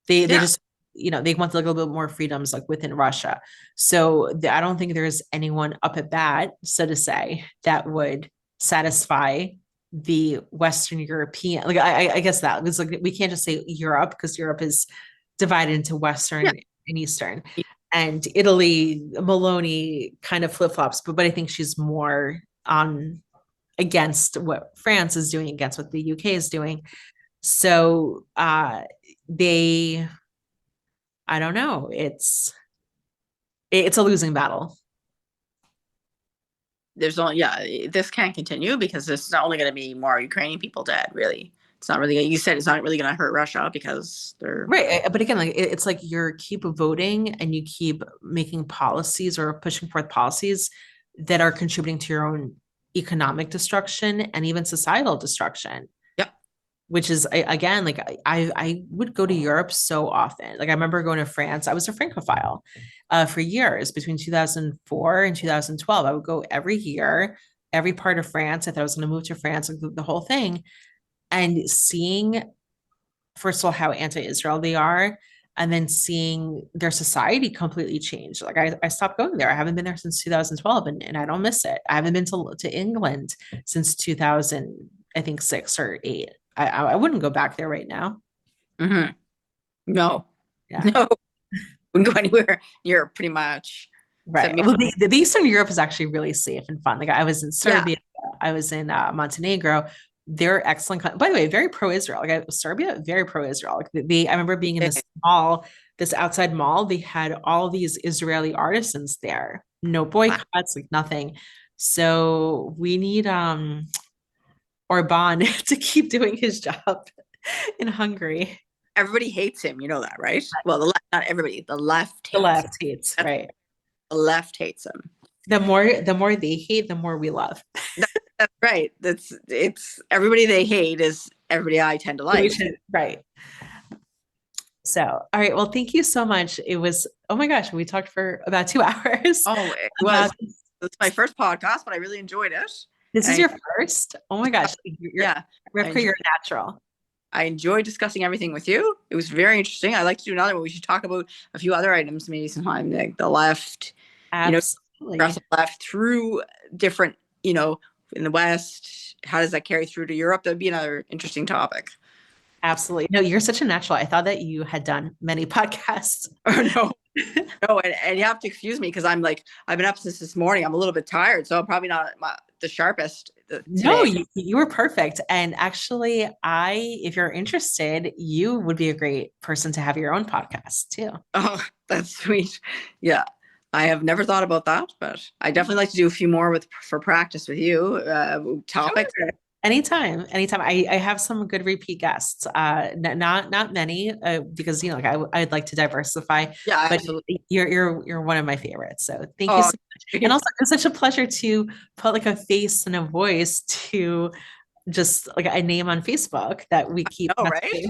They just, they want like a little bit more freedoms like within Russia. So I don't think there's anyone up at bat, so to say, that would satisfy the Western European. Like I guess that was like, we can't just say Europe, because Europe is divided into Western and Eastern. And Italy, Maloney kind of flip-flops, but I think she's more on against what France is doing, against what the UK is doing. So I don't know. It's a losing battle. This can't continue, because there's not only going to be more Ukrainian people dead, really. it's not really, you said it's not really going to hurt Russia because they're Right. But again, like it's like you're keep voting and you keep making policies or pushing forth policies that are contributing to your own economic destruction and even societal destruction. Yep. Which is again, like I would go to Europe so often. Like I remember going to France. I was a Francophile for years between 2004 and 2012. I would go every year, every part of France. I thought I was going to move to France, like the whole thing, and seeing first of all how anti-Israel they are, and then seeing their society completely change. Like I stopped going there. I haven't been there since 2012, and I don't miss it. I haven't been to England since 2000, I think 6 or 8. I wouldn't go back there right now. Mm-hmm. No, Yeah. no, wouldn't go anywhere near pretty much. Right. Well, the Eastern Europe is actually really safe and fun. Like I was in Serbia, I was in Montenegro. They're excellent. By the way, very pro-Israel. Like Serbia, very pro-Israel. Like I remember being in this mall, this outside mall. They had all these Israeli artisans there. No boycotts, like nothing. So we need Orban to keep doing his job in Hungary. Everybody hates him. You know that, right? Well, the left, not everybody. The left. The left hates, right? The left hates him. The more they hate, the more we love. That's right. It's everybody they hate is everybody I tend to like. Right. So, all right. Well, thank you so much. It was, oh my gosh, we talked for about 2 hours. Oh, it was. It's my first podcast, but I really enjoyed it. This is your first? Oh my gosh. Yeah. Rivkah, you're natural. I enjoyed discussing everything with you. It was very interesting. I'd like to do another one. We should talk about a few other items, maybe sometime, like the left, Absolutely. Left through different, in the West. How does that carry through to Europe? That'd be another interesting topic. Absolutely. No, you're such a natural. I thought that you had done many podcasts. Oh, no. And you have to excuse me because I've been up since this morning. I'm a little bit tired, so I'm probably not the sharpest. Today. No, you were perfect. And actually, if you're interested, you would be a great person to have your own podcast too. Oh, that's sweet. Yeah. I have never thought about that, but I definitely like to do a few more for practice with you. Topics. Sure. Anytime. I have some good repeat guests. Not many, because I'd like to diversify. Yeah, but absolutely. You're one of my favorites. So thank you so much. And also, it's such a pleasure to put like a face and a voice to just like a name on Facebook that we keep. Oh, right.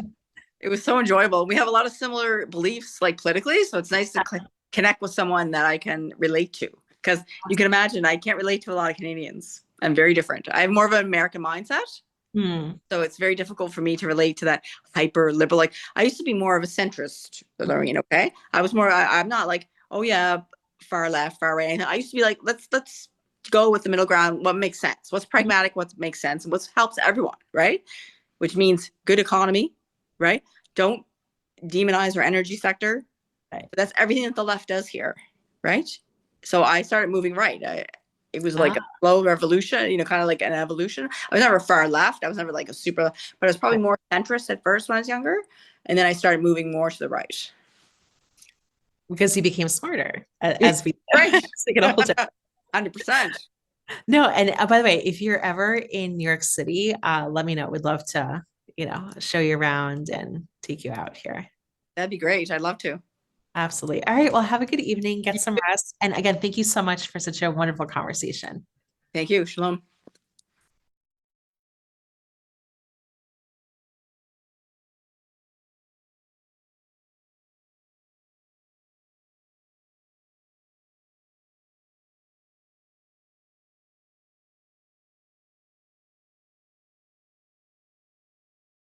It was so enjoyable. We have a lot of similar beliefs, like politically, so it's nice to connect with someone that I can relate to. Because you can imagine, I can't relate to a lot of Canadians. I'm very different. I have more of an American mindset. So it's very difficult for me to relate to that hyper liberal. Like I used to be more of a centrist, okay? I was more, I'm not like, oh yeah, far left, far right. I used to be like, let's go with the middle ground. What makes sense? What's pragmatic? What makes sense? And what helps everyone, right? Which means good economy, right? Don't demonize our energy sector. Right. But that's everything that the left does here, right? So I started moving right. It was like a slow revolution, kind of like an evolution. I was never far left. I was never like a super, but I was probably more centrist at first when I was younger. And then I started moving more to the right. Because you became smarter as we get older. 100%. No, and by the way, if you're ever in New York City, let me know. We'd love to, show you around and take you out here. That'd be great. I'd love to. Absolutely. All right. Well, have a good evening. Get some rest. And again, thank you so much for such a wonderful conversation. Thank you. Shalom.